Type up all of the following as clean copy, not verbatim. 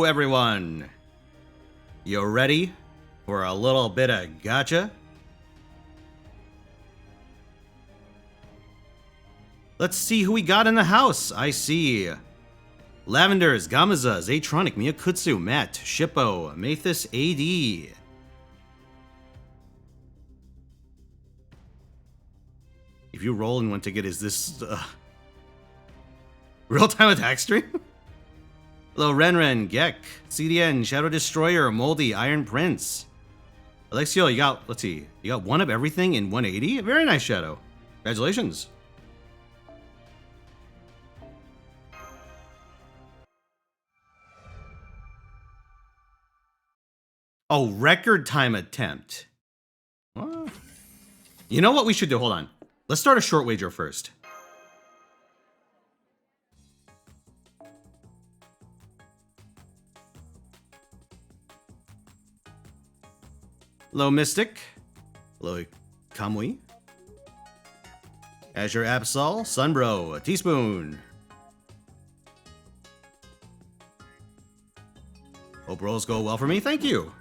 everyone! You ready for a little bit of gotcha? Let's see who we got in the house. I see Lavenders, Gamaza, Zaytronic, Miyakutsu, Matt, Shippo, Mathis, AD. If you roll in one ticket, is this real-time attack stream? Hello, Renren, Gek, CDN, Shadow Destroyer, Moldy, Iron Prince. Alexio, you got, let's see, you got one of everything in 180? Very nice, Shadow. Congratulations. Oh, record time attempt. What? You know what we should do? Hold on. Let's start a short wager first. Hello, Mystic. Hello, Kamui. Azure Absol, Sunbro, Teaspoon. Hope rolls go well for me. Thank you.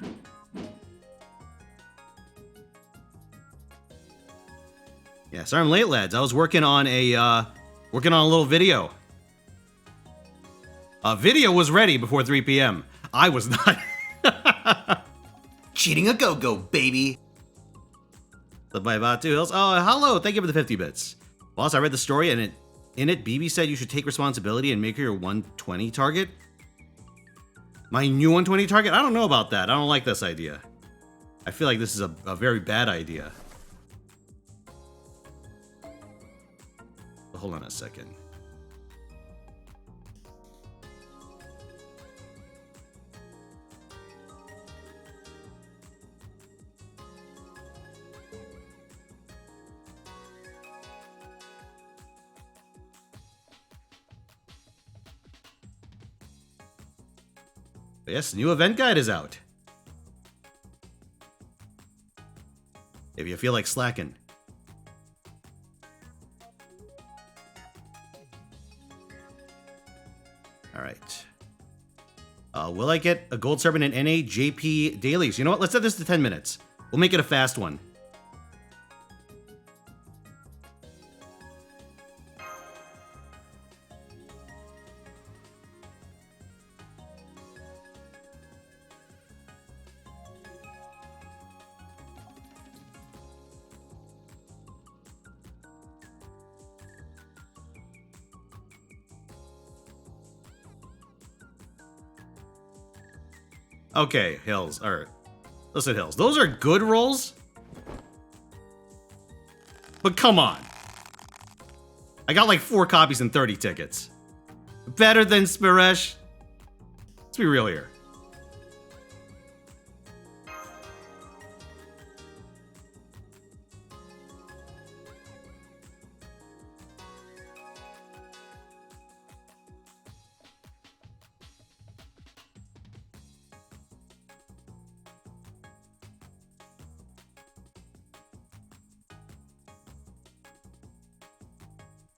Yeah, sorry I'm late, lads. I was working on a little video. A video was ready before 3 p.m. I was not. Cheating a go-go, baby. The by 2 Hills. Oh, hello. Thank you for the 50 bits. Boss, I read the story and in it, BB said you should take responsibility and make her your 120 target. My new 120 target? I don't know about that. I don't like this idea. I feel like this is a very bad idea. But hold on a second. Yes, new event guide is out. If you feel like slacking. Alright. Will I get a gold servant in NA JP dailies? You know what? Let's set this to 10 minutes. We'll make it a fast one. Okay, Hills. Alright. Listen, Hills. Those are good rolls. But come on. I got like 4 copies and 30 tickets. Better than Spiresh. Let's be real here.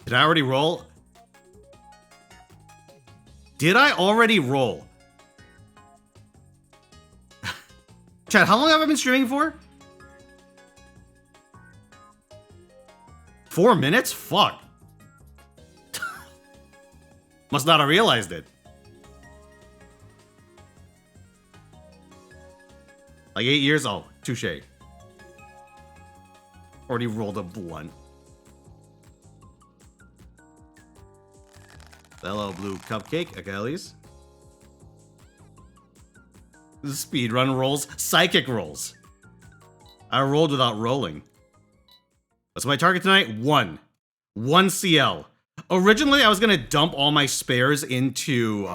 Did I already roll? Did I already roll? Chad, how long have I been streaming for? 4 minutes? Fuck. Must not have realized it. Like 8 years? Oh, touche. Already rolled a blunt. Hello, blue cupcake, Achilles. Speedrun rolls, psychic rolls. I rolled without rolling. What's my target tonight? 1. 1 CL. Originally, I was gonna dump all my spares into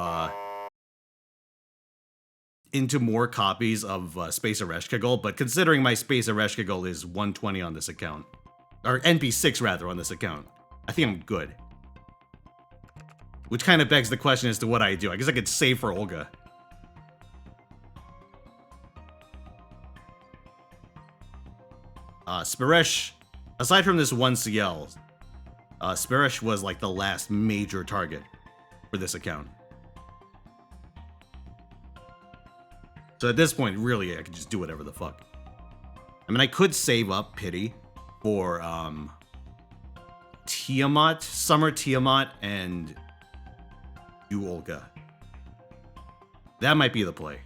more copies of Space Ereshka Gold, but considering my Space Ereshka Gold is 120 on this account, or NP6 rather on this account, I think I'm good. Which kind of begs the question as to what I do. I guess I could save for Olga. Spiresh, aside from this 1 CL, Spiresh was like the last major target for this account. So at this point, really, I could just do whatever the fuck. I mean, I could save up Pity for Tiamat, Summer Tiamat, and you Olga. That might be the play.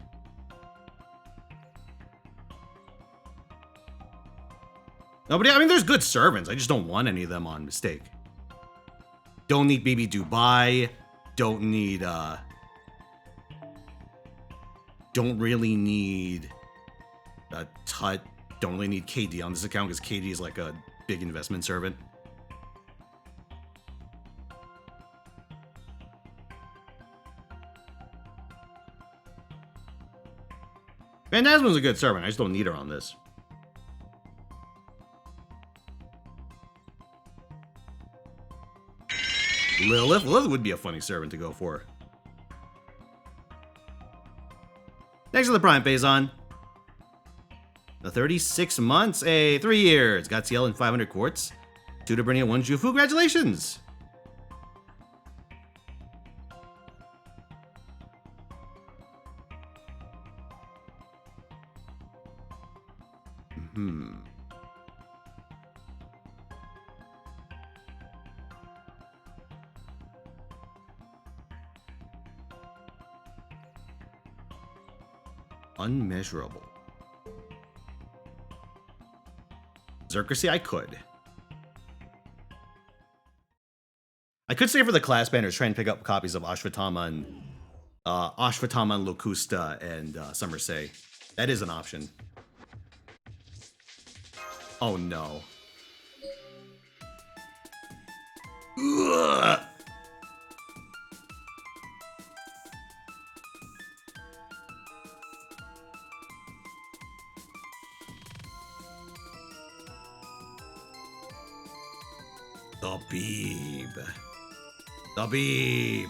No, but I mean, there's good servants. I just don't want any of them on mistake. Don't need Baby Dubai. Don't need, don't really need Tut. Don't really need KD on this account because KD is like a big investment servant. Phantasma's a good servant. I just don't need her on this. Lilith would be a funny servant to go for. Next to the Prime Phazon. The 36 months, 3 years. Got Ciel and 500 quartz. 2 Dabrinia, 1 Jufu. Congratulations! Unmeasurable. Xerxes, I could. I could stay for the class banners, try and pick up copies of Ashvatama and Locusta and Somerset. That is an option. Oh no. Ugh. The Beeb. The Beeb.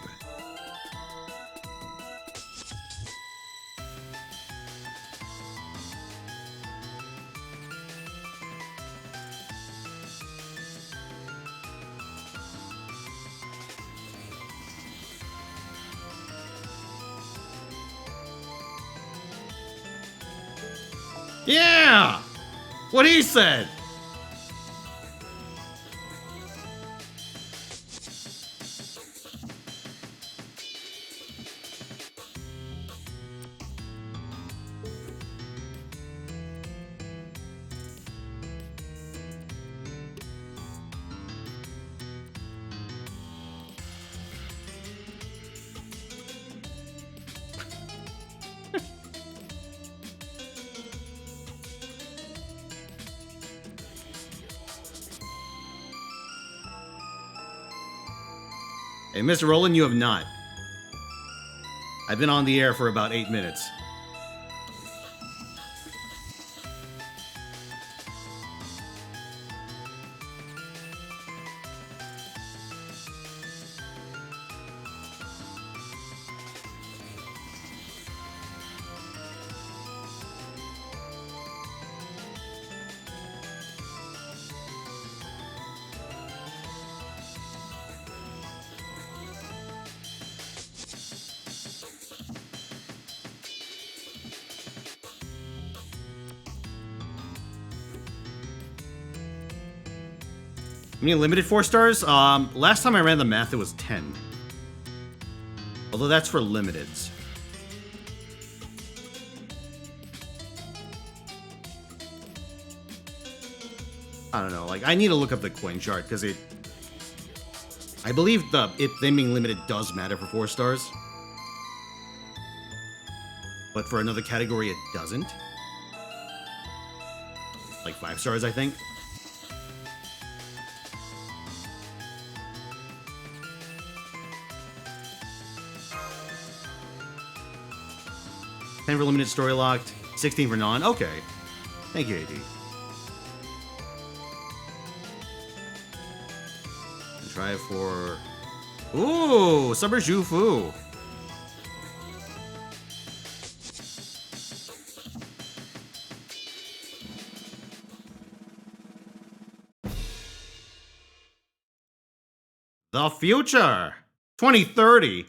Yeah! What he said! Hey, Mr. Roland, you have not. I've been on the air for about 8 minutes. How many limited 4 stars? Last time I ran the math, it was 10. Although that's for limiteds. I don't know. Like, I need to look up the coin chart because I believe them being limited does matter for 4 stars. But for another category, it doesn't. Like 5 stars, I think. $10 for limited story locked, 16 for non. Okay. Thank you, AD. And try it for... Ooh! Summer Jufu. The future! 2030!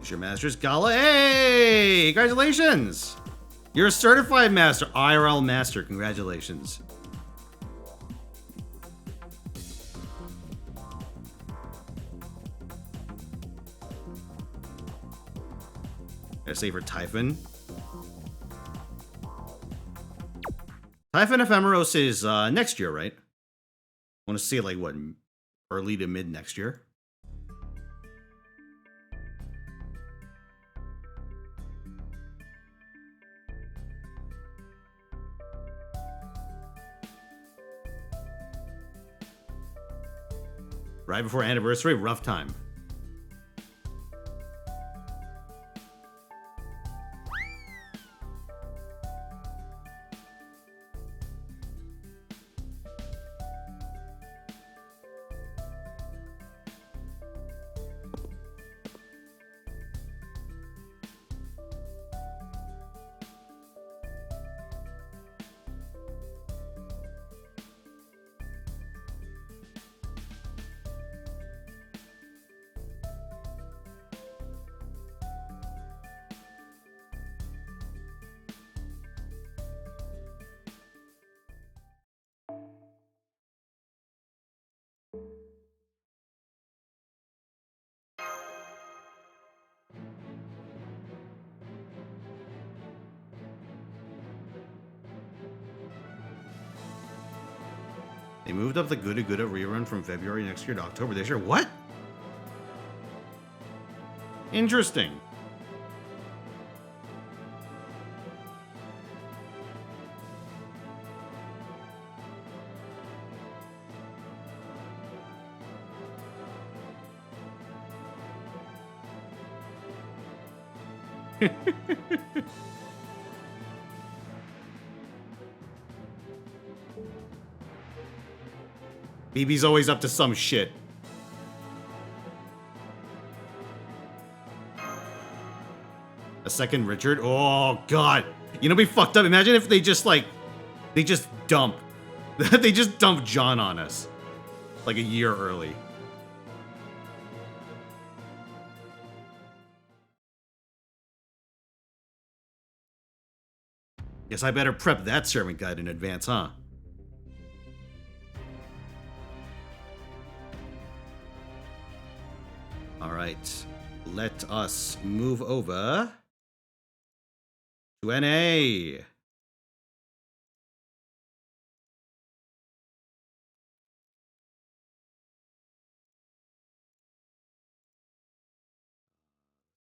Your Master's Gala. Hey! Congratulations! You're a certified master. IRL master. Congratulations. Gotta say for Typhon. Typhon Ephemeros is next year, right? I want to see it like, what, early to mid next year? Right before anniversary, rough time. They moved up the Gouda Gouda rerun from February next year to October this year. What? Interesting. BB's always up to some shit. A second Richard? Oh, God. You know, be fucked up. Imagine if they just, like, they just dump. They just dump John on us. Like a year early. Guess I better prep that servant guide in advance, huh? Alright. Let us move over to NA.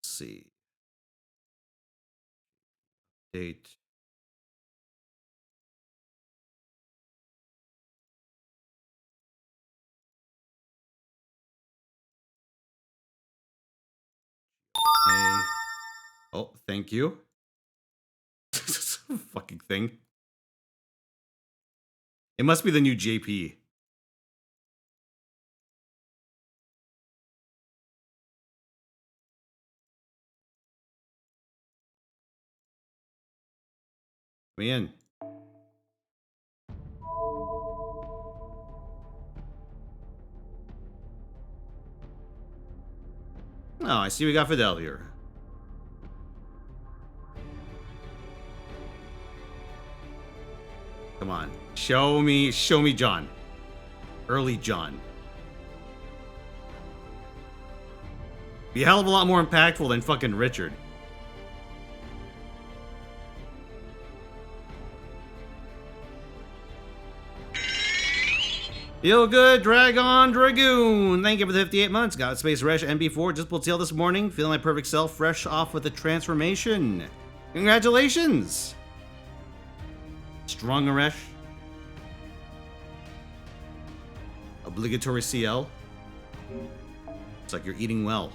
Let's see. Date. Hey. Oh, thank you. Fucking thing. It must be the new JP. Come in. Oh, I see we got Fidel here. Come on. Show me John. Early John. Be a hell of a lot more impactful than fucking Richard. Feel good, Dragon Dragoon. Thank you for the 58 months. Got Space Resh MB4 just pulled Ciel this morning. Feeling my perfect self, fresh off with the transformation. Congratulations. Strong Aresh. Obligatory Ciel. It's like you're eating well.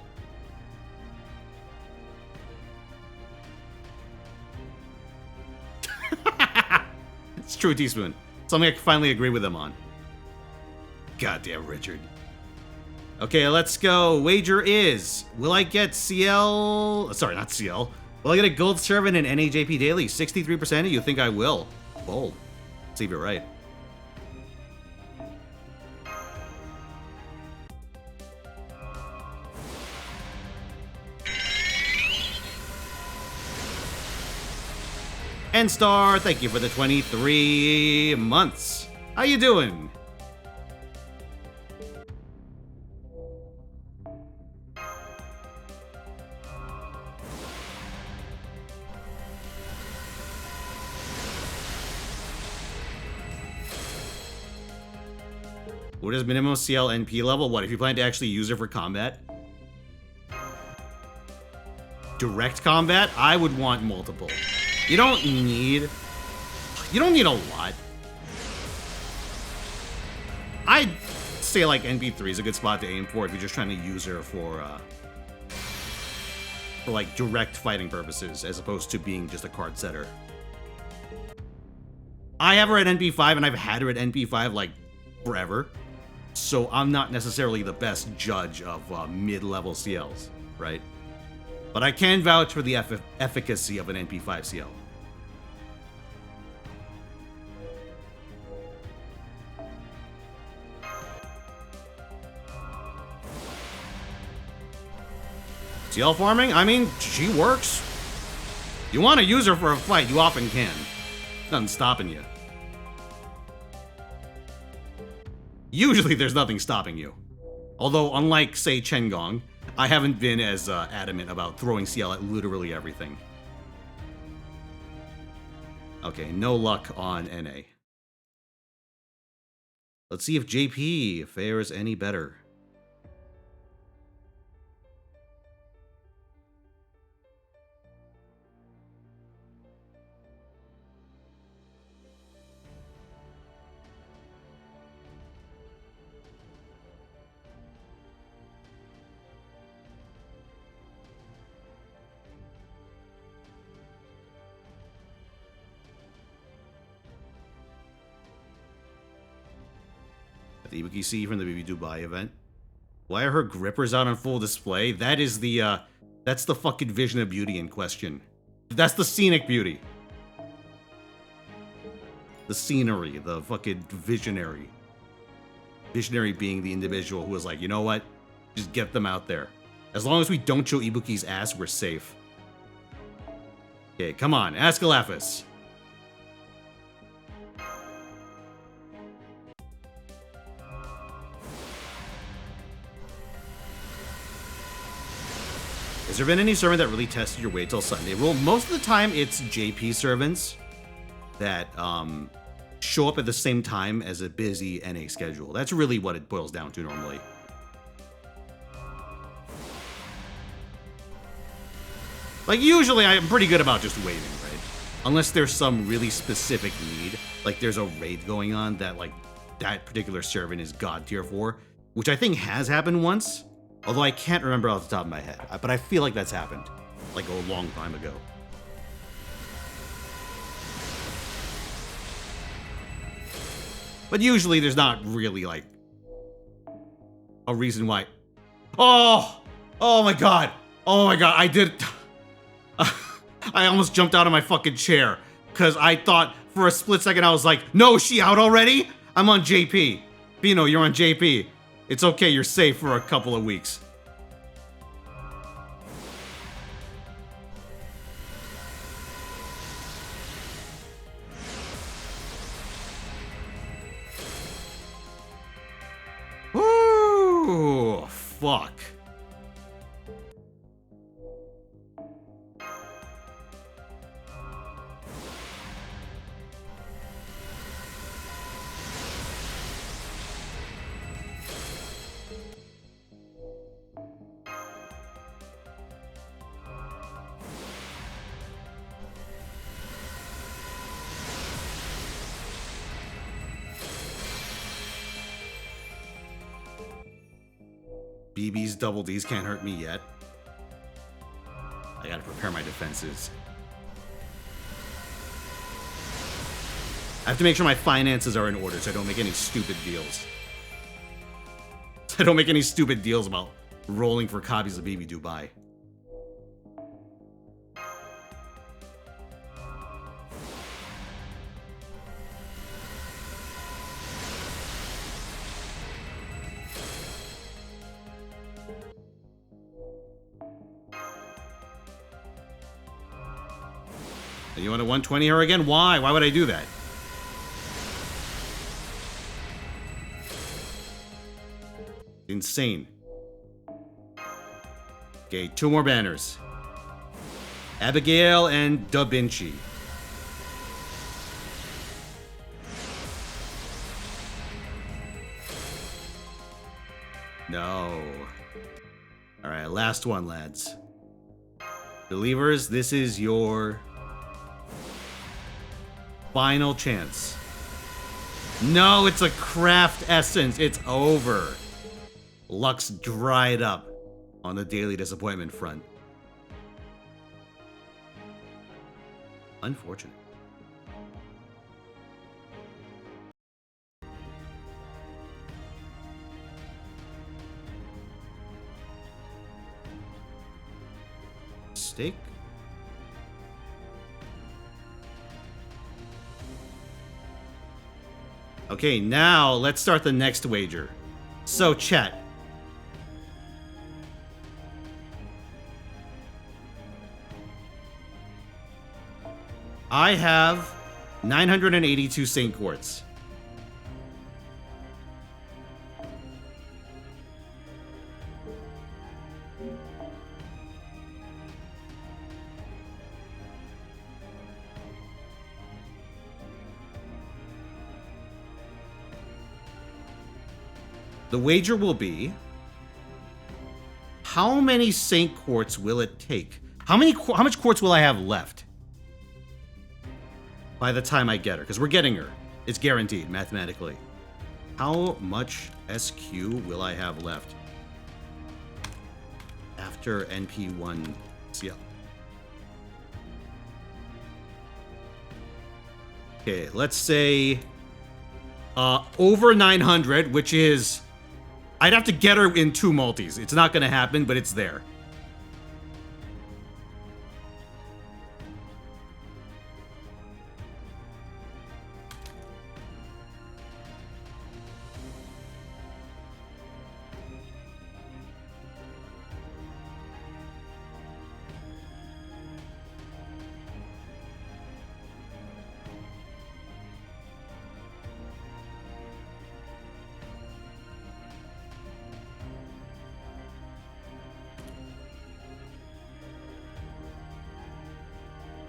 It's true, Teaspoon. Something I can finally agree with him on. Goddamn Richard. Okay, let's go. Wager is, will I get Ciel... Sorry, not Ciel. Will I get a gold servant in NAJP Daily? 63% of you think I will. Bold. See if you're right. N-Star, thank you for the 23 months. How you doing? What is minimum Ciel NP level? What, if you plan to actually use her for combat? Direct combat? I would want multiple. You don't need a lot. I'd say like NP3 is a good spot to aim for if you're just trying to use her for like direct fighting purposes as opposed to being just a card setter. I have her at NP5 and I've had her at NP5 like forever. So I'm not necessarily the best judge of mid-level CLs, right? But I can vouch for the efficacy of an NP5 CL. CL farming? I mean, she works. You want to use her for a fight, you often can. Nothing's stopping you. Usually there's nothing stopping you. Although, unlike, say, Chen Gong, I haven't been as adamant about throwing CL at literally everything. Okay, no luck on NA. Let's see if JP fares any better. The Ibuki C from the BB Dubai event. Why are her grippers out on full display? That is the, that's the fucking vision of beauty in question. That's the scenic beauty. The scenery, the fucking visionary. Visionary being the individual who was like, you know what? Just get them out there. As long as we don't show Ibuki's ass, we're safe. Okay, come on, Asclepius. Has there been any servant that really tested your wait till Sunday rule? Most of the time, it's JP servants that show up at the same time as a busy NA schedule. That's really what it boils down to normally. Like, usually I'm pretty good about just waiting, right? Unless there's some really specific need, like there's a raid going on that, like, that particular servant is god tier for, which I think has happened once. Although I can't remember off the top of my head, but I feel like that's happened, like a long time ago. But usually there's not really, like, a reason why. Oh! Oh my god! Oh my god, I did... I almost jumped out of my fucking chair, because I thought for a split second I was like, no, is she out already? I'm on JP. Fino, you're on JP. It's okay, you're safe for a couple of weeks. Ooh, fuck. BB's double Ds can't hurt me yet. I gotta prepare my defenses. I have to make sure my finances are in order so I don't make any stupid deals. I don't make any stupid deals about rolling for copies of BB Dubai. You want to 120 her again? Why? Why would I do that? Insane. Okay, 2 more banners. Abigail and Da Vinci. No. Alright, last one, lads. Believers, this is your final chance. No, it's a craft essence. It's over. Luck's dried up on the daily disappointment front. Unfortunate. Mistake. Okay, now let's start the next wager. So, chat. I have 982 Saint Quartz. The wager will be, how many Saint Quartz will it take? How much quartz will I have left by the time I get her? Because we're getting her. It's guaranteed, mathematically. How much SQ will I have left after NP1 Ciel? Okay, let's say over 900, which is... I'd have to get her in 2 multis. It's not going to happen, but it's there.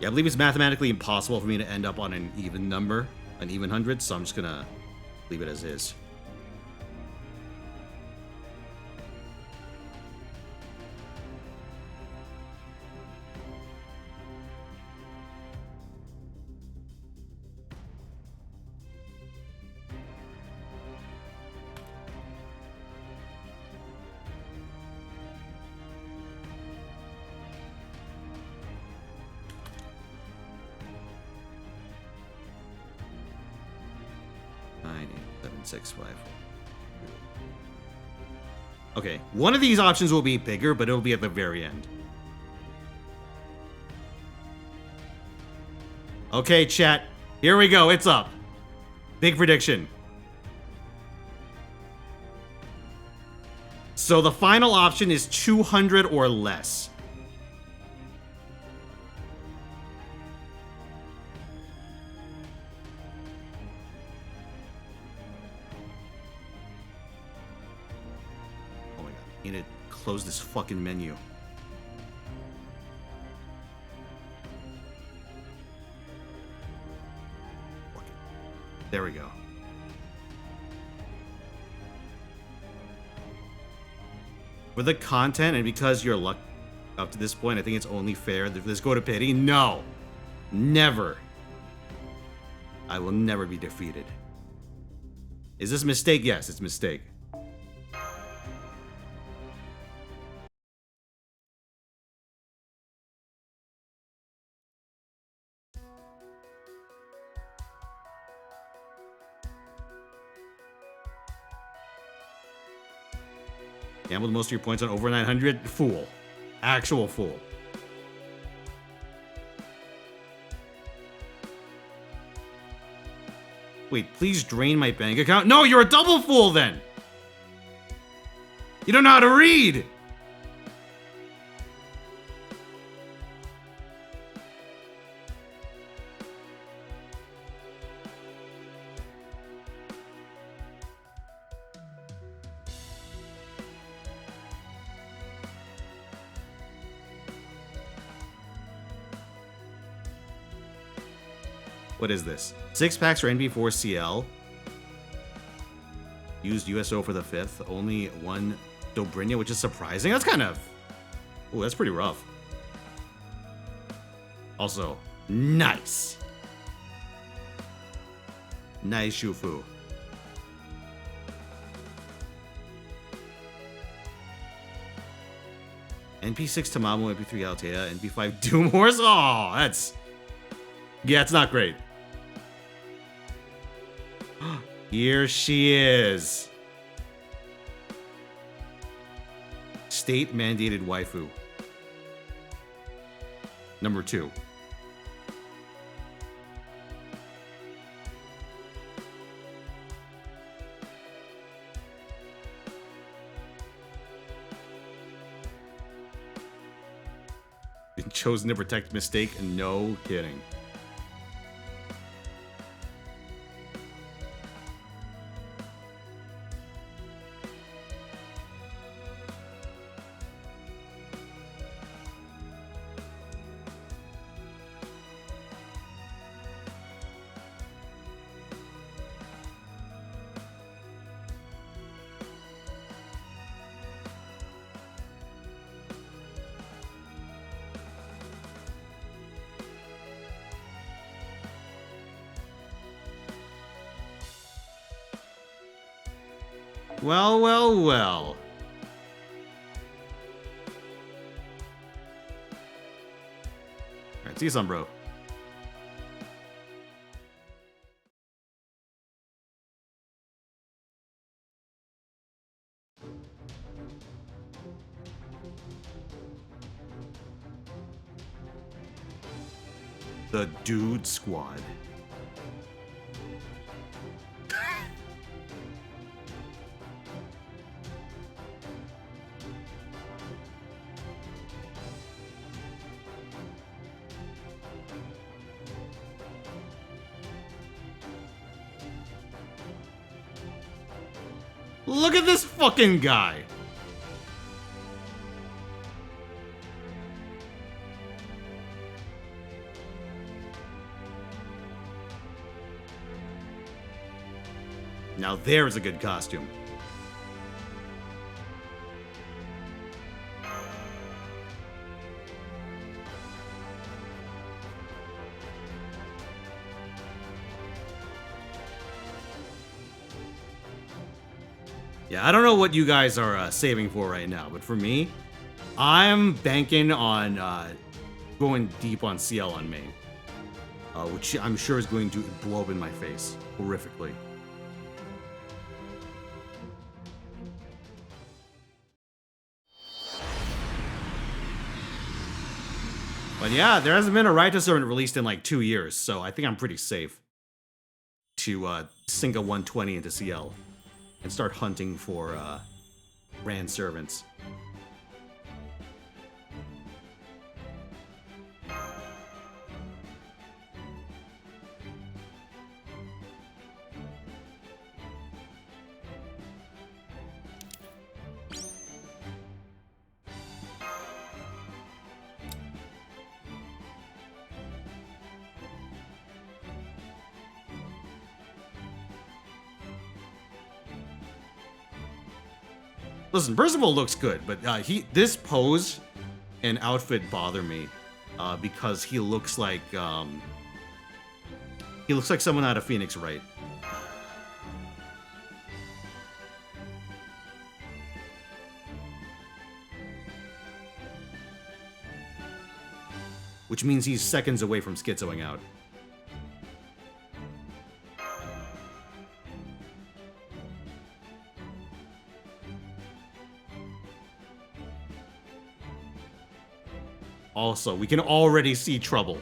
Yeah, I believe it's mathematically impossible for me to end up on an even number, an even 100, so I'm just gonna leave it as is. Okay, one of these options will be bigger, but it'll be at the very end. Okay, chat. Here we go. It's up. Big prediction. So the final option is 200 or less. Need to close this fucking menu. There we go. For the content, and because you're luck up to this point, I think it's only fair that this go to pity. No. Never. I will never be defeated. Is this a mistake? Yes, it's a mistake. Gambled most of your points on over 900? Fool. Actual fool. Wait, please drain my bank account? No, you're a double fool then! You don't know how to read! What is this? 6 packs for NB4 CL. Used USO for the 5th. Only 1 Dobrynya, which is surprising. That's kind of... Ooh, that's pretty rough. Also, nice. Nice Shufu. NP6 Tamamo, NP3 Altea, NP5 Doomhorse. Oh, that's... Yeah, it's not great. Here she is. State-mandated waifu. Number 2. Chosen to protect mistake. No kidding. Well, well, well. Alright, see you some, bro. The Dude Squad. Look at this fucking guy. Now there's a good costume. Yeah, I don't know what you guys are saving for right now, but for me, I'm banking on going deep on Ciel on main, which I'm sure is going to blow up in my face horrifically. But yeah, there hasn't been a Raita Servant released in like 2 years, so I think I'm pretty safe to sink a 120 into Ciel and start hunting for Rand servants. Listen, Percival looks good, but this pose and outfit bother me because he looks like someone out of Phoenix Wright. Which means he's seconds away from schizoing out. Also, we can already see trouble.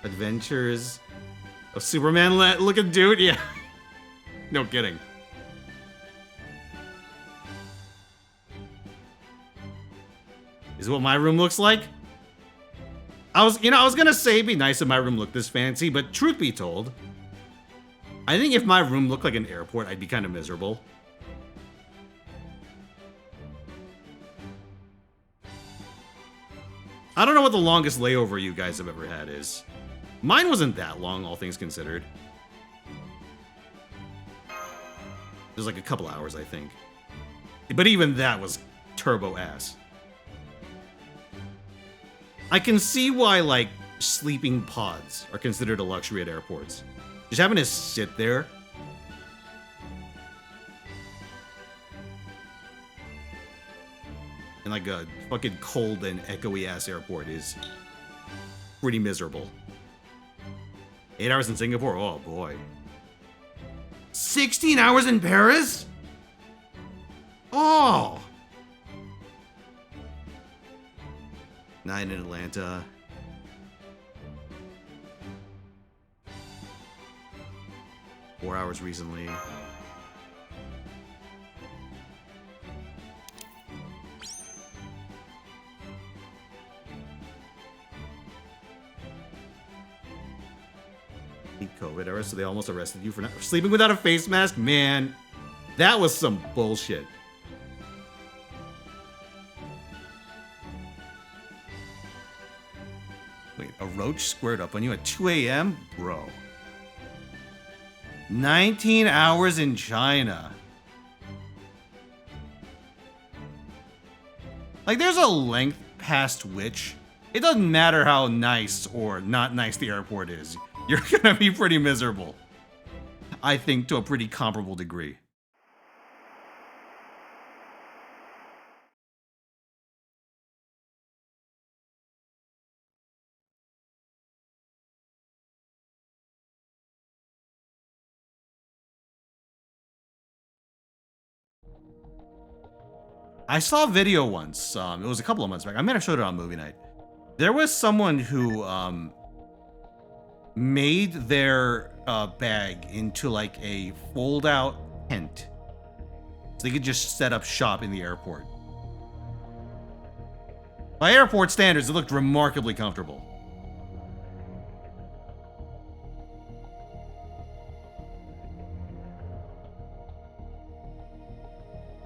Adventures of Superman. Look at dude, yeah. No kidding. Is what my room looks like? I was gonna say it'd be nice if my room looked this fancy, but truth be told, I think if my room looked like an airport, I'd be kind of miserable. I don't know what the longest layover you guys have ever had is. Mine wasn't that long, all things considered. It was like a couple hours, I think. But even that was turbo ass. I can see why, like, sleeping pods are considered a luxury at airports. Just having to sit there. In like a fucking cold and echoey ass airport is pretty miserable. 8 hours in Singapore? Oh boy. 16 hours in Paris? Oh! 9 in Atlanta. Four hours recently. COVID era, so they almost arrested you for not sleeping without a face mask? Man, that was some bullshit. Wait, a roach squared up on you at 2 a.m.? Bro. 19 hours in China. Like, there's a length past which it doesn't matter how nice or not nice the airport is. You're gonna be pretty miserable. I think to a pretty comparable degree. I saw a video once, it was a couple of months back. I might have showed it on movie night. There was someone who made their bag into like a fold-out tent, so they could just set up shop in the airport. By airport standards, it looked remarkably comfortable.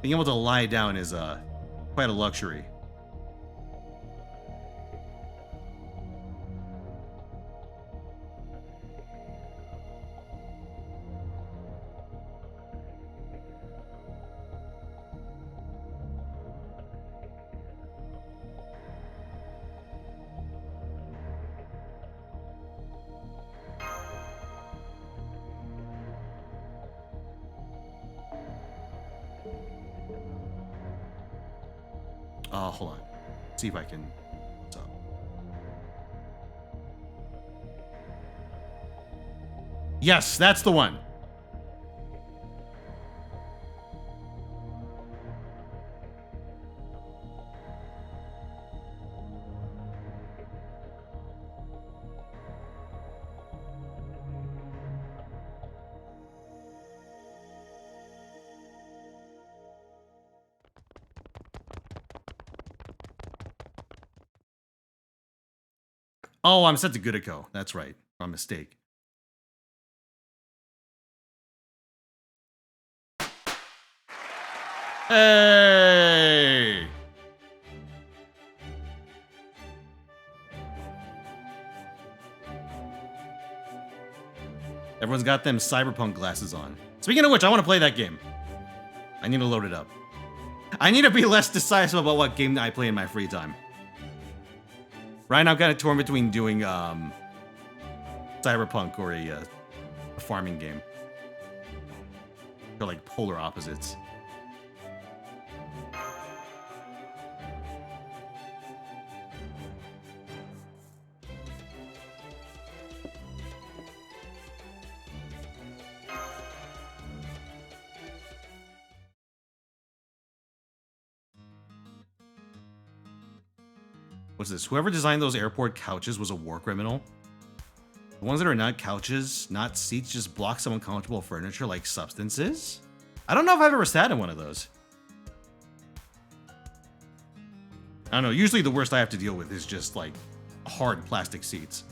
Being able to lie down is quite a luxury. Hold on. See if I can. What's up? Yes, that's the one. Oh, I'm set to Goodico. That's right. My mistake. Hey! Everyone's got them cyberpunk glasses on. Speaking of which, I want to play that game. I need to load it up. I need to be less decisive about what game I play in my free time. Right now, I'm kind of torn between doing cyberpunk or a farming game. They're like polar opposites. What's this? Whoever designed those airport couches was a war criminal. The ones that are not couches, not seats, just block some uncomfortable furniture like substances? I don't know if I've ever sat in one of those. I don't know. Usually the worst I have to deal with is just like hard plastic seats.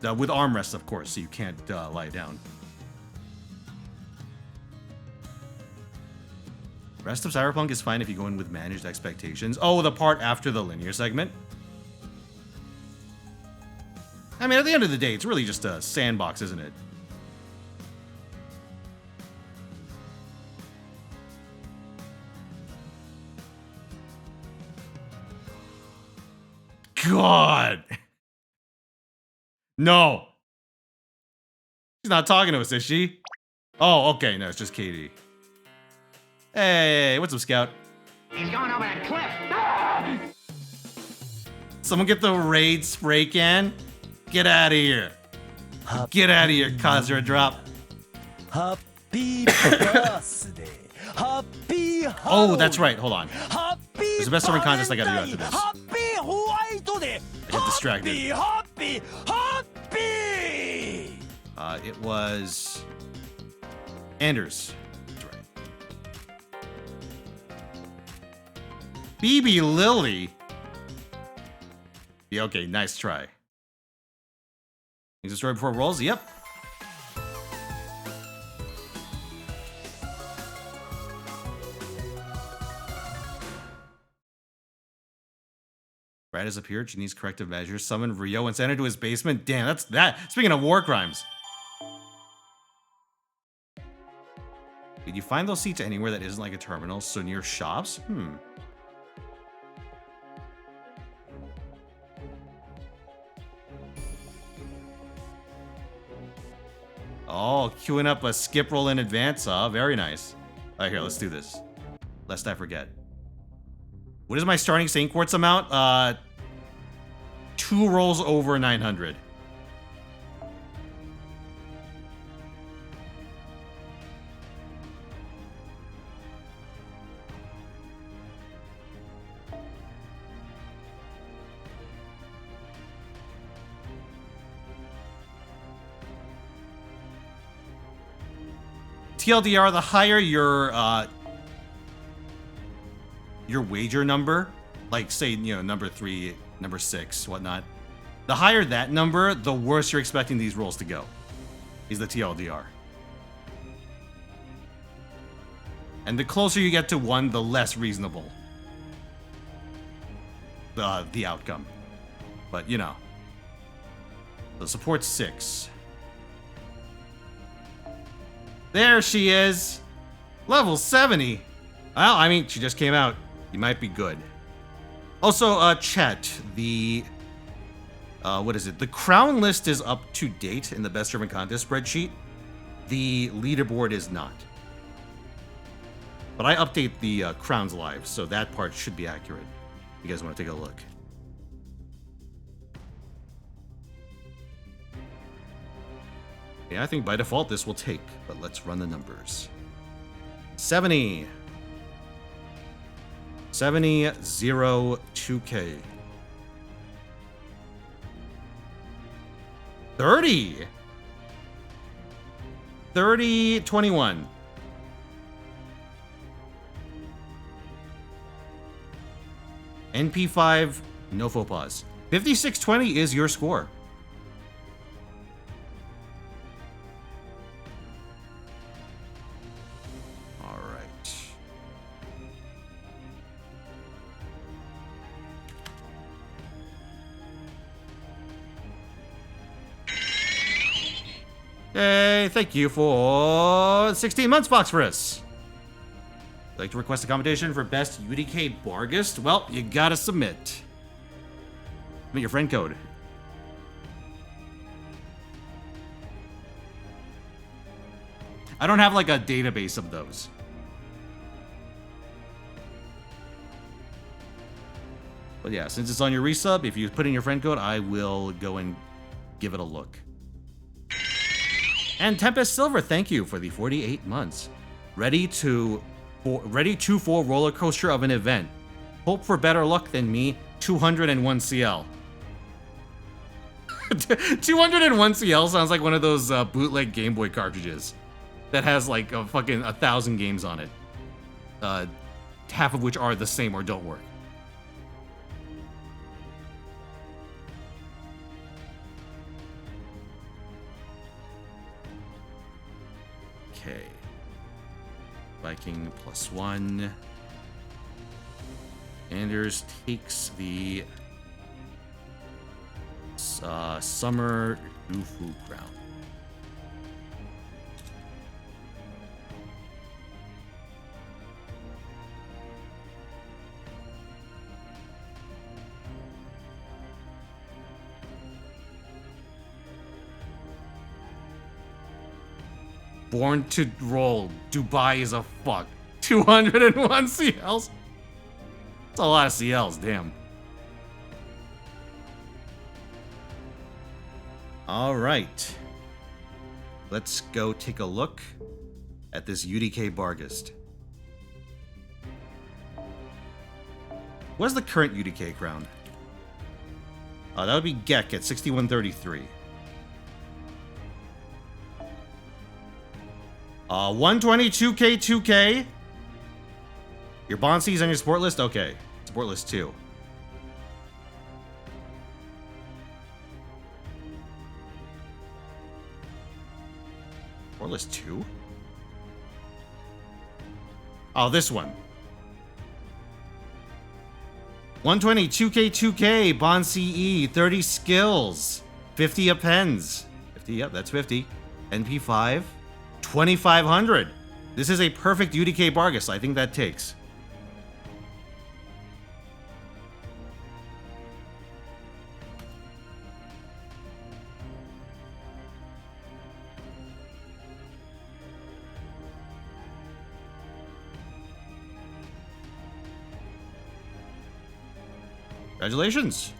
With armrests, of course, so you can't lie down. Rest of Cyberpunk is fine if you go in with managed expectations. Oh, the part after the linear segment? I mean, at the end of the day, it's really just a sandbox, isn't it? God! No! She's not talking to us, is she? Oh, okay, no, it's just Katie. Hey, what's up, Scout? He's going over that cliff. Ah! Someone get the raid spray can? Get out of here. Get out of here, cause her a drop. Happy birthday. Happy Oh, that's right, hold on. Happy There's a best serving contest I gotta do after this. Happy White Day. I get distracted. Happy. It was Anders. That's right. BB Lily. Yeah, okay, nice try. Things destroyed before it rolls? Yep. Brad has appeared. She needs corrective measures. Summon Rio and send her to his basement. Damn, that's that. Speaking of war crimes. Did you find those seats anywhere that isn't like a terminal? So near shops? Oh, queuing up a skip roll in advance. Very nice. All right, here, let's do this. Lest I forget. What is my starting Saint Quartz amount? 2 rolls over 900. TLDR, the higher your wager number, like say, you know, number 3, number 6, whatnot, the higher that number, the worse you're expecting these rolls to go, is the TLDR. And the closer you get to 1, the less reasonable the outcome. But, you know. The support's 6. There she is! Level 70! Well, I mean, she just came out. You might be good. Also, chat, the... what is it? The crown list is up to date in the best German contest spreadsheet. The leaderboard is not. But I update the crowns live, so that part should be accurate. You guys want to take a look. Yeah, I think by default this will take, but let's run the numbers. 70. 70, 0, 2K. 30. 30, 21. NP5, no faux pas. 5620 is your score. Hey, thank you for 16 months, Phosphorus. Like to request a competition for best UDK Bargist? Well, you gotta submit. Submit your friend code. I don't have like a database of those. But yeah, since it's on your resub, if you put in your friend code, I will go and give it a look. And Tempest Silver, thank you for the 48 months. Ready to for roller coaster of an event. Hope for better luck than me. 201 CL. 201 CL sounds like one of those bootleg Game Boy cartridges that has like a fucking 1,000 games on it. half of which are the same or don't work. Okay. Viking +1. Anders takes the Summer Ufu Crown. Born to roll. Dubai is a fuck. 201 CLs. That's a lot of CLs, damn. All right. Let's go take a look at this UDK Barghest. What's the current UDK crown? That would be Gek at 6133. 122K 2K. Your Bonsi's on your support list? Okay. Support list 2. Support list 2? Oh, this one. 122K 2K, Bonsi, 30 skills, 50 appends. 50, yep, that's 50. NP5. 2,500. This is a perfect UDK Barghest. I think that takes. Congratulations.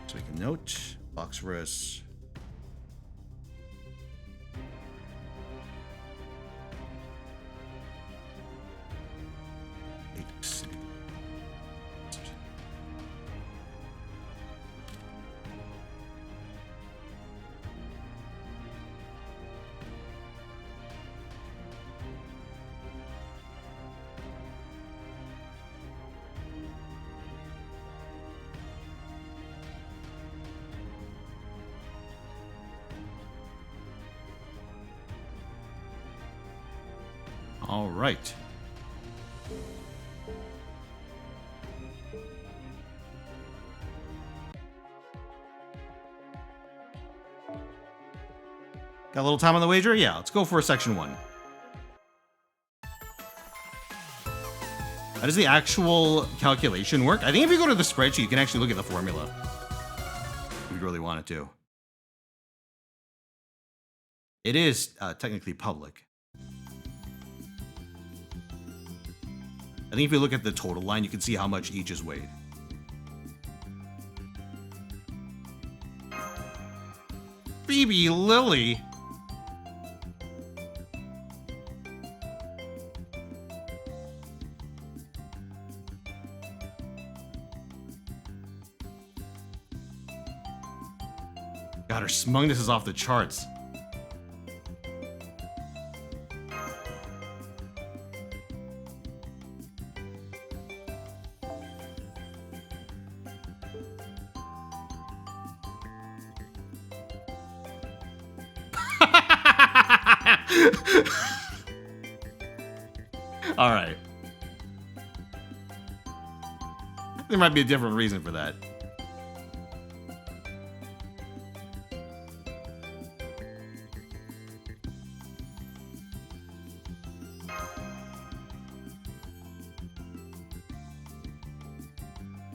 Let's make a note. Boxerus. All right. Got a little time on the wager? Yeah, let's go for section 1. How does the actual calculation work? I think if you go to the spreadsheet, you can actually look at the formula. If you really wanted to. It is technically public. I think if you look at the total line, you can see how much each is weighed. Phoebe Lily. God, her smugness is off the charts. All right. There might be a different reason for that.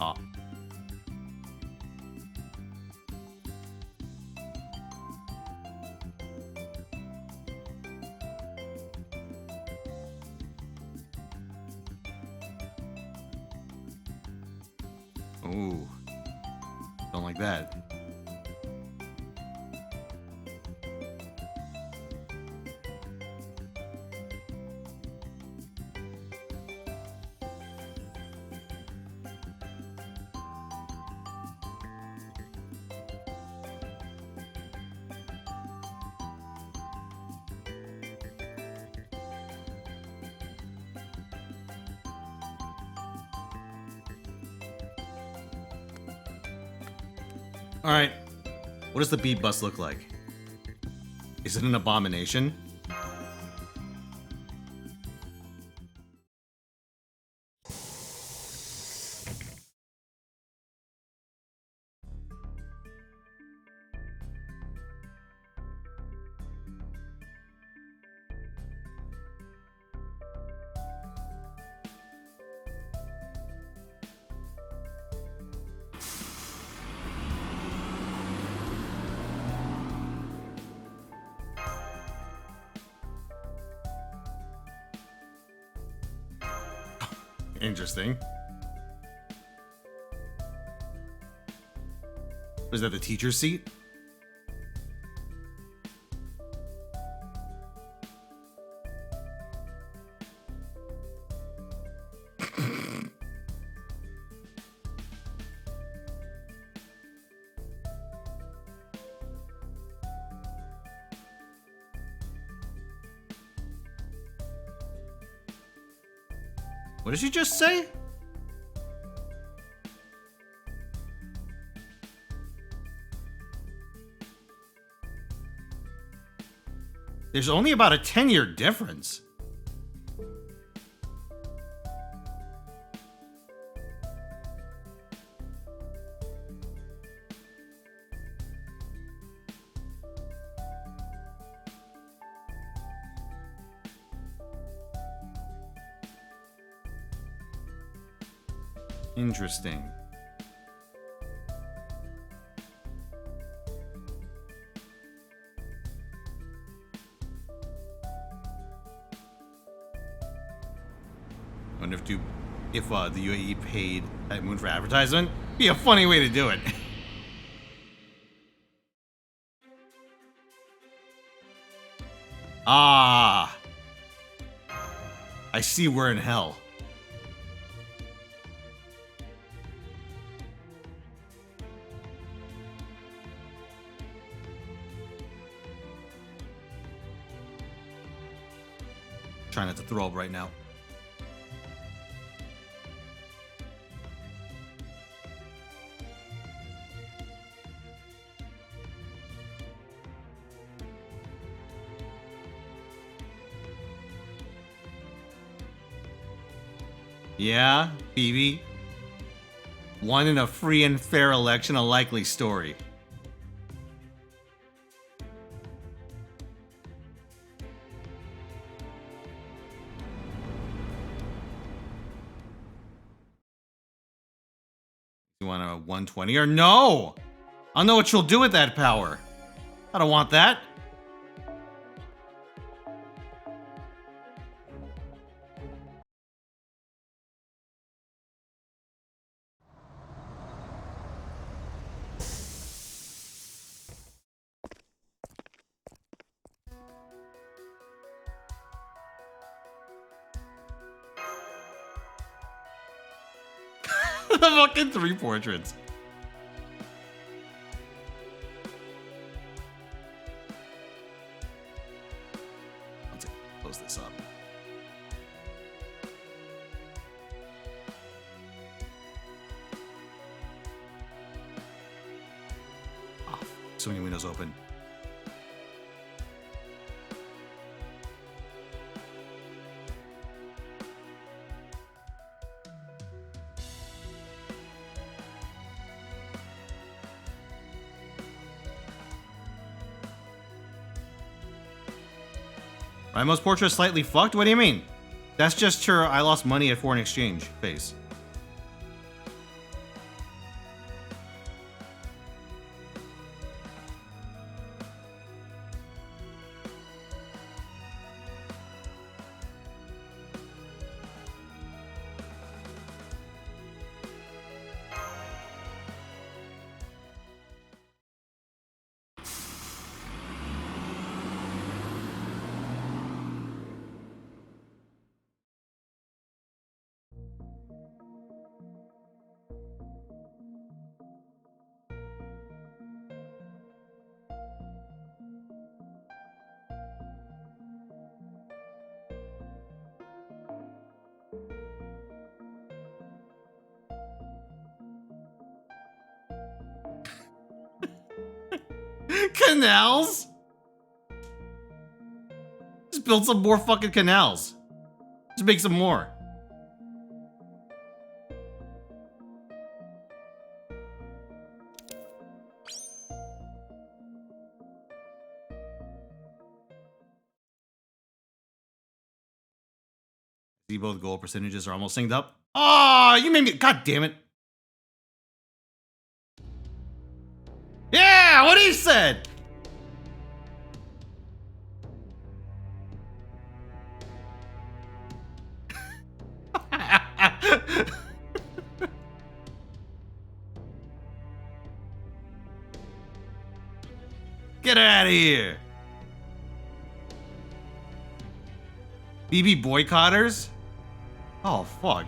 Ah. Ooh. Don't like that. Alright. What does the beat bus look like? Is it an abomination? Interesting. Was that the teacher's seat? What did she just say? There's only about a 10-year difference. Interesting. I wonder if the UAE paid Type Moon for advertisement. Be a funny way to do it. Ah, I see we're in hell. Trying not to throw up right now. Yeah, BB. Won in a free and fair election, a likely story. You want a 120 or no? I'll know what she'll do with that power. I don't want that. The fucking 3 portraits. Let's close this up. Oh, so many windows open. Raimo's portrait slightly fucked? What do you mean? That's just her I lost money at foreign exchange face. Canals? Just build some more fucking canals. Just make some more. See, both goal percentages are almost synced up. Oh, you made me. God damn it. Yeah, what he said. Get out of here. BB boycotters? Oh, fuck.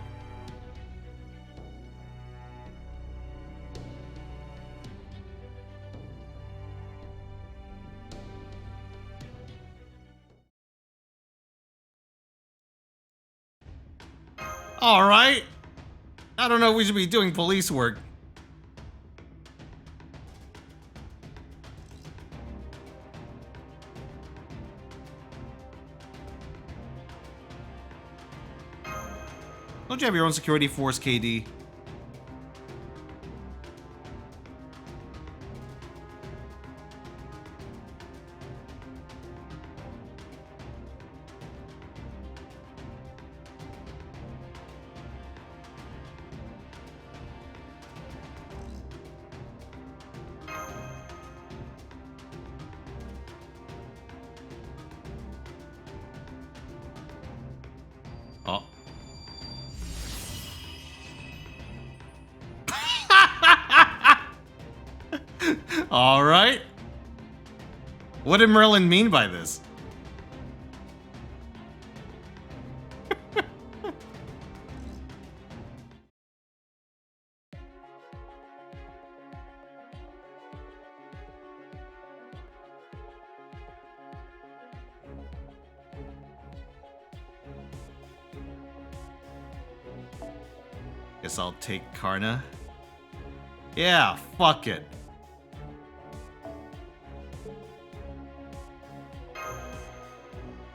All right. I don't know if we should be doing police work. Don't you have your own security force, KD? Oh. All right. What did Merlin mean by this? Guess I'll take Karna. Yeah, fuck it.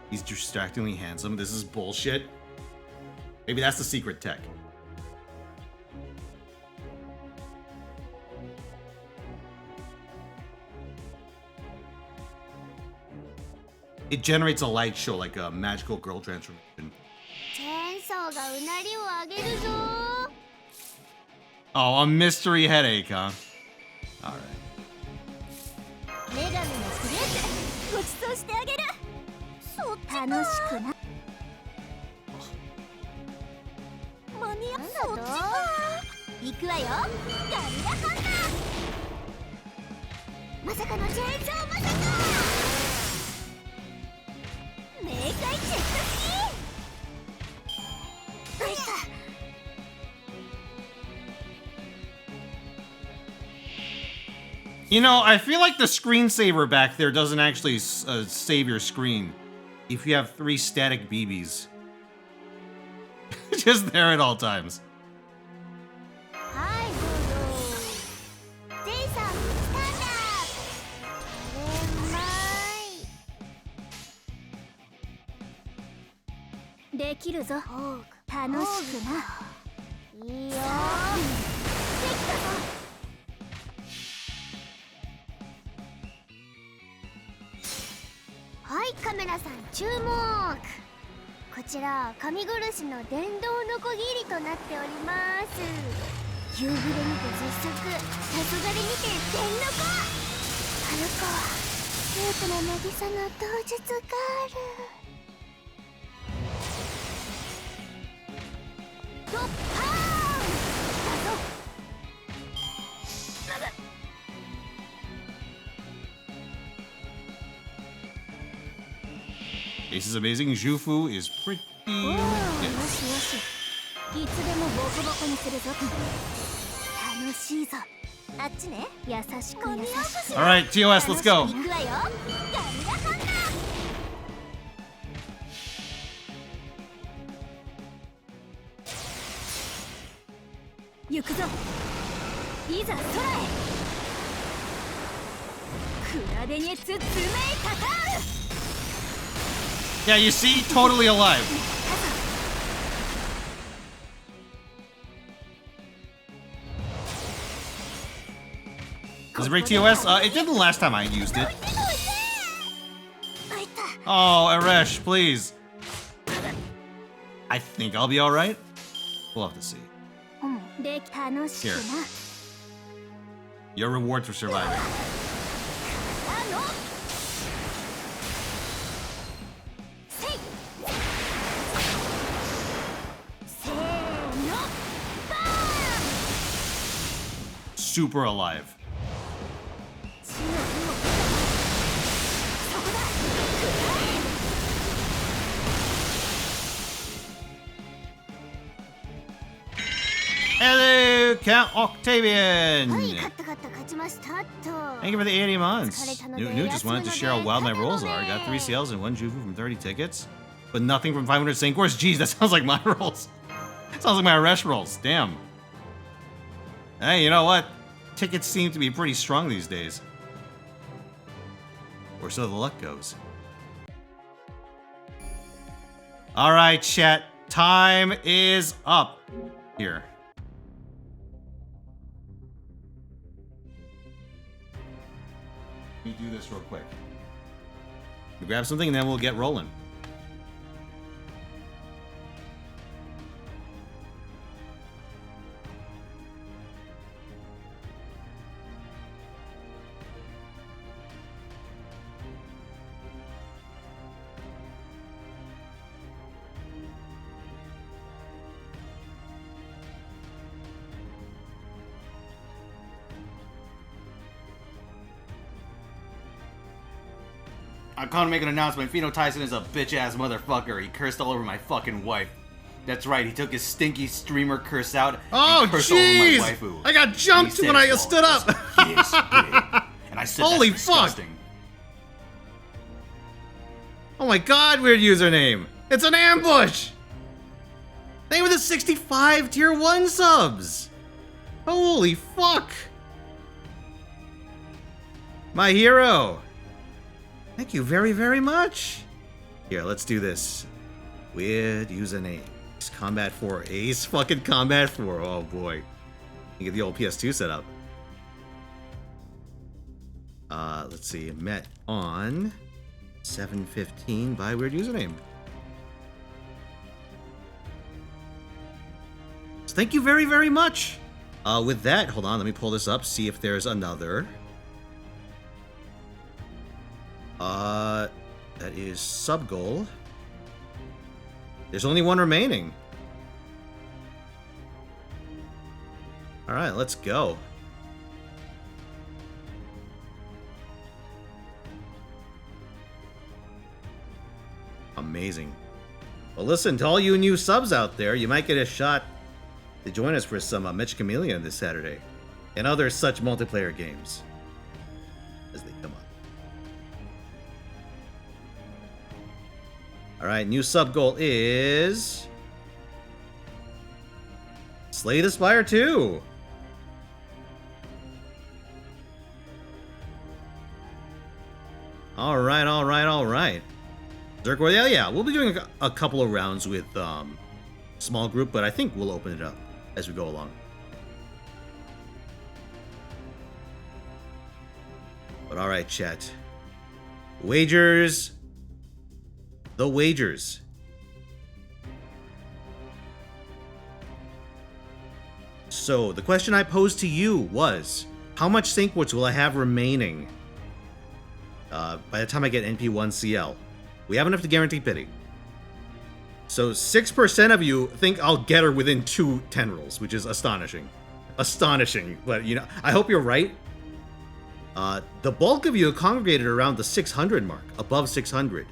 He's distractingly handsome. This is bullshit. Maybe that's the secret tech. It generates a light show like a magical girl transformation. Oh, a mystery headache, huh? Alright. You know, I feel like the screensaver back there doesn't actually save your screen if you have 3 static BBs. Just there at all times. Ace is amazing. Jufu is pretty good. Alright, TOS, let's go. Yeah, you see? Totally alive. Does it break TOS? It did the last time I used it. Oh, Aresh, please. I think I'll be alright. We'll have to see. Here. Your reward for surviving. Super alive. Hello, Count Octavian! Thank you for the 80 months. New just wanted to share how wild my rolls are. Got 3 Ciels and 1 Jufu from 30 tickets, but nothing from 500 Sancors. Jeez, that sounds like my rolls. Sounds like my Aresh rolls. Damn. Hey, you know what? Tickets seem to be pretty strong these days. Or so the luck goes. Alright, chat. Time is up. Here. Let me do this real quick. We grab something and then we'll get rolling. I'm calling to make an announcement. Fino Tyson is a bitch-ass motherfucker. He cursed all over my fucking wife. That's right, he took his stinky streamer curse out and cursed all over my waifu. I got jumped when I stood up! Yes, big. And I said, Holy that's fuck! disgusting. Oh my god, weird username! It's an ambush! Thank you for the 65 tier 1 subs! Holy fuck! My hero! Thank you very, very much. Here, let's do this. Weird username. Ace Combat 4. Ace fucking Combat 4. Oh boy. You get the old PS2 set up. Let's see. Met on 7/15 by weird username. So thank you very, very much. With that, hold on, let me pull this up, see if there's another. That is sub goal. There's only one remaining. Alright, let's go. Amazing. Well, listen, to all you new subs out there, you might get a shot to join us for some Mitch Chameleon this Saturday and other such multiplayer games as they come up. Alright, new sub goal is Slay the Spire 2. Alright. Zerk, yeah, we'll be doing a couple of rounds with small group, but I think we'll open it up as we go along. But alright, chat. Wagers. The wagers. So, the question I posed to you was, how much sync ports will I have remaining by the time I get NP1 CL? We have enough to guarantee pity. So 6% of you think I'll get her within 2 10 rolls, which is astonishing. Astonishing, but you know, I hope you're right. The bulk of you congregated around the 600 mark, above 600.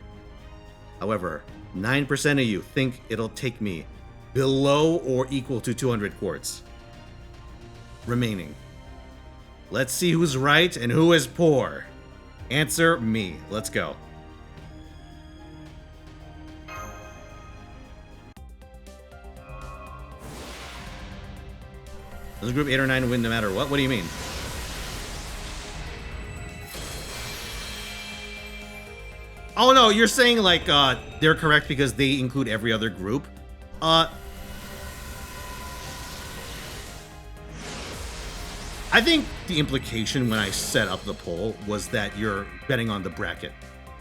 However, 9% of you think it'll take me below or equal to 200 quartz remaining. Let's see who's right and who is poor. Answer me. Let's go. Does group 8 or 9 win no matter what? What do you mean? Oh no, you're saying like they're correct because they include every other group. I think the implication when I set up the poll was that you're betting on the bracket,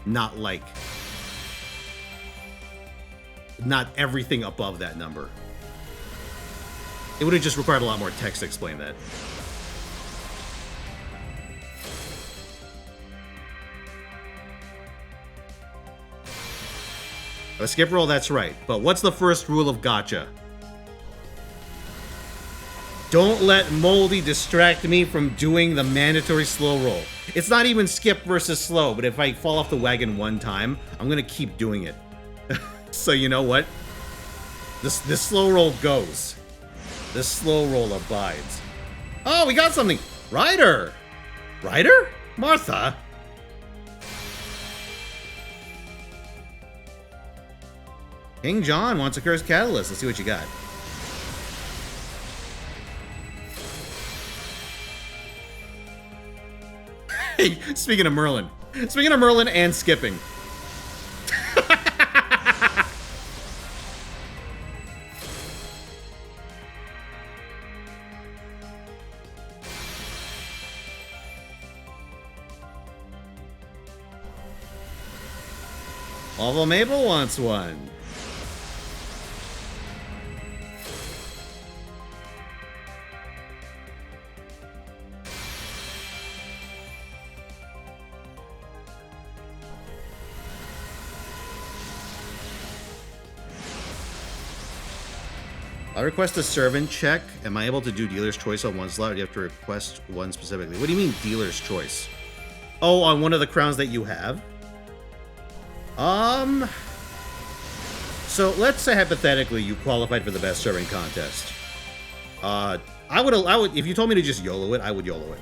not like not everything above that number. It would have just required a lot more text to explain that. A skip roll, that's right. But what's the first rule of gacha? Don't let Moldy distract me from doing the mandatory slow roll. It's not even skip versus slow, but if I fall off the wagon one time, I'm gonna keep doing it. So you know what? This slow roll goes. This slow roll abides. Oh, we got something! Ryder! Ryder? Martha? King John wants a cursed catalyst. Let's see what you got. Hey, speaking of Merlin. Speaking of Merlin and skipping. Although Maple wants one. I request a servant check. Am I able to do dealer's choice on one slot, or do you have to request one specifically? What do you mean dealer's choice? Oh, on one of the crowns that you have? So let's say hypothetically you qualified for the best servant contest. I would, if you told me to just YOLO it, I would YOLO it.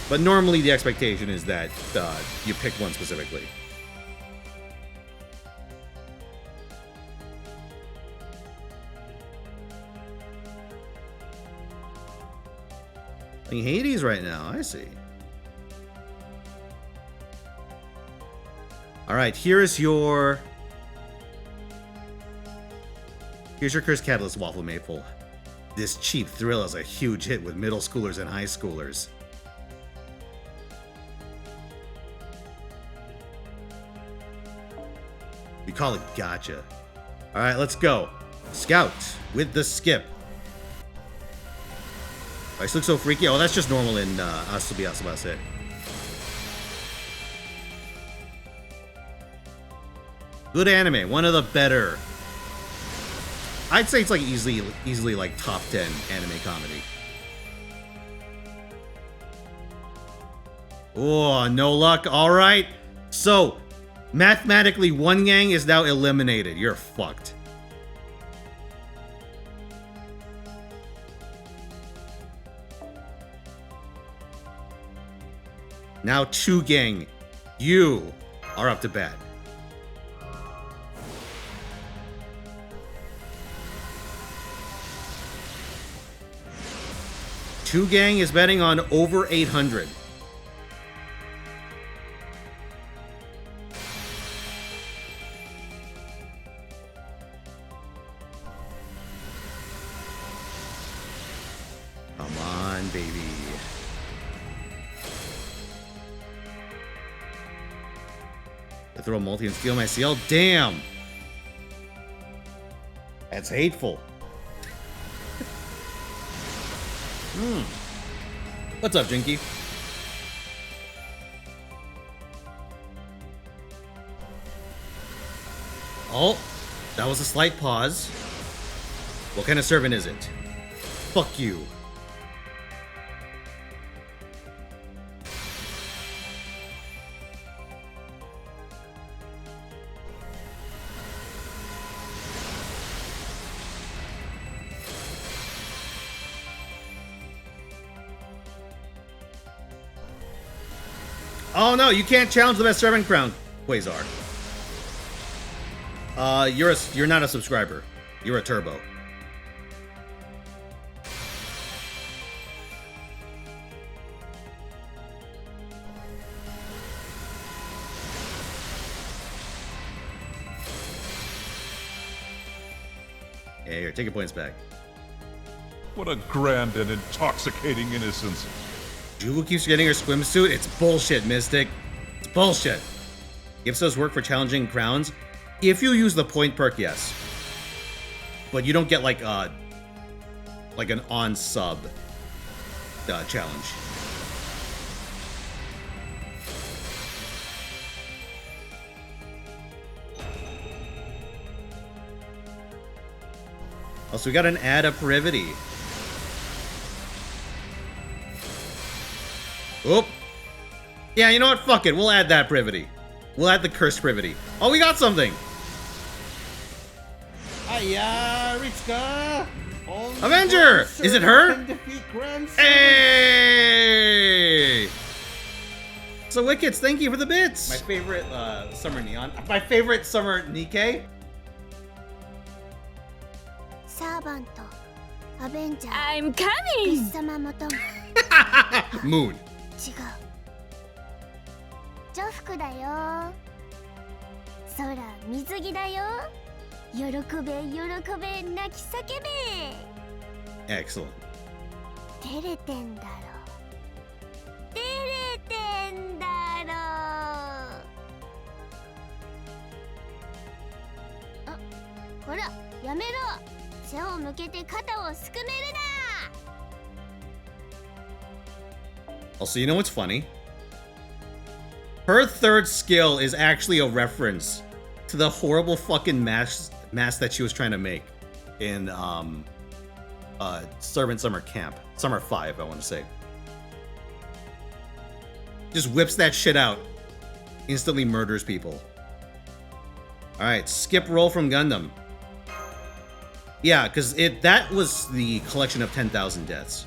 But normally the expectation is that you pick one specifically. Playing Hades right now, I see. Alright, here's your Cursed Catalyst, Waffle Maple. This cheap thrill is a huge hit with middle schoolers and high schoolers. We call it gotcha. Alright, let's go. Scout with the skip. I look so freaky. Oh, that's just normal in Asobi Asabase. Good anime, one of the better. I'd say it's like easily like top 10 anime comedy. Oh, no luck. All right. So, mathematically, one gang is now eliminated. You're fucked. Now two gang, you are up to bat. Two gang is betting on over 800. Come on, baby. I throw a multi and steal my Ciel? Damn! That's hateful. What's up, Jinky? Oh, that was a slight pause. What kind of servant is it? Fuck you. Oh no, you can't challenge the best servant crown, Quasar. You're not a subscriber. You're a turbo. Yeah, here, take your points back. What a grand and intoxicating innocence. Juvu keeps getting her swimsuit. It's bullshit, Mystic. It's bullshit. Gives us work for challenging crowns. If you use the point perk, yes. But you don't get like an on sub challenge. Also, we got an add up Privity. Oop. Yeah, you know what? Fuck it. We'll add that Privity. We'll add the cursed Privity. Oh, we got something. Hiya, Ritsuka! Avenger! Is it her? Hey! So, Wickets, thank you for the bits. My favorite summer neon. My favorite summer Nikkei. サーバント、アベンジャー、 I'm 貴 coming! 様求む。 Moon. 違う。女服だよ。空、水着だよ。喜べ、喜べ、泣き叫べ。 Excellent. 照れてんだろ。照れてんだろ。あ、ほら、やめろ。背を向けて肩をすくめるな。 Also, you know what's funny? Her third skill is actually a reference to the horrible fucking mask that she was trying to make in Servant Summer Camp. Summer 5, I want to say. Just whips that shit out. Instantly murders people. Alright, skip roll from Gundam. Yeah, because that was the collection of 10,000 deaths.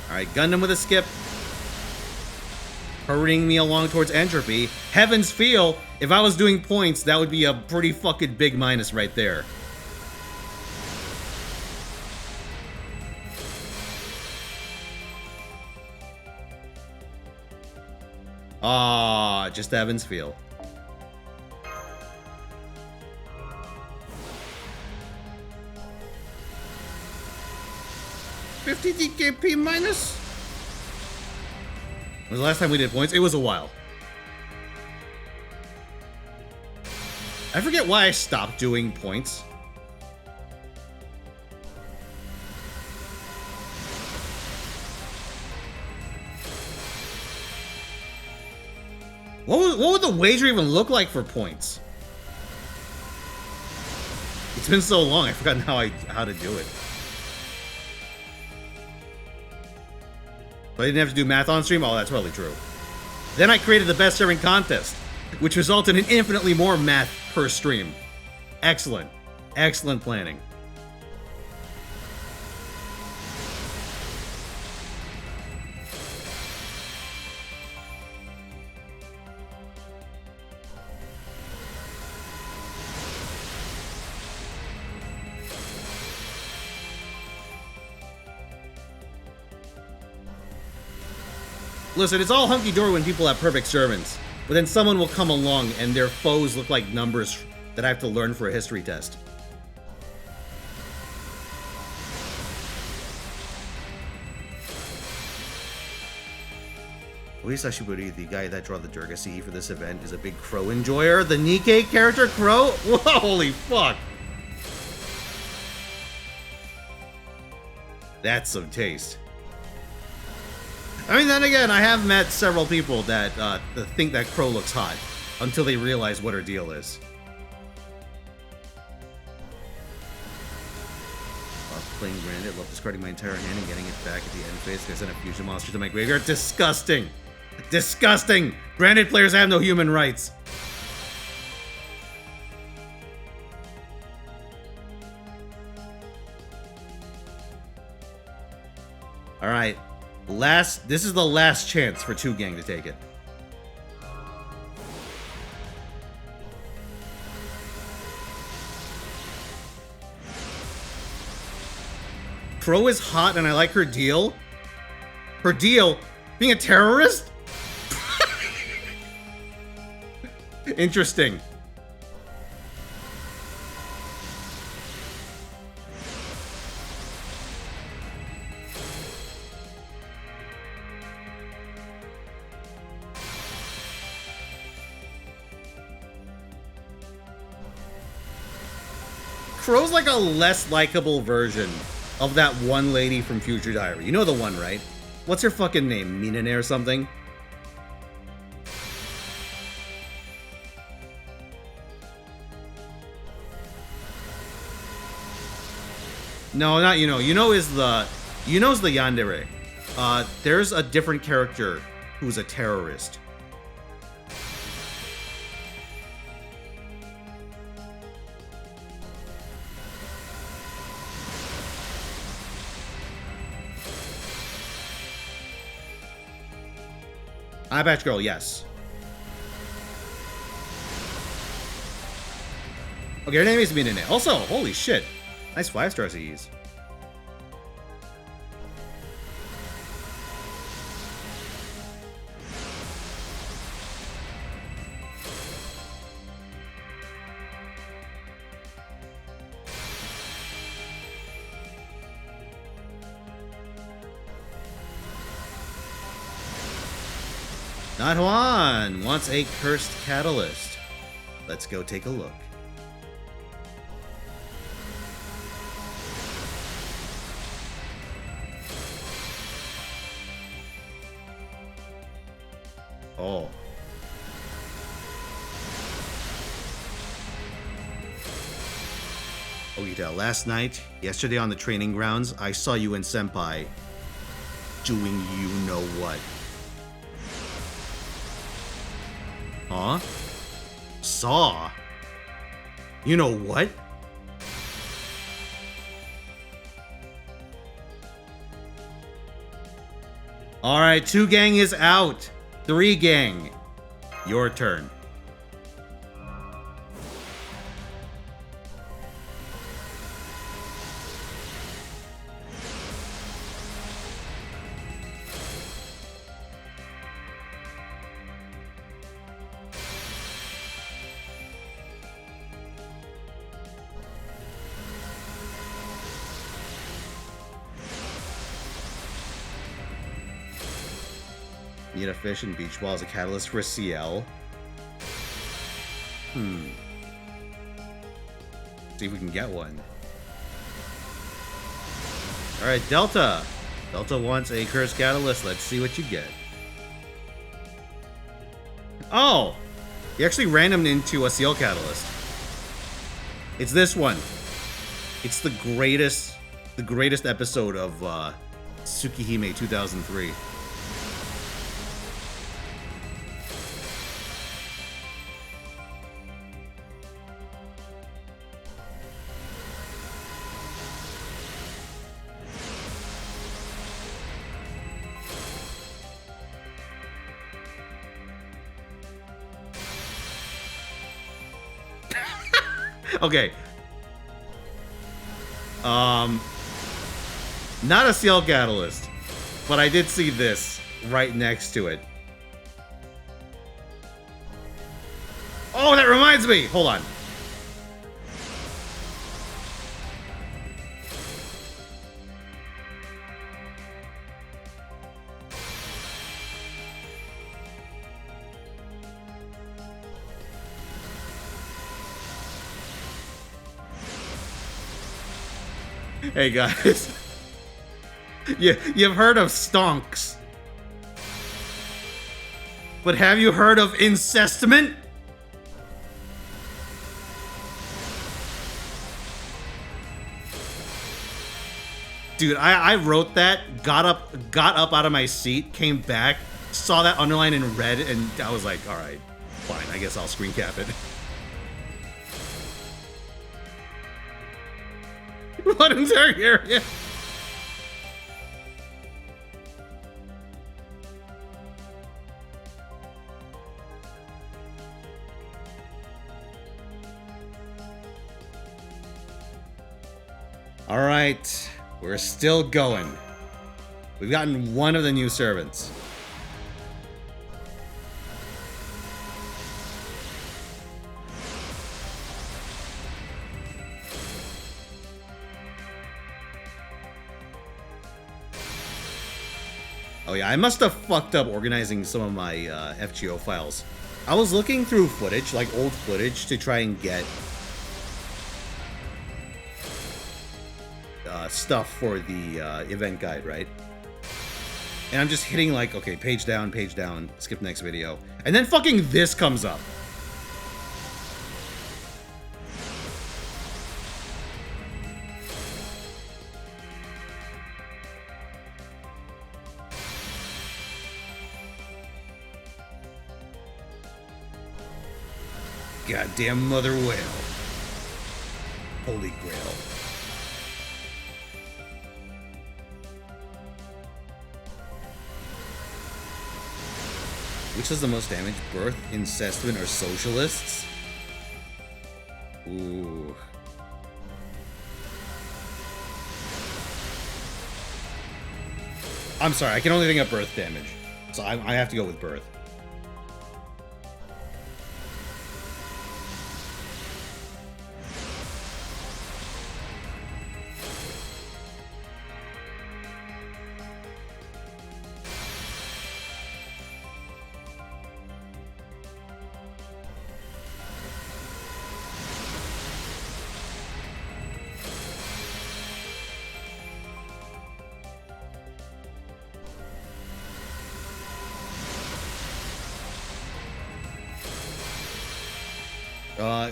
Alright, Gundam with a skip. Hurrying me along towards entropy. Heavens feel, if I was doing points, that would be a pretty fucking big minus right there. Ah, just Evans feel. $50 DKP minus? When was the last time we did points? It was a while. I forget why I stopped doing points. What would the wager even look like for points? It's been so long, I've forgotten how to do it. But I didn't have to do math on stream? Oh, that's probably true. Then I created the best serving contest, which resulted in infinitely more math per stream. Excellent. Excellent planning. Listen, it's all hunky-dory when people have perfect servants, but then someone will come along and their foes look like numbers that I have to learn for a history test. Luisa Shiburi, the guy that drew the Durga for this event, is a big Crow enjoyer. The Nikkei character Crow? Whoa, holy fuck! That's some taste. I mean, then again, I have met several people that think that Crow looks hot until they realize what her deal is. Love playing Granite, love discarding my entire hand and getting it back at the end phase because I sent a fusion monster to my graveyard. Disgusting! Disgusting! Granite players have no human rights. Alright. This is the last chance for 2 Gang to take it. Crow is hot and I like her deal, Her deal? Being a terrorist? Interesting. Crow's like a less likable version of that one lady from Future Diary. You know the one, right? What's her fucking name? Minane or something? No, not Yuno. Yuno is the Yandere. There's a different character who's a terrorist. Eye Patch Girl, yes. Okay, her name is Minane. Also, holy shit. Nice 5-star CEs. Not Juan wants a cursed catalyst. Let's go take a look. Oh. Ogita, last night, yesterday on the training grounds, I saw you and Senpai doing you know what. Huh? Saw? You know what? Alright, 2 gang is out. 3 gang. Your turn. Need a fish and beach ball as a catalyst for Ciel. See if we can get one. Alright, Delta. Delta wants a cursed catalyst. Let's see what you get. Oh! You actually randomed into a Ciel catalyst. It's this one. It's the greatest episode of Tsukihime 2003. Okay. Not a Ciel catalyst, but I did see this right next to it. Oh, that reminds me! Hold on. Hey guys, you've heard of stonks, but have you heard of incestment? Dude, I wrote that, got up out of my seat, came back, saw that underline in red, and I was like, all right, fine, I guess I'll screen cap it. What entire area? All right, we're still going. We've gotten one of the new servants. Oh yeah, I must have fucked up organizing some of my FGO files. I was looking through footage, like old footage, to try and get stuff for the event guide, right? And I'm just hitting like, okay, page down, skip next video. And then fucking this comes up. Goddamn mother whale. Holy grail. Which does the most damage? Birth, Incestment, or Socialists? Ooh. I'm sorry, I can only think of birth damage. So I have to go with birth.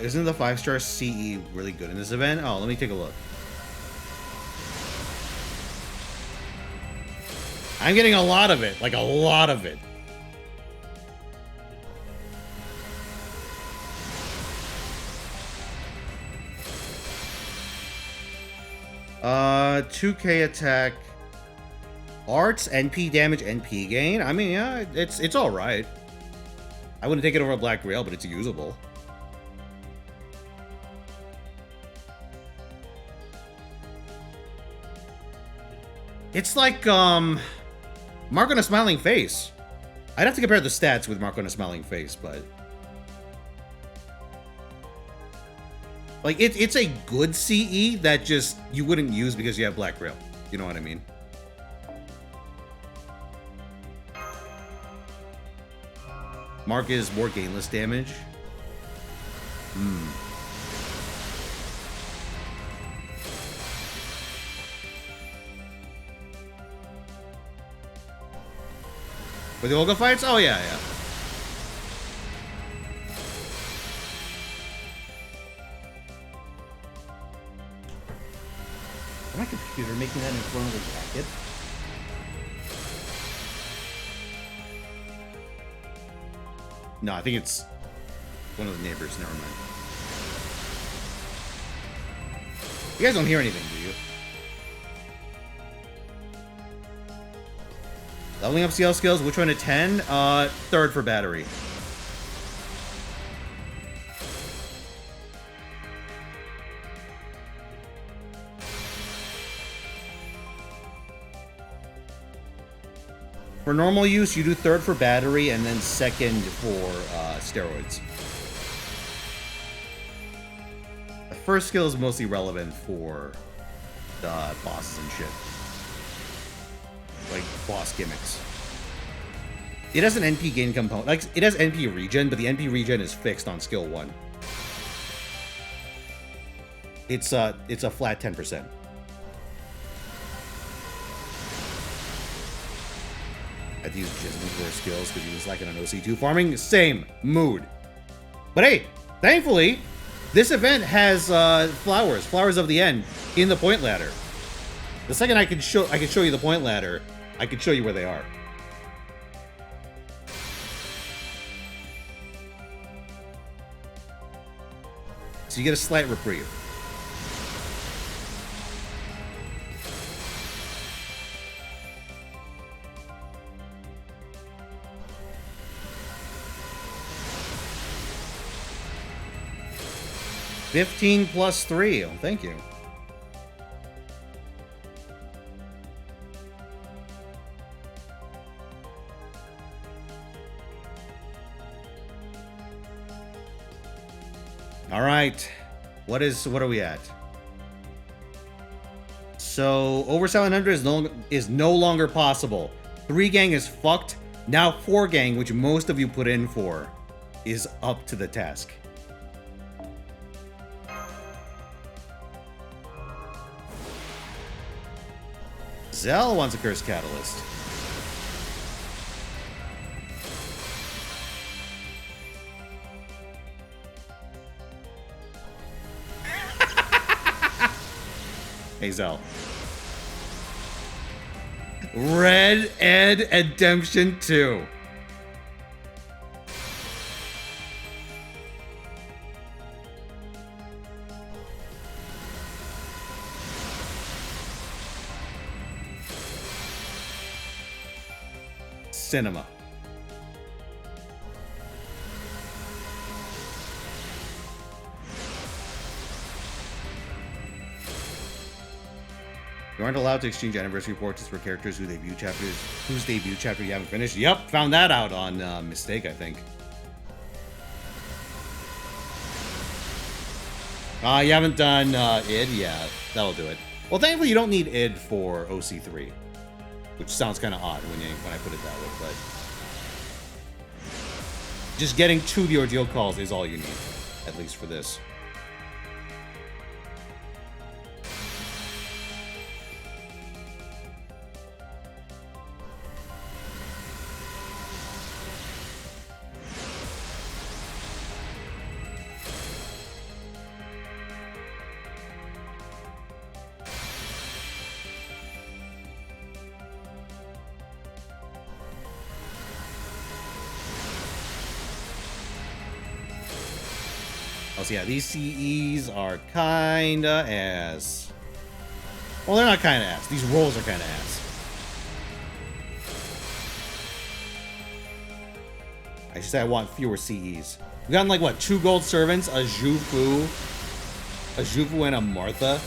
Isn't the 5-star CE really good in this event? Oh, let me take a look. I'm getting a lot of it, like a lot of it. Uh, 2K attack, arts, NP damage, NP gain. I mean, yeah, it's all right. I wouldn't take it over a Black Grail, but it's usable. It's like, Mark on a Smiling Face. I'd have to compare the stats with Mark on a Smiling Face, but... like, it's a good CE that just you wouldn't use because you have Black Grail. You know what I mean? Mark is more gainless damage. For the Olga fights? Oh, yeah, yeah. Is my computer making that in front of the bracket? No, I think it's one of the neighbors. Never mind. You guys don't hear anything, do you? Leveling up CL skills, which one to 10? Third for battery. For normal use, you do third for battery and then second for steroids. The first skill is mostly relevant for the bosses and shit. Like boss gimmicks. It has an NP gain component. Like it has NP regen, but the NP regen is fixed on skill 1. It's a flat 10%. I had to use Jism for skills because he was lacking on OC2 farming. Same mood. But hey, thankfully, this event has flowers of the end in the point ladder. The second I can show you the point ladder, I can show you where they are. So you get a slight reprieve. $15 plus 3. Oh, thank you. All right. What are we at? So over 700 is no longer possible. 3 gang is fucked. Now 4 gang, which most of you put in for, is up to the task. Ciel wants a Curse Catalyst. Hey, Ciel. Red Ed Redemption 2. Cinema. You aren't allowed to exchange anniversary portraits for characters whose debut chapter you haven't finished. Yep, found that out on Mistake, I think. You haven't done id? Yeah, that'll do it. Well, thankfully you don't need id for OC3, which sounds kind of odd when I put it that way, but just getting to the ordeal calls is all you need, at least for this. Oh, so yeah, these CEs are kinda ass. Well, they're not kinda ass. These rolls are kinda ass. I should say I want fewer CEs. We've gotten like, what, 2 gold servants, a Jufu, and a Martha.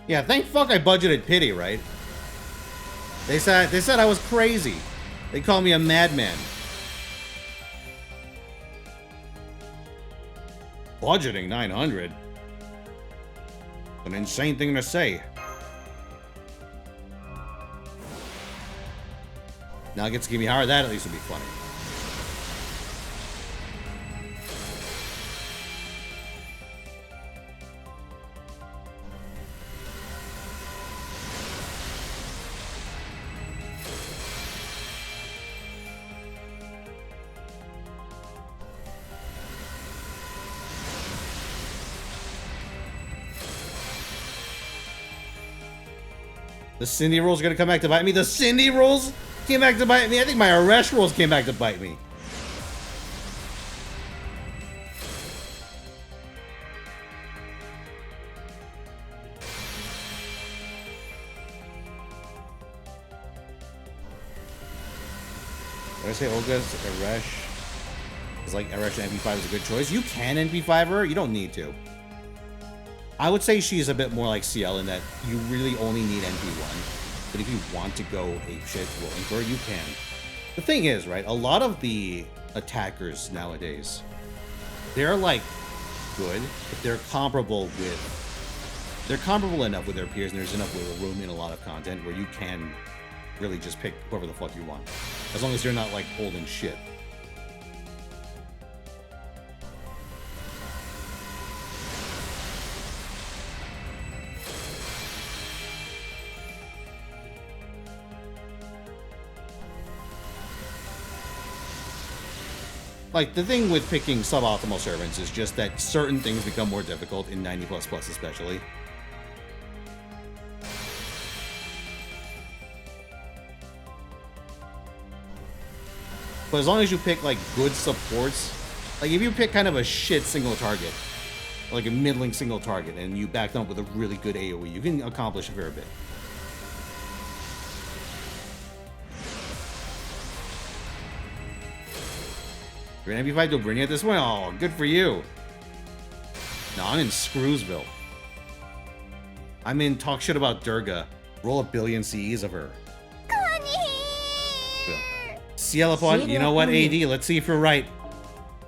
Yeah, thank fuck I budgeted pity, right? They said I was crazy. They called me a madman. Budgeting 900? An insane thing to say. Now it gets to give me higher. That at least would be funny. The Cindy rolls are gonna come back to bite me. The Cindy rolls came back to bite me. I think my Arash rolls came back to bite me. Did I say Olga's Arash? Is like Arash and NP5 is a good choice. You can NP5 her. You don't need to. I would say she's a bit more like Ciel in that you really only need NP1. But if you want to go apeshit rolling for her, you can. The thing is, right, a lot of the attackers nowadays, they're like good, but they're comparable enough with their peers, and there's enough wiggle room in a lot of content where you can really just pick whoever the fuck you want. As long as you're not like holding shit. Like, the thing with picking suboptimal servants is just that certain things become more difficult in 90++ especially. But as long as you pick, like, good supports, like, if you pick kind of a shit single target, like a middling single target, and you back them up with a really good AoE, you can accomplish a fair bit. You're an MP5 Dobrini at this point? Oh, good for you. No, I'm in Screwsville. I'm in talk shit about Durga. Roll a billion CEs of her. Ciel upon, you know what, AD? Let's see if you're right.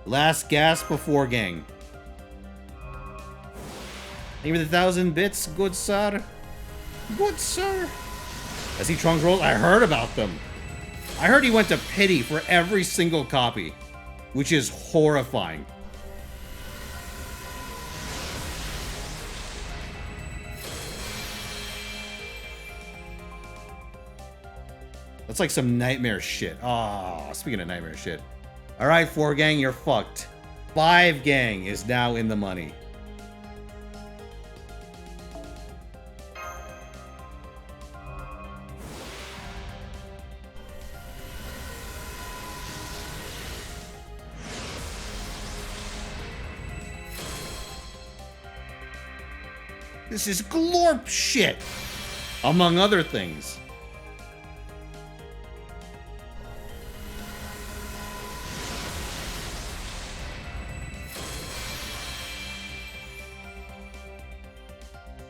Last gasp before gang. Thank you for the 1,000 bits, good sir. Good sir. I see Trunks rolls. I heard about them. I heard he went to pity for every single copy, which is horrifying. That's like some nightmare shit. Oh, speaking of nightmare shit. All right, 4 gang, you're fucked. 5 gang is now in the money. This is glorp shit, among other things.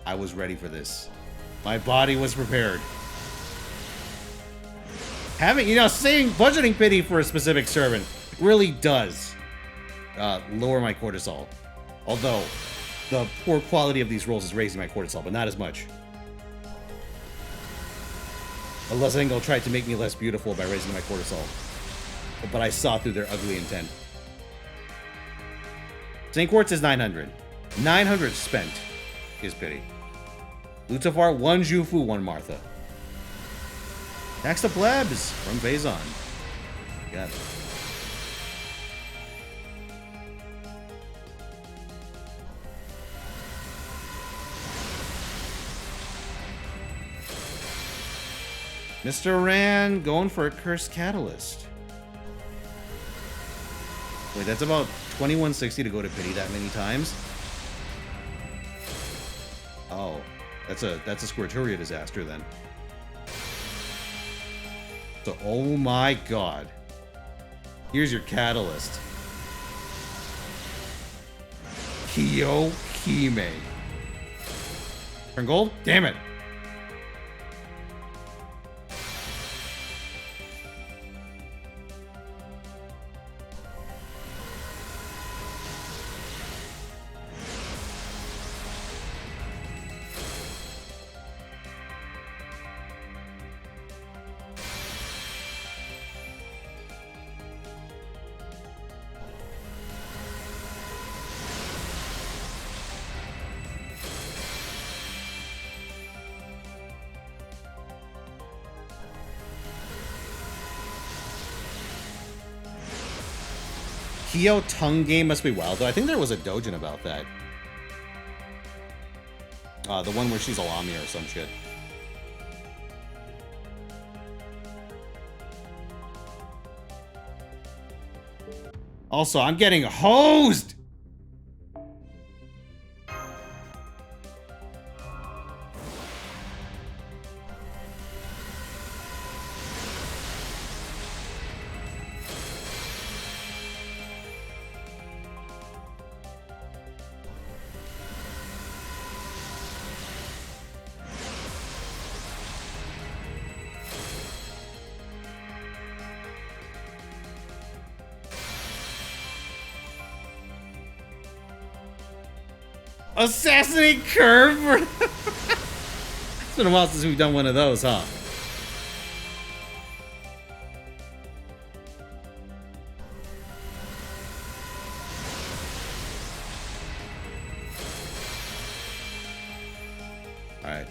I was ready for this. My body was prepared. Having, saying budgeting pity for a specific servant really does lower my cortisol. Although, the poor quality of these rolls is raising my cortisol, but not as much. Unless I think they'll try to make me less beautiful by raising my cortisol. But I saw through their ugly intent. St. Quartz is 900. 900 spent is pity. Lucifer, 1 Jufu, 1 Martha. Tax the plebs from Phazon. Got it. Mr. Rand going for a cursed catalyst. Wait, that's about 2160 to go to pity that many times? Oh, that's a Squirturia disaster then. So, oh my god. Here's your catalyst. Kyo Kime. Turn gold? Damn it. Kyo tongue game must be wild, though. I think there was a doujin about that. The one where she's a Lamia or some shit. Also, I'm getting hosed! Assassinate curve? It's been a while since we've done one of those, huh? Alright.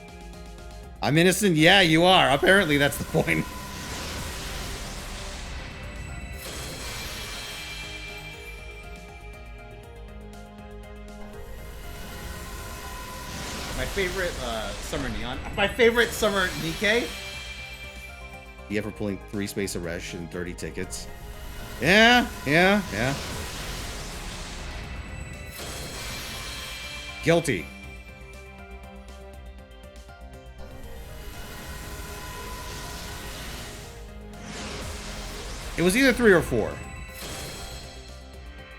I'm innocent? Yeah, you are. Apparently that's the point. Favorite summer neon. My favorite summer Nikkei. Yeah, for pulling 3 space Aresh and 30 tickets. Yeah. Guilty. It was either 3 or 4.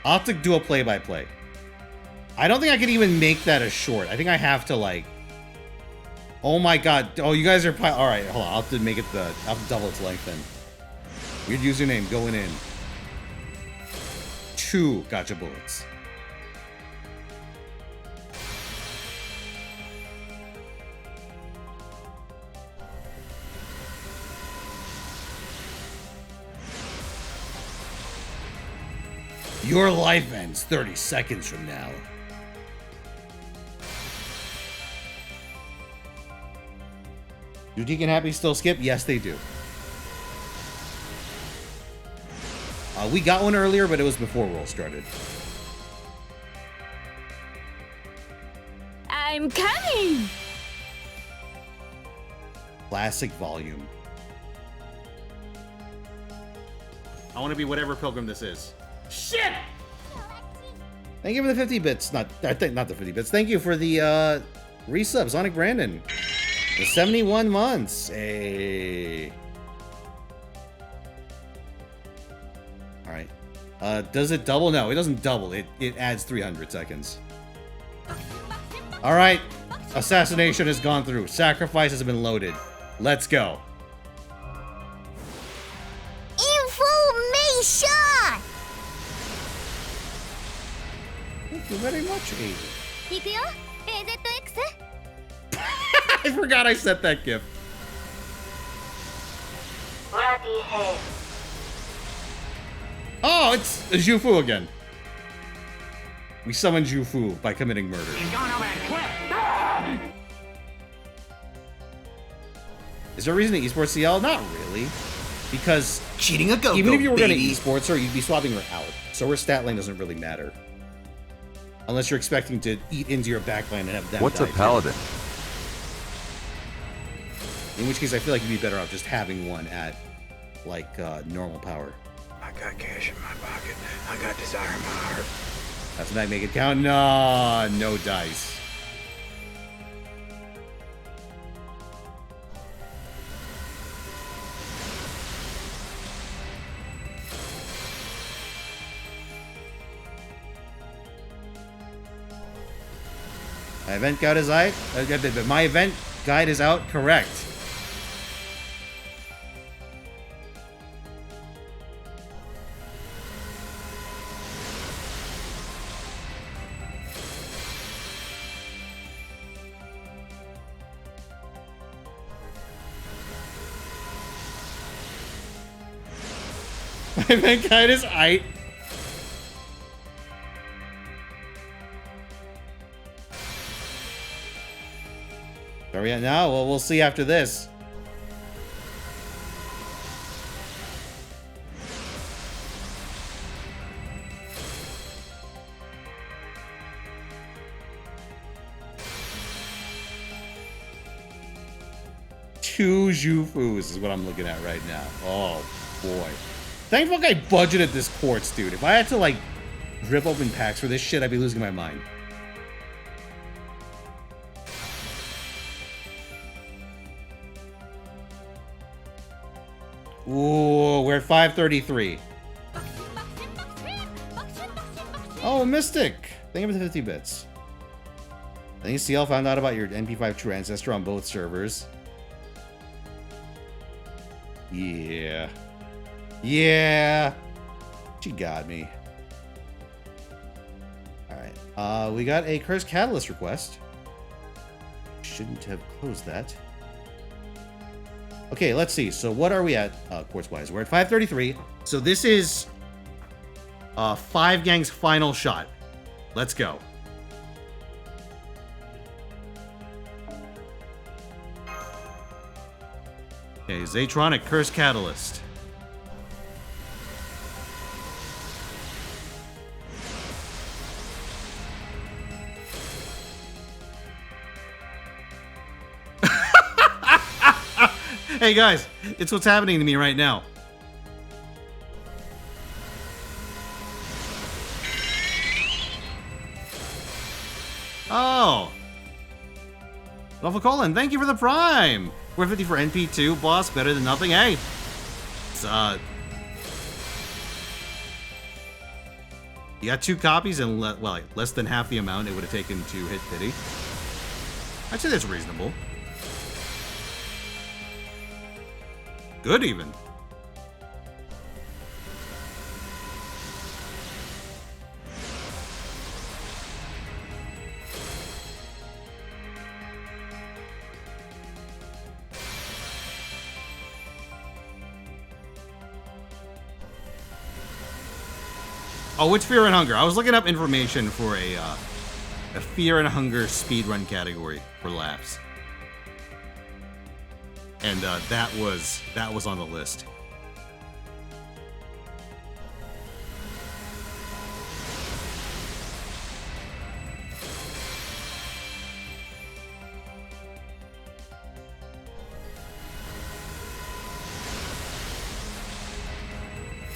I'll have to do a play-by-play. I don't think I can even make that a short. I think I have to, like... Oh my god. Oh, you guys are... Alright, hold on. I'll have to make it the... I'll have to double its length then. Weird username going in. 2 gotcha bullets. Your life ends 30 seconds from now. Do Deacon Happy still skip? Yes, they do. We got one earlier, but it was before Roll started. I'm coming! Classic volume. I want to be whatever pilgrim this is. Shit! Thank you for the 50 bits. Not the 50 bits. Thank you for the resub, Sonic Brandon. The 71 months. Hey. All right. Does it double? No, it doesn't double. It adds 300 seconds. All right. Assassination has gone through. Sacrifice has been loaded. Let's go. Information! Thank you very much, Amy. いくよ AZX? I forgot I set that gif. Oh, it's Jufu again. We summoned Jufu by committing murder. Is there a reason to esports CL? Not really. Because Cheating a go-go, even if you were going to baby. esports her, you'd be swapping her out. So her stat line doesn't really matter. Unless you're expecting to eat into your backline and have them What's a die too. paladin? In which case, I feel like you'd be better off just having one at, like, normal power. I got cash in my pocket. I got desire in my heart. That's when I make it count. No, no dice. My event guide is out. My event guide is out. Correct. My event guide is out. Where are we at now? Well, we'll see after this. Two Jufus is what I'm looking at right now. Oh, boy. Thankful I budgeted this quartz, dude. If I had to, like, rip open packs for this shit, I'd be losing my mind. Ooh, we're at 533. Oh, Mystic! Thank you for the 50 bits. I think CL found out about your NP5 True Ancestor on both servers. Yeah. Yeah! She got me. Alright. We got a Cursed Catalyst request. Shouldn't have closed that. Okay, let's see. So what are we at, quartz-wise? We're at 533. So this is 5 Gang's final shot. Let's go. Okay, Zatronic Curse Catalyst. Hey guys, it's what's happening to me right now. Oh. Alpha Colon, thank you for the Prime. We're 50 for NP2, boss, better than nothing. Hey. It's, you got 2 copies and, well, less than half the amount it would have taken to hit Pity. I'd say that's reasonable. Good, even. Oh, it's Fear and Hunger. I was looking up information for a Fear and Hunger speedrun category for laughs. And that was on the list.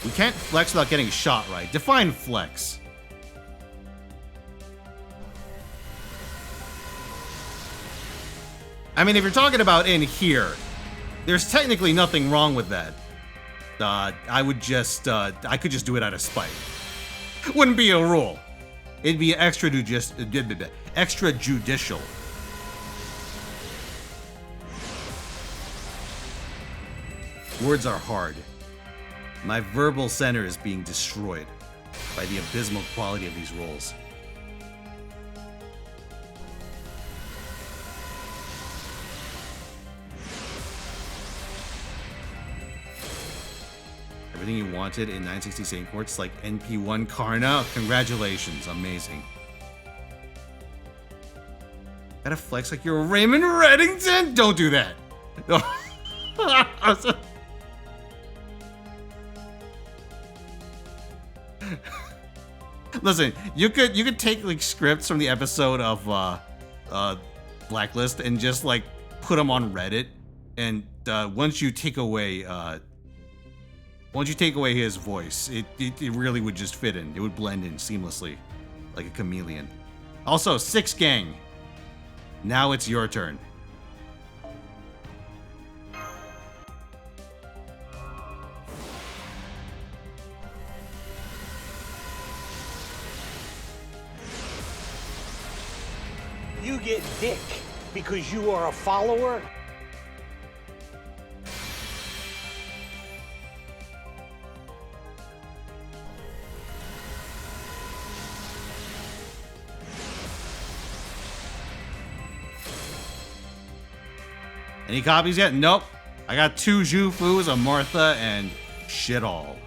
We can't flex without getting shot, right? Define flex. I mean, if you're talking about in here, there's technically nothing wrong with that. I would just, I could just do it out of spite. Wouldn't be a rule. It'd be extrajudicial. Words are hard. My verbal center is being destroyed by the abysmal quality of these rolls. Everything you wanted in 960 St. Courts, like NP1 Karna. Congratulations, amazing. Gotta flex like you're Raymond Reddington? Don't do that. Listen, you could take like scripts from the episode of Blacklist and just like put them on Reddit, and once you take away his voice, it really would just fit in. It would blend in seamlessly, like a chameleon. Also, Six Gang. Now it's your turn. You get dick because you are a follower? Any copies yet? Nope. I got 2 Zhufus, a Martha, and shit all.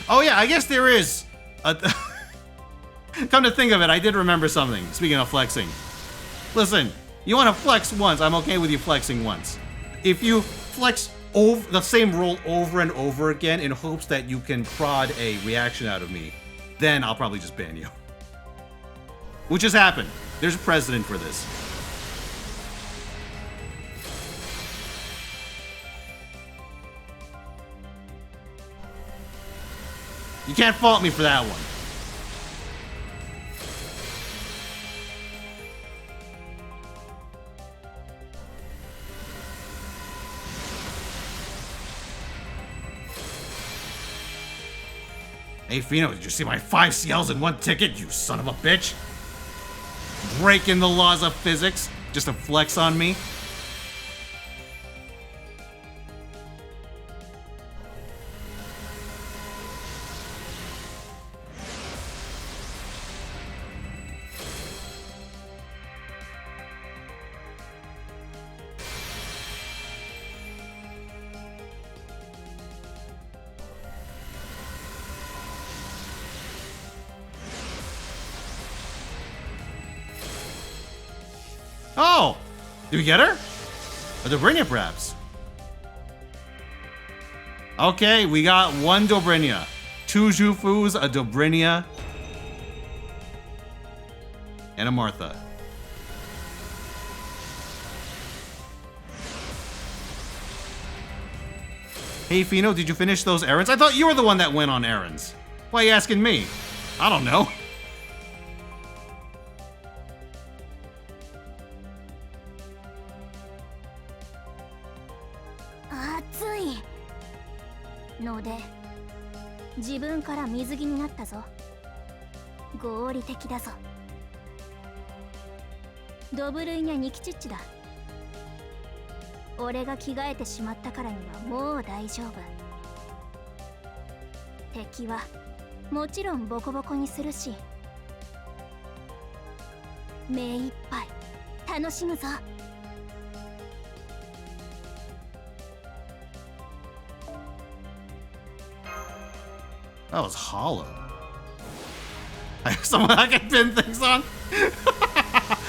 Oh yeah, I guess there is a come to think of it, I did remember something. Speaking of flexing. Listen, you want to flex once, I'm okay with you flexing once. If you flex over the same roll over and over again in hopes that you can prod a reaction out of me, then I'll probably just ban you. Which has happened. There's a precedent for this. You can't fault me for that one. Hey, Fino, did you see my 5 Ciels in 1 ticket, you son of a bitch? Breaking the laws of physics just to flex on me? Oh! Did we get her? A Dobrynia, perhaps? Okay, we got 1 Dobrynia. 2 Zhufus, a Dobrynia, and a Martha. Hey, Fino, did you finish those errands? I thought you were the one that went on errands. Why are you asking me? I don't know.ので自分から水着になったぞ。合理的だぞ。ドブルイニャニキチッチだ。俺が着替えてしまったからにはもう大丈夫。敵はもちろんボコボコにするし、目いっぱい楽しむぞ。 That was hollow. Someone I can pin things on.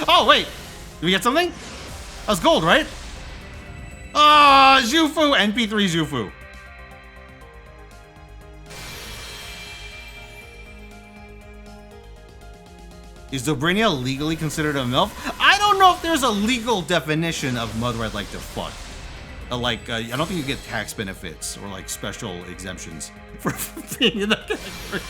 Oh wait, did we get something? That was gold, right? Ah, Zhufu, NP3 Zhufu. Is Dobrynia legally considered a MILF? I don't know if there's a legal definition of mother I'd like to fuck. I don't think you get tax benefits or like special exemptions for being in that category.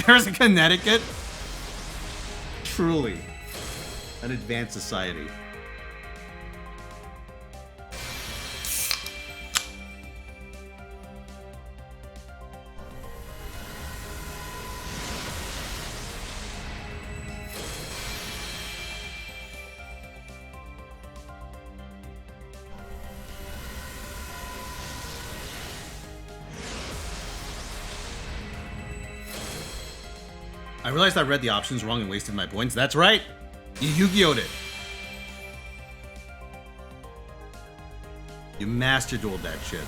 There's a Connecticut? Truly, an advanced society. I realized I read the options wrong and wasted my points. That's right! You Yu-Gi-Oh'd it. You master dueled that shit.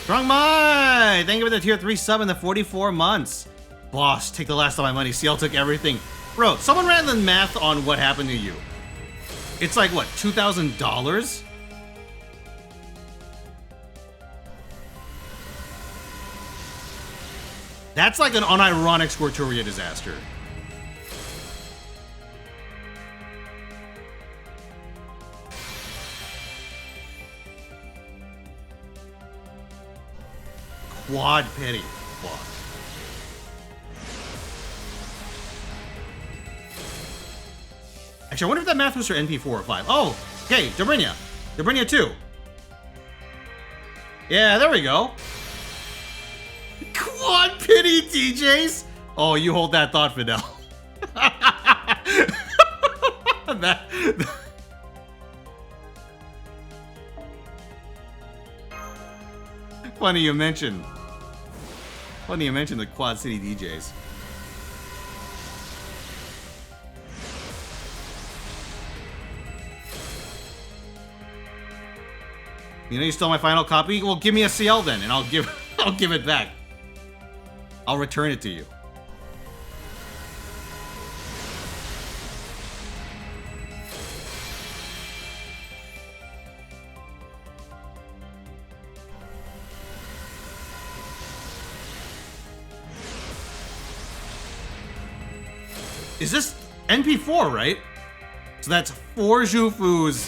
Strong Mai! Thank you for the tier 3 sub in the 44 months. Boss, take the last of my money. Ciel took everything. Bro, someone ran the math on what happened to you. It's like, what, $2,000? That's like an unironic Squirturia disaster. Quad pity. Fuck. Actually, I wonder if that math was for NP4 or 5. Oh, okay, Dobrynia. Dobrynia 2. Yeah, there we go. Quad pity, DJs. Oh, you hold that thought, Fidel. Funny you mentioned the Quad City DJs. You know you stole my final copy? Well, give me a CL then, and I'll give it back. I'll return it to you. Is this NP4, right? So that's 4 Zhufus,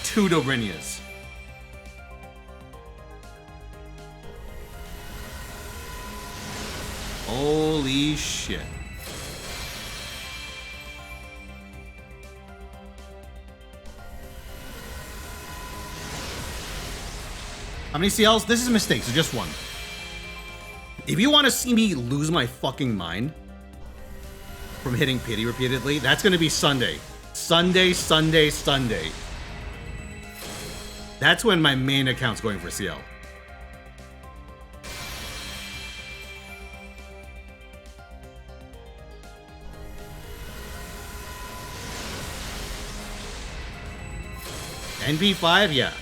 2 Dobrynias. Holy shit. How many CLs? This is a mistake, so just one. If you want to see me lose my fucking mind from hitting pity repeatedly, that's going to be Sunday. Sunday. That's when my main account's going for CL. NP5? Yeah.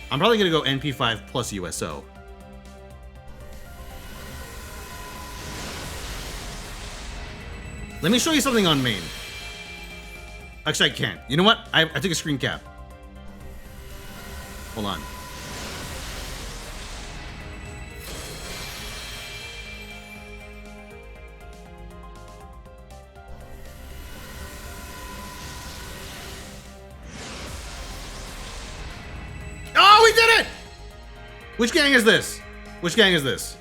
I'm probably gonna go NP5 plus USO. Let me show you something on main. Actually, I can't. You know what? I took a screen cap. Hold on. Oh, we did it! Which gang is this? Which gang is this?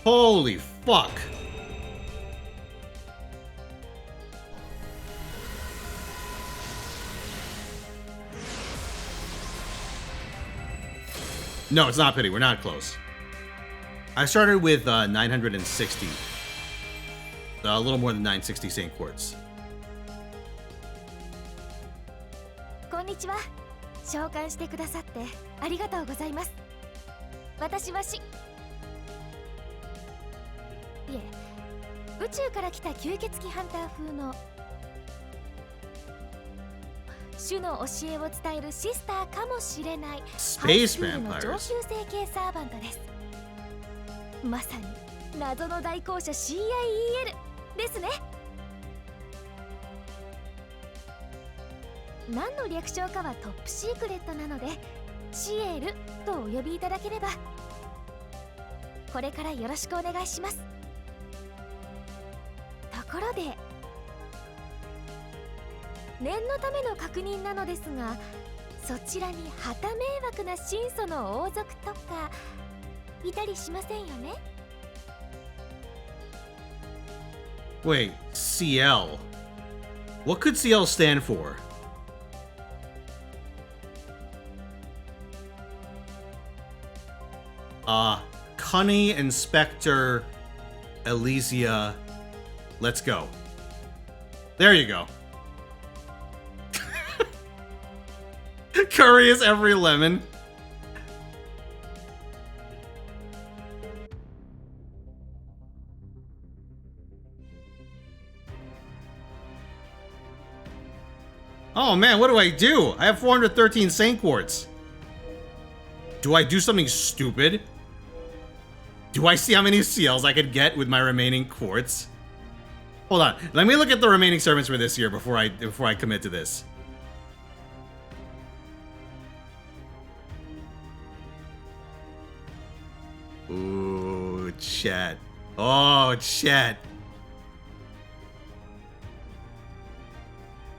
Holy fuck. No, it's not pity. We're not close. I started with 960. A little more than 960 Saint Quartz. こんにちは。召喚してくださってありがとうございます。私はいえ、宇宙から来た吸血鬼ハンター風の主の教えを伝えるシスターかもしれないハイスクールの上級生系サーバントです。まさに謎の大公社 CIEL ですね。何の略称かはトップシークレットなのでシエルとお呼びいただければ。これからよろしくお願いします。ところで念のための確認なのですが、そちらに旗迷惑な神祖の王族とかいたりしませんよね。 Wait, Ciel. What could Ciel stand for? Cunny Inspector Elysia. Let's go. There you go. Curry is every lemon. Oh man, what do I do? I have 413 Saint Quartz. Do I do something stupid? Do I see how many seals I could get with my remaining quartz? Hold on, let me look at the remaining servants for this year before I commit to this. Ooh, chat. Oh, chat.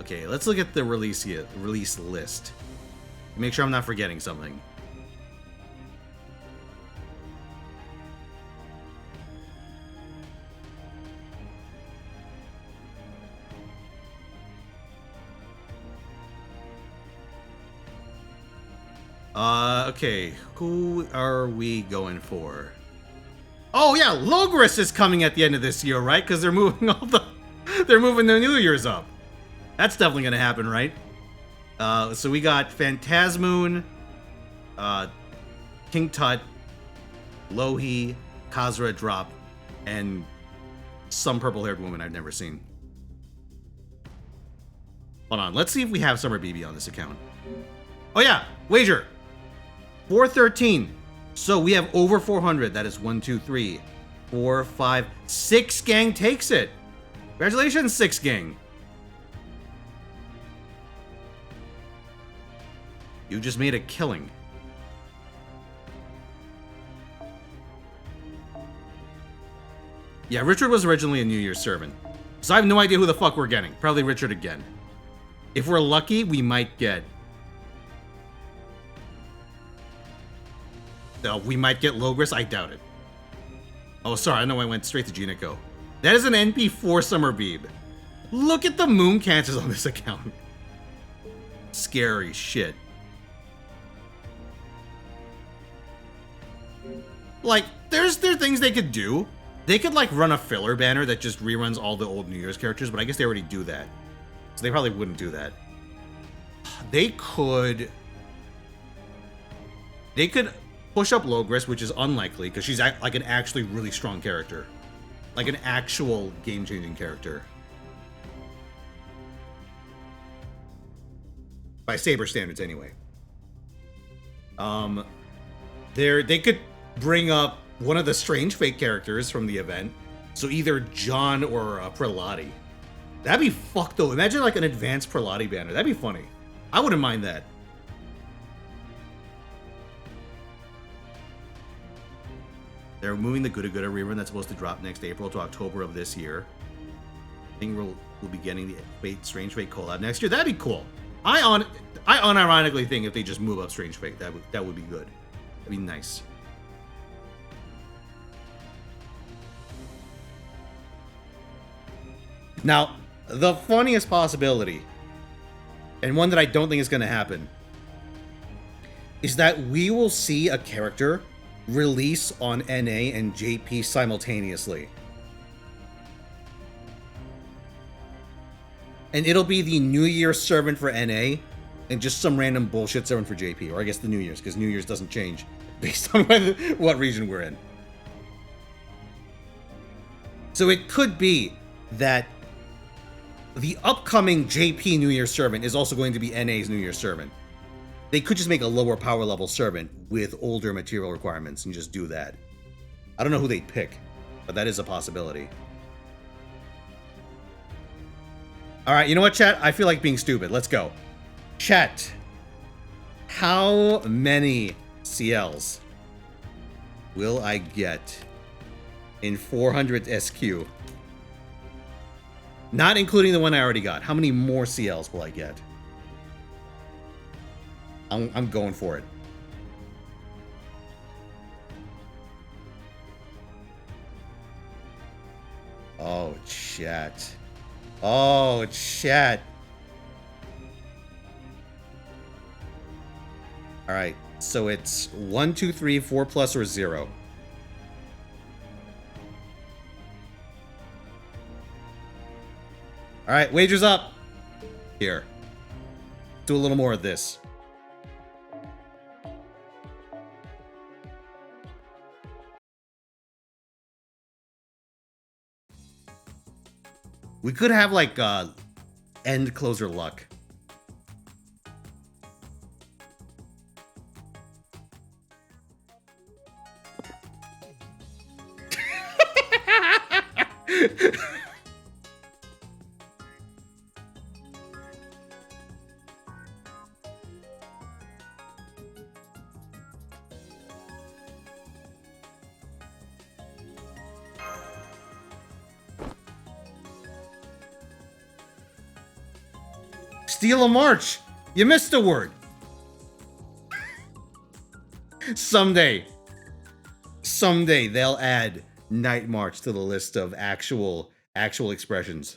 Okay, let's look at the release list. Make sure I'm not forgetting something. Okay, who are we going for? Oh yeah, Logris is coming at the end of this year, right? Because they're moving they're moving the New Year's up. That's definitely gonna happen, right? So we got Phantasmoon, King Tut, Lohi, Khazra Drop, and some purple-haired woman I've never seen. Hold on, let's see if we have Summer BB on this account. Oh yeah, wager! 413. So we have over 400. That is 1, 2, 3, 4, 5, 6 gang takes it. Congratulations, 6 gang. You just made a killing. Yeah, Richard was originally a New Year's servant. So I have no idea who the fuck we're getting. Probably Richard again. If we're lucky, we might get... we might get Logris. I doubt it. Oh, sorry. I know I went straight to Genico. That is an NP4 Summer Beeb. Look at the moon cancers on this account. Scary shit. Like, there are things they could do. They could, like, run a filler banner that just reruns all the old New Year's characters, but I guess they already do that. So they probably wouldn't do that. They could push up Logris, which is unlikely, because she's like an actually really strong character. Like an actual game-changing character. By Saber standards, anyway. They could bring up one of the strange fake characters from the event. So either John or Prelati. That'd be fucked though. Imagine like an advanced Prelati banner. That'd be funny. I wouldn't mind that. They're moving the Gudda Gudda rerun that's supposed to drop next April to October of this year. I think we'll be getting the Strange Fate collab next year. That'd be cool. I unironically think if they just move up Strange Fate, that would be good. That'd be nice. Now, the funniest possibility, and one that I don't think is going to happen, is that we will see a character release on NA and JP simultaneously. And it'll be the New Year's servant for NA and just some random bullshit servant for JP. Or I guess the New Year's, because New Year's doesn't change based on what region we're in. So it could be that the upcoming JP New Year's servant is also going to be NA's New Year's servant. They could just make a lower power level servant with older material requirements and just do that. I don't know who they'd pick, but that is a possibility. Alright, you know what, chat? I feel like being stupid. Let's go. Chat. How many CLs will I get in 400 SQ? Not including the one I already got. How many more CLs will I get? I'm going for it. Oh, chat. Oh, chat. Alright, so it's 1, 2, 3, 4 plus or 0. Alright, wagers up. Here. Do a little more of this. We could have like end closer luck. Steal a march. You missed a word. Someday they'll add Night March to the list of actual expressions.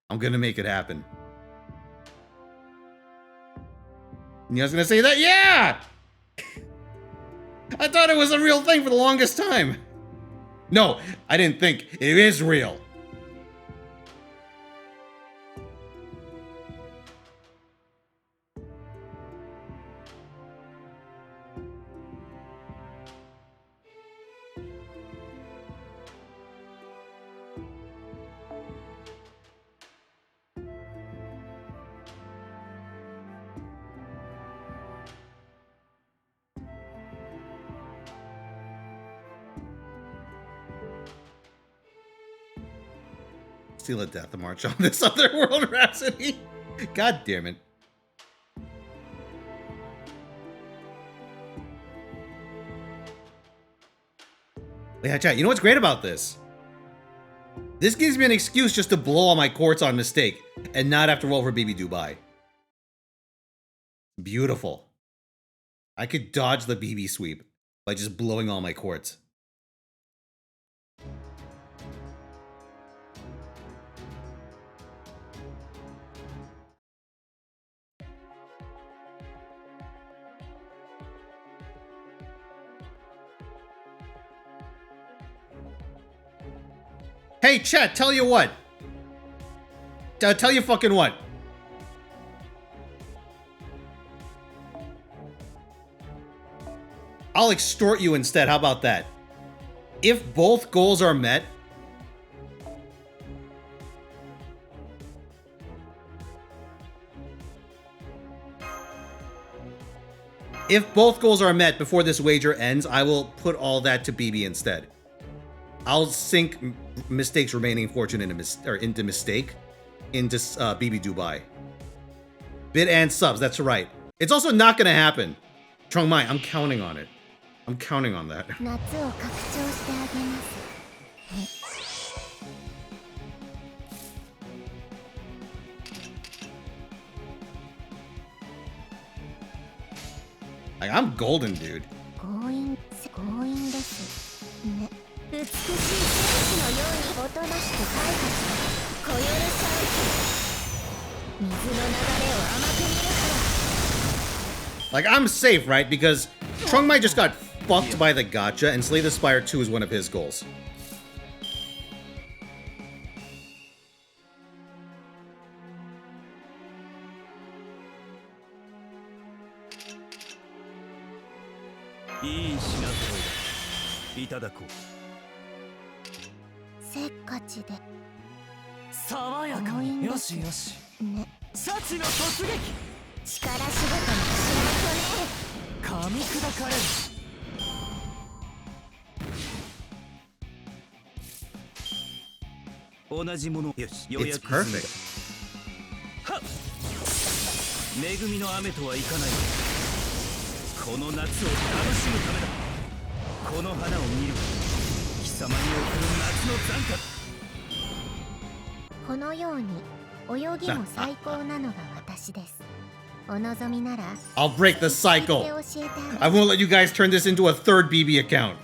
I'm gonna make it happen. You guys gonna say that? Yeah! I thought it was a real thing for the longest time. No, I didn't think. It is real. Steal a death march on this other world, Rhapsody. God damn it. Yeah, chat, you know what's great about this? This gives me an excuse just to blow all my courts on mistake and not have to roll for BB Dubai. Beautiful. I could dodge the BB sweep by just blowing all my courts. Hey, chat, tell you what. Tell you fucking what. I'll extort you instead. How about that? If both goals are met, before this wager ends, I will put all that to BB instead. I'll sink Mistake's remaining fortune into Mistake into BB Dubai. Bid and subs, that's right. It's also not gonna happen. Trong Mai, I'm counting on it. I'm counting on that. Like, I'm golden, dude. Like, I'm safe, right? Because Trungmai just got fucked by the gacha, and Slay the Spire 2 is one of his goals. It's perfect. 恵みの雨とはいかないこの夏を楽しむためだこの花を見る貴様に送る夏の残花このように泳ぎも最高なのが私です。お望みなら I'll break the cycle. I won't let you guys turn this into a third BB account.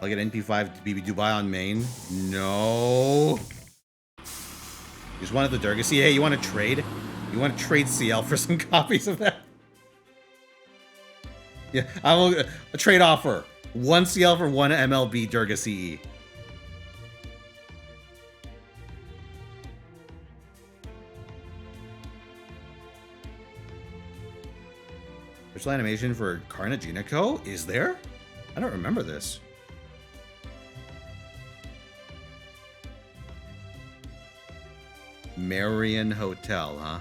I'll get NP5 to BB Dubai on main. No. You just wanted the Durgacy. Hey, you want to trade? You want to trade Ciel for some copies of that? Yeah, I will. A trade offer. 1 Ciel for 1 MLB Durgacy. Virtual animation for Karna Jinako? Is there? I don't remember this. Marion Hotel, huh?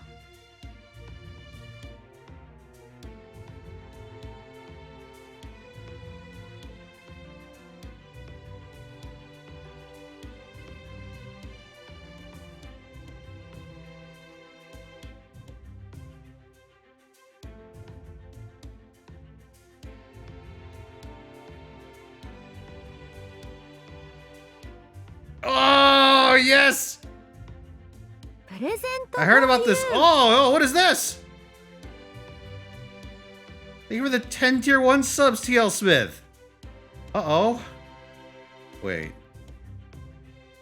Oh, yes! I heard about this. Oh, what is this? Thank you for the 10 tier 1 subs, TL Smith. Uh-oh. Wait.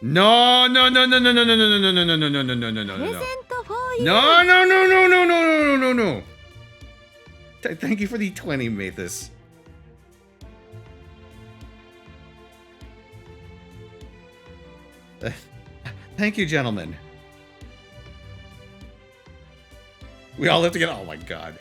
No, no, no, no, no, no, no, no, no, no, no, no, no, no, no, no, no, no, no. No, no, no, no, no, no, no, no, no, no. Thank you for the 20, Mathis. Thank you, gentlemen. We all live together. Oh my god.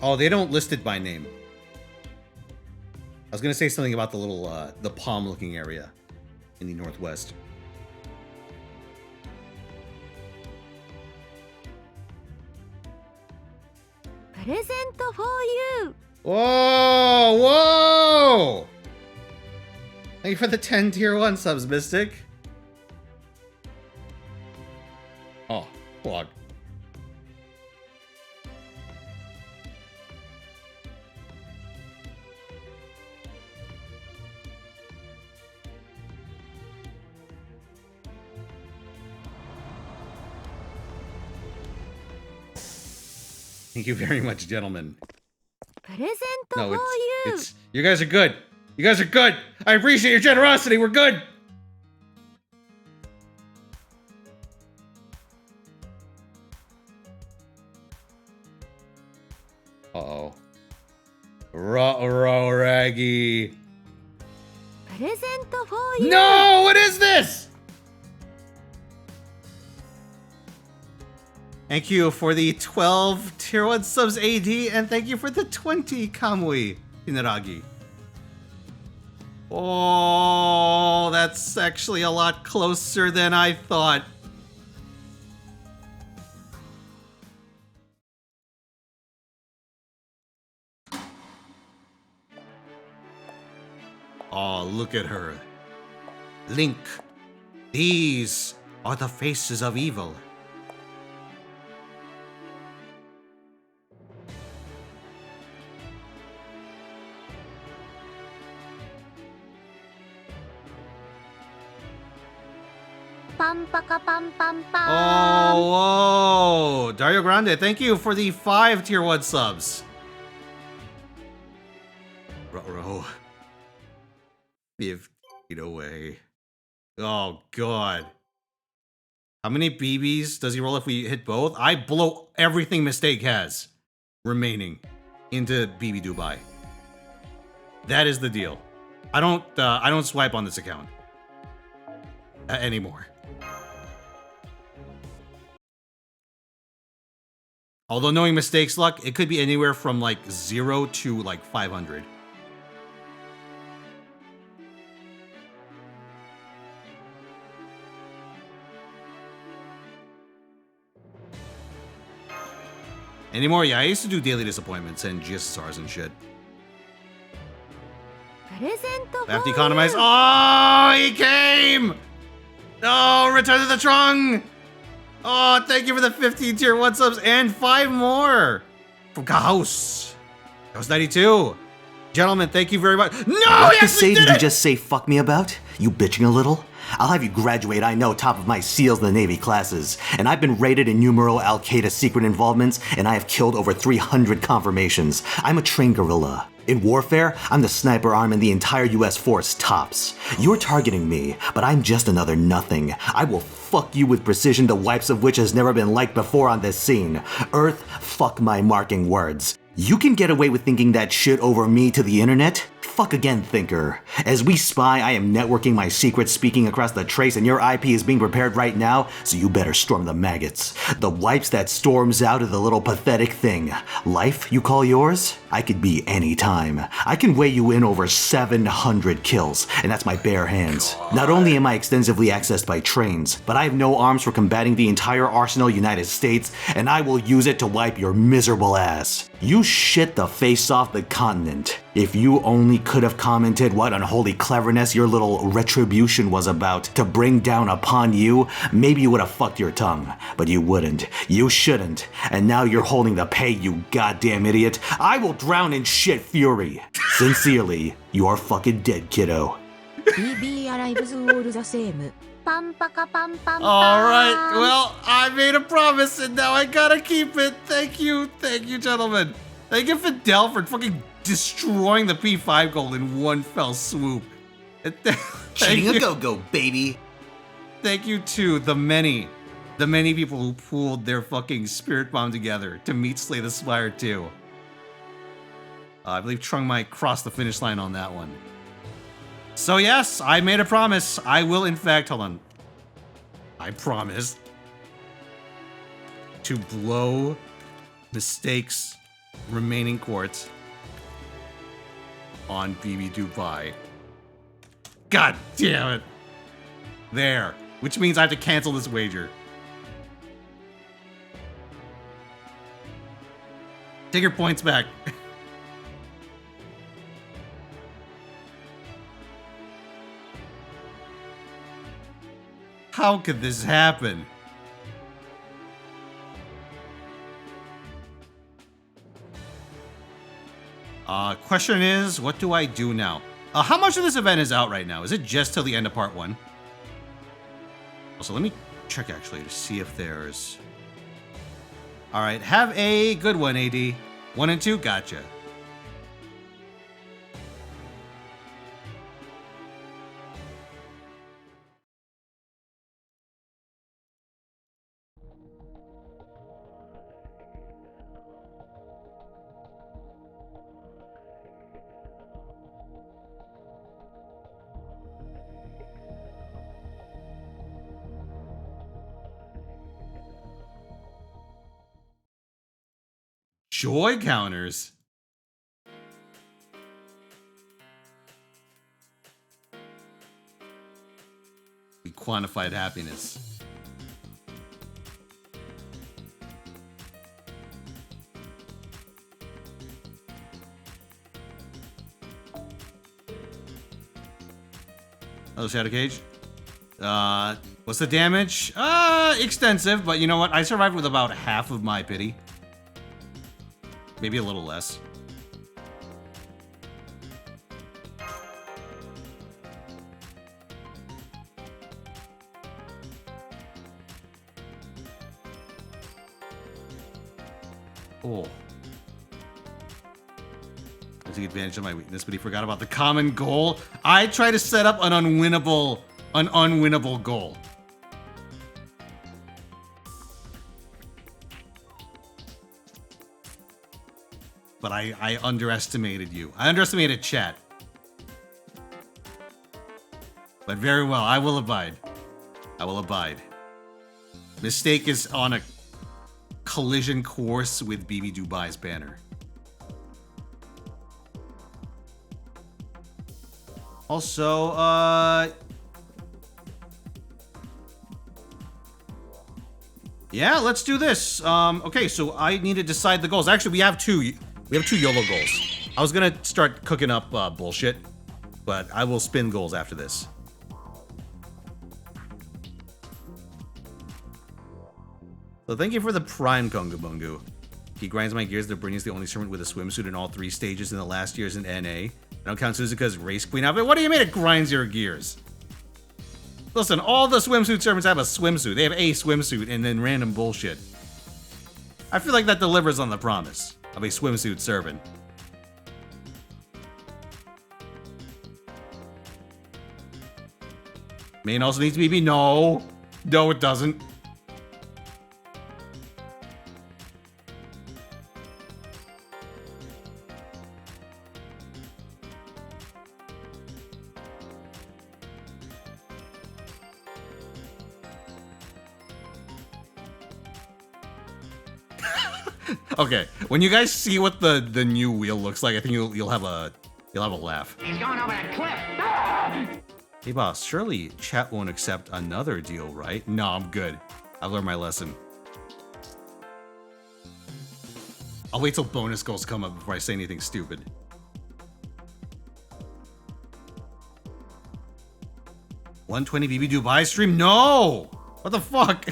Oh, they don't list it by name. I was gonna say something about the little, the palm-looking area in the northwest. Present for you. Whoa, whoa! Thank you for the 10 tier 1 subs, Mystic. Oh, plug. Thank you very much, gentlemen. No, it's you guys are good. You guys are good. I appreciate your generosity. We're good. Uh-oh. Raggy. No, what is this? Thank you for the 12 tier 1 subs AD, and thank you for the 20 Kamui Hinaragi. Oh, that's actually a lot closer than I thought. Oh, look at her. Link, these are the faces of evil. Oh, whoa. Dario Grande, thank you for the 5 tier 1 subs. Ruh-roh. 15 away. Oh, God. How many BBs does he roll if we hit both? I blow everything Mistake has remaining into BB Dubai. That is the deal. I don't swipe on this account anymore. Although knowing Mistake's luck, it could be anywhere from like 0 to like 500. Anymore? Yeah, I used to do daily disappointments and GSSRs and shit. I have to economize. Oh, he came! Oh, Return to the Trung! Oh, thank you for the 15 tier 1 subs and 5 more from Kahouse. That was 92. Gentlemen, thank you very much. No, what yes, to say we did did you it! just say fuck me about? You bitching a little? I'll have you graduate, I know, top of my SEALs in the Navy classes. And I've been rated in numero Al-Qaeda secret involvements, and I have killed over 300 confirmations. I'm a trained guerrilla. In warfare, I'm the sniper arm in the entire US force, tops. You're targeting me, but I'm just another nothing. I will fuck you with precision, the wipes of which has never been like before on this scene. Earth, fuck my marking words. You can get away with thinking that shit over me to the internet? Fuck again, thinker. As we spy, I am networking my secrets speaking across the trace, and your IP is being prepared right now, so you better storm the maggots. The wipes that storms out of the little pathetic thing. Life, you call yours? I could be any time. I can weigh you in over 700 kills, and that's my bare hands. Not only am I extensively accessed by trains, but I have no arms for combating the entire arsenal United States, and I will use it to wipe your miserable ass. You shit the face off the continent. If you only could have commented what unholy cleverness your little retribution was about to bring down upon you, maybe you would have fucked your tongue. But you wouldn't. You shouldn't. And now you're holding the pay, you goddamn idiot. I will drown in shit fury. Sincerely, you're fucking dead, kiddo. Alright, well, I made a promise and now I gotta keep it. Thank you, gentlemen. Thank you, Fidel, for fucking destroying the P5 goal in one fell swoop. Shooting a go-go, baby. Thank you to the many people who pooled their fucking spirit bomb together to meet Slay the Spire 2. I believe Trung might cross the finish line on that one. So yes, I made a promise. I will in fact, hold on. I promised to blow Mistake's remaining quartz on BB Dubai. God damn it. There. Which means I have to cancel this wager. Take your points back. How could this happen? Question is, what do I do now? How much of this event is out right now? Is it just till the end of part 1? Also, let me check actually to see if there's... Alright, have a good one, AD. 1 and 2, gotcha. Joy counters? Quantified happiness. Oh, Shadow Cage. What's the damage? Extensive, but you know what? I survived with about half of my pity. Maybe a little less. Oh. I took advantage of my weakness, but he forgot about the common goal. I try to set up an unwinnable goal. But I underestimated you. I underestimated chat. But very well, I will abide. I will abide. Mistake is on a collision course with BB Dubai's banner. Also, yeah, let's do this. Okay, so I need to decide the goals. Actually, we have two YOLO goals. I was gonna start cooking up bullshit, but I will spin goals after this. So thank you for the Prime Konga Bungu. He grinds my gears. That Brittany's the only servant with a swimsuit in all 3 stages in the last years in NA. I don't count Suzuka's race queen outfit. What do you mean it grinds your gears? Listen, all the swimsuit servants have a swimsuit. They have a swimsuit and then random bullshit. I feel like that delivers on the promise of a swimsuit servant. Main also needs to be no. No, it doesn't. Okay, when you guys see what the new wheel looks like, I think you'll have a laugh. He's going over the cliff. Ah! Hey boss, surely chat won't accept another deal, right? No, I'm good. I've learned my lesson. I'll wait till bonus goals come up before I say anything stupid. $120 BB Dubai stream? No! What the fuck?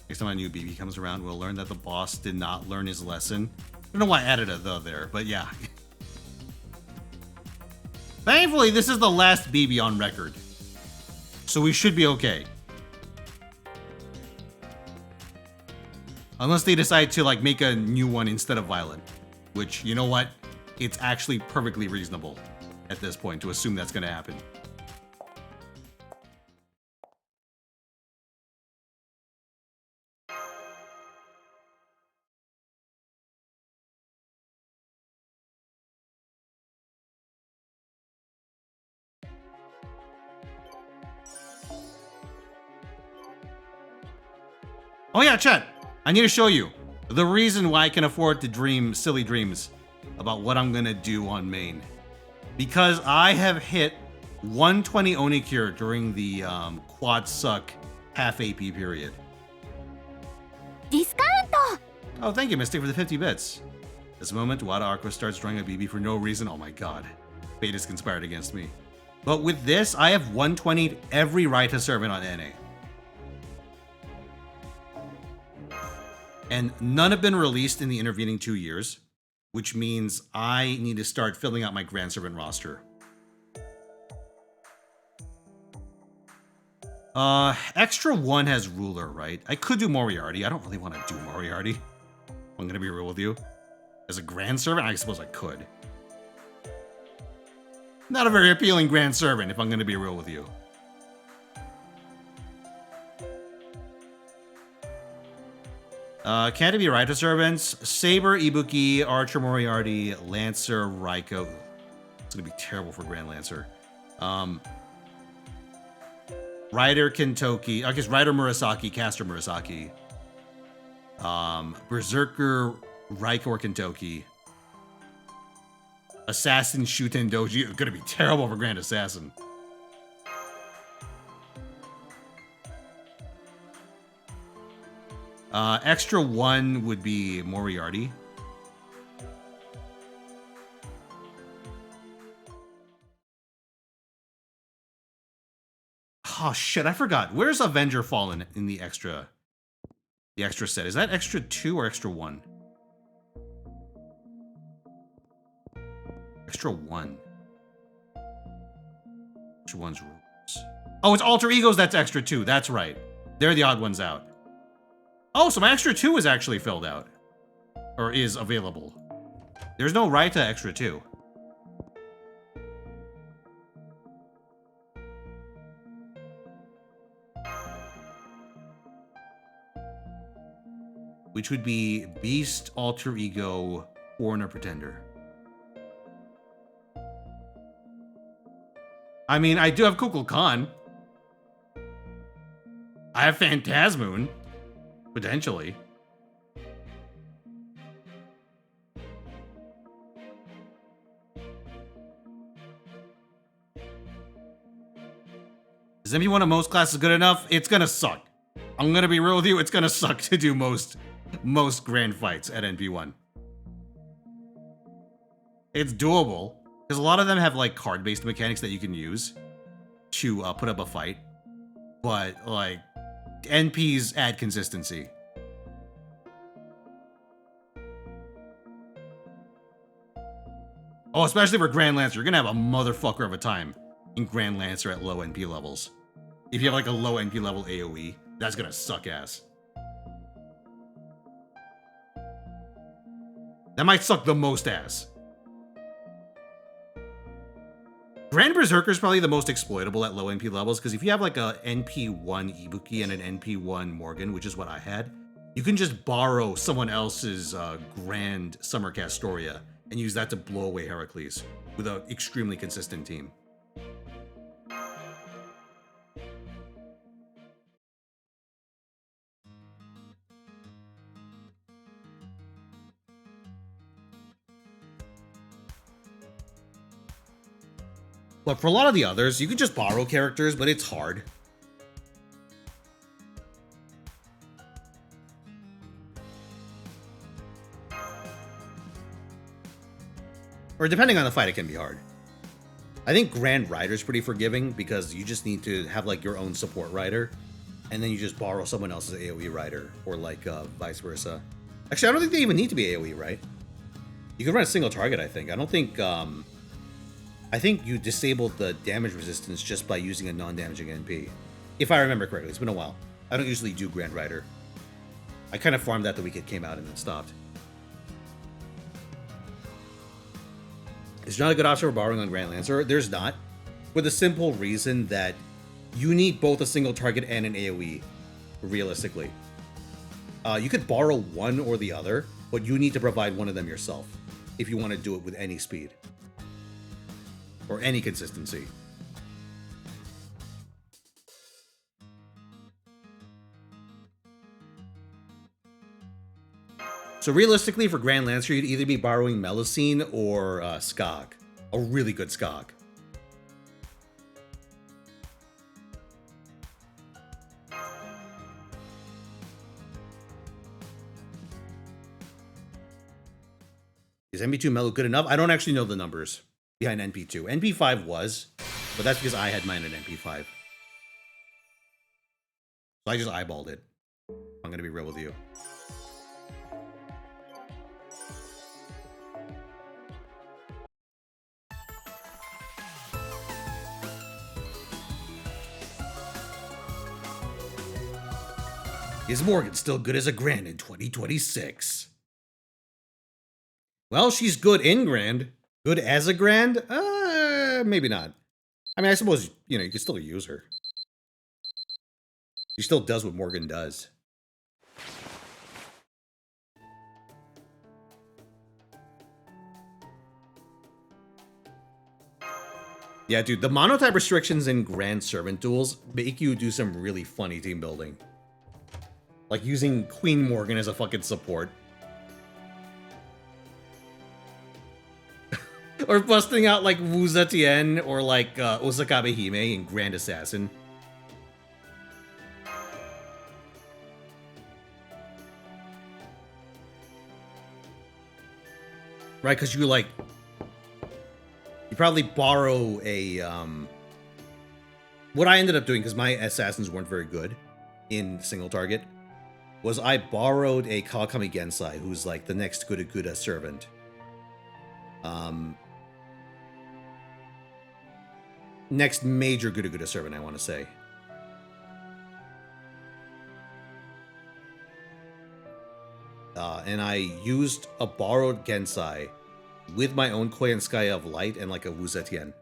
Next time a new BB comes around, we'll learn that the boss did not learn his lesson. I don't know why I added a "the" there, but yeah. Thankfully, this is the last BB on record, so we should be okay. Unless they decide to like make a new one instead of Violet, which, you know what? It's actually perfectly reasonable at this point to assume that's going to happen. Oh yeah, chat. I need to show you the reason why I can afford to dream silly dreams about what I'm gonna do on main. Because I have hit 120 Onicure during the quad suck half AP period. Discount! Oh, thank you, Mystic, for the 50 bits. This moment, Wada Aqua starts drawing a BB for no reason. Oh my god. Fate is conspired against me. But with this, I have 120'd every Raita servant on NA. And none have been released in the intervening 2 years, which means I need to start filling out my Grand Servant roster. Extra 1 has Ruler, right? I could do Moriarty. I don't really want to do Moriarty. I'm gonna be real with you. As a Grand Servant, I suppose I could. Not a very appealing Grand Servant, if I'm gonna be real with you. Can it be Raita servants? Saber, Ibuki, Archer, Moriarty, Lancer, Raiko. It's gonna be terrible for Grand Lancer. Rider, Kentoki. I guess Rider, Murasaki, Caster, Murasaki. Berserker Raikor Kentoki. Assassin Shuten Doji. It's gonna be terrible for Grand Assassin. Extra 1 would be Moriarty. Oh shit, I forgot. Where's Avenger Fallen in the extra set? Is that extra 2 or extra 1? Extra 1. Extra 1's rules. Oh, it's alter egos that's extra 2. That's right. They're the odd ones out. Oh, so my extra 2 is actually filled out. Or is available. There's no right to extra 2. Which would be Beast, Alter Ego, Foreigner, Pretender. I mean, I do have Kukul Khan. I have Phantasmoon. Potentially. Is MP1 of most classes good enough? It's gonna suck. I'm gonna be real with you, it's gonna suck to do most grand fights at NP1. It's doable, because a lot of them have like card-based mechanics that you can use to put up a fight. But like, NPs add consistency. Oh, especially for Grand Lancer, you're gonna have a motherfucker of a time in Grand Lancer at low NP levels. If you have like a low NP level AoE, that's gonna suck ass. That might suck the most ass. Grand Berserker is probably the most exploitable at low NP levels, because if you have like a NP1 Ibuki and an NP1 Morgan, which is what I had, you can just borrow someone else's Grand Summer Castoria and use that to blow away Heracles with an extremely consistent team. But for a lot of the others, you can just borrow characters, but it's hard. Or depending on the fight, it can be hard. I think Grand Rider's pretty forgiving because you just need to have like your own support rider, and then you just borrow someone else's AoE rider, or like vice versa. Actually, I don't think they even need to be AoE, right? You can run a single target, I think. I don't think, I think you disabled the damage resistance just by using a non-damaging NP. If I remember correctly, it's been a while. I don't usually do Grand Rider. I kind of farmed that the week it came out and then stopped. It's not a good option for borrowing on Grand Lancer. There's not. For the simple reason that you need both a single target and an AoE, realistically. You could borrow one or the other, but you need to provide one of them yourself if you want to do it with any speed. Or any consistency. So realistically, for Grand Lancer, you'd either be borrowing Melusine or Skog. A really good Skog. Is NP2 Melu good enough? I don't actually know the numbers behind NP2. NP5 was, but that's because I had mine at NP5. So I just eyeballed it. I'm gonna be real with you. Is Morgan still good as a Grand in 2026? Well, she's good in Grand. Good as a Grand? Maybe not. I mean, I suppose, you know, you can still use her. She still does what Morgan does. Yeah, dude, the monotype restrictions in Grand Servant duels make you do some really funny team building. Like using Queen Morgan as a fucking support. Or busting out like Wu Zetian or like Osakabe Hime in Grand Assassin. Right, because you like... You probably borrow a... What I ended up doing, because my assassins weren't very good in single target, was I borrowed a Kawakami Gensai, who's like the next Guda servant. Next major Guda servant, I want to say. And I used a borrowed Gensai with my own Koyan Sky of Light and like a Wu Zetian.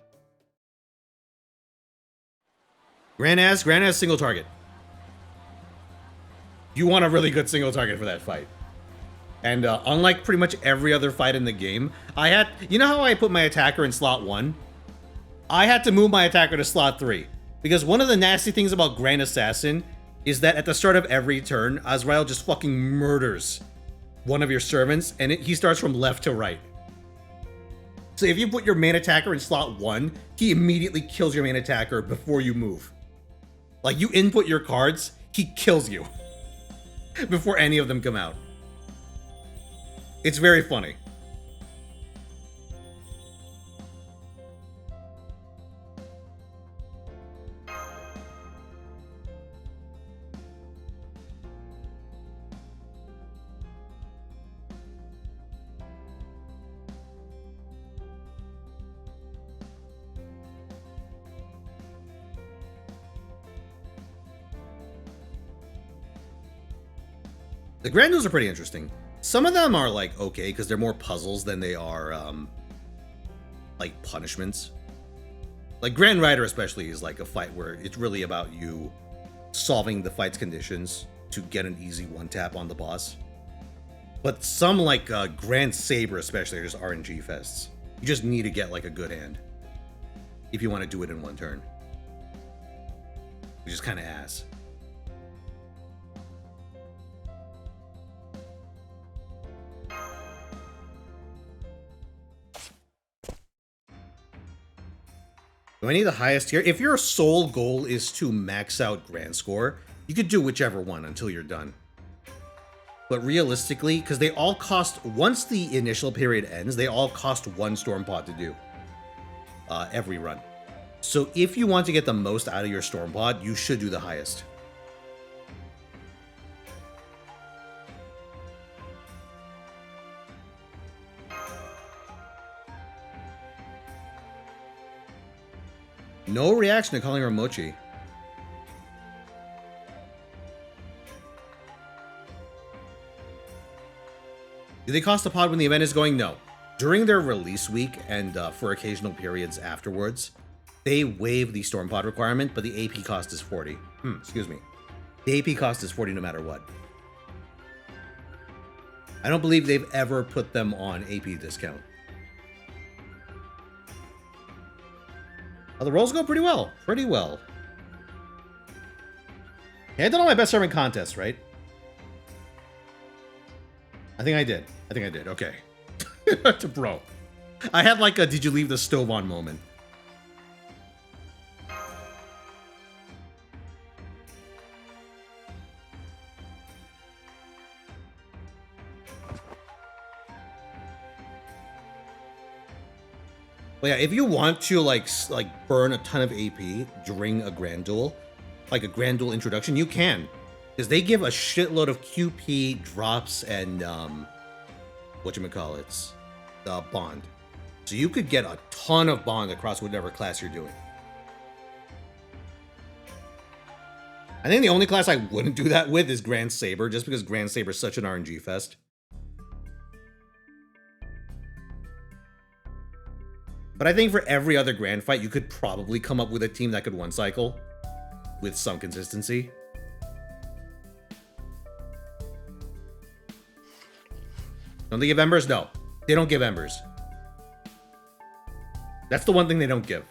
Grand single target. You want a really good single target for that fight. And unlike pretty much every other fight in the game, I had... You know how I put my attacker in slot 1? I had to move my attacker to slot 3. Because one of the nasty things about Grand Assassin is that at the start of every turn, Azrael just fucking murders one of your servants, and he starts from left to right. So if you put your main attacker in slot 1, he immediately kills your main attacker before you move. Like, you input your cards, he kills you before any of them come out. It's very funny. The Grand Duels are pretty interesting. Some of them are like okay because they're more puzzles than they are like punishments. Like Grand Rider especially is like a fight where it's really about you solving the fight's conditions to get an easy one tap on the boss. But some like Grand Saber especially are just RNG fests. You just need to get like a good hand if you want to do it in one turn, which is kind of ass. Do I need the highest tier? If your sole goal is to max out Grand Score, you could do whichever one until you're done. But realistically, because they all cost, once the initial period ends, they all cost 1 Storm Pod to do. Every run. So if you want to get the most out of your Storm Pod, you should do the highest. No reaction to calling her Mochi. Do they cost a pod when the event is going? No. During their release week and for occasional periods afterwards, they waive the Storm Pod requirement, but the AP cost is 40. Excuse me. The AP cost is 40 no matter what. I don't believe they've ever put them on AP discount. Oh, the rolls go pretty well. Pretty well. Yeah, I did all my best serving contests, right? I think I did. Okay. To bro. I had like a did you leave the stove on moment. But yeah, if you want to like burn a ton of AP during a Grand Duel, like a Grand Duel introduction, you can. Because they give a shitload of QP drops and whatchamacallits, the bond. So you could get a ton of bond across whatever class you're doing. I think the only class I wouldn't do that with is Grand Saber, just because Grand Saber is such an RNG fest. But I think for every other grand fight, you could probably come up with a team that could one cycle with some consistency. Don't they give embers? No, they don't give embers. That's the one thing they don't give.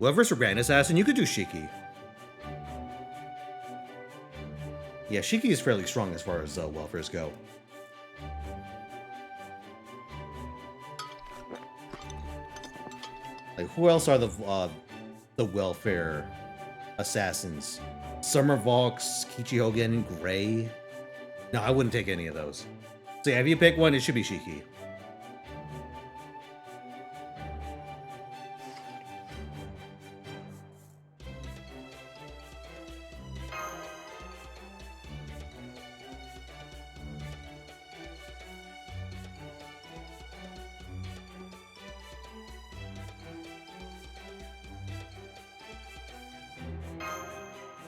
Whoever's a Grand Assassin, you could do Shiki. Yeah, Shiki is fairly strong as far as welfares go. Like, who else are the welfare assassins? Summer Valks, Kichi Hogan, Gray? No, I wouldn't take any of those. So yeah, if you pick one, it should be Shiki.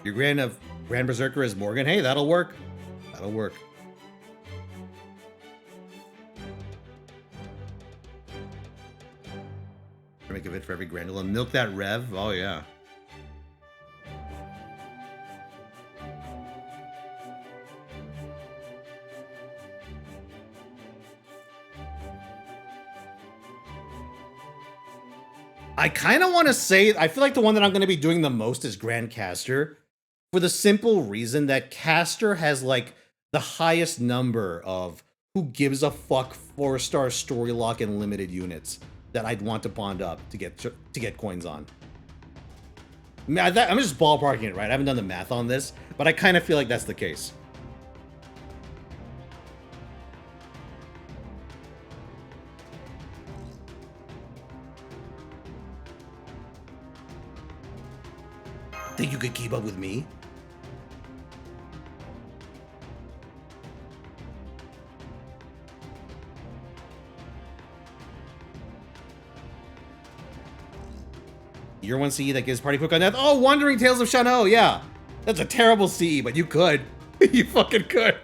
Your Grand Berserker is Morgan. Hey, that'll work. That'll work. Make a bit for every Grandula. Milk that Rev. Oh, yeah. I kind of want to say, I feel like the one that I'm going to be doing the most is Grand Caster, for the simple reason that Caster has like the highest number of who gives a fuck 4-star story lock and limited units that I'd want to bond up to get coins on. I'm just ballparking it, right? I haven't done the math on this, but I kind of feel like that's the case. Think you could keep up with me? You're one CE that gives party quick on death. Oh, Wandering Tales of Shano, yeah. That's a terrible CE, but you could. You fucking could.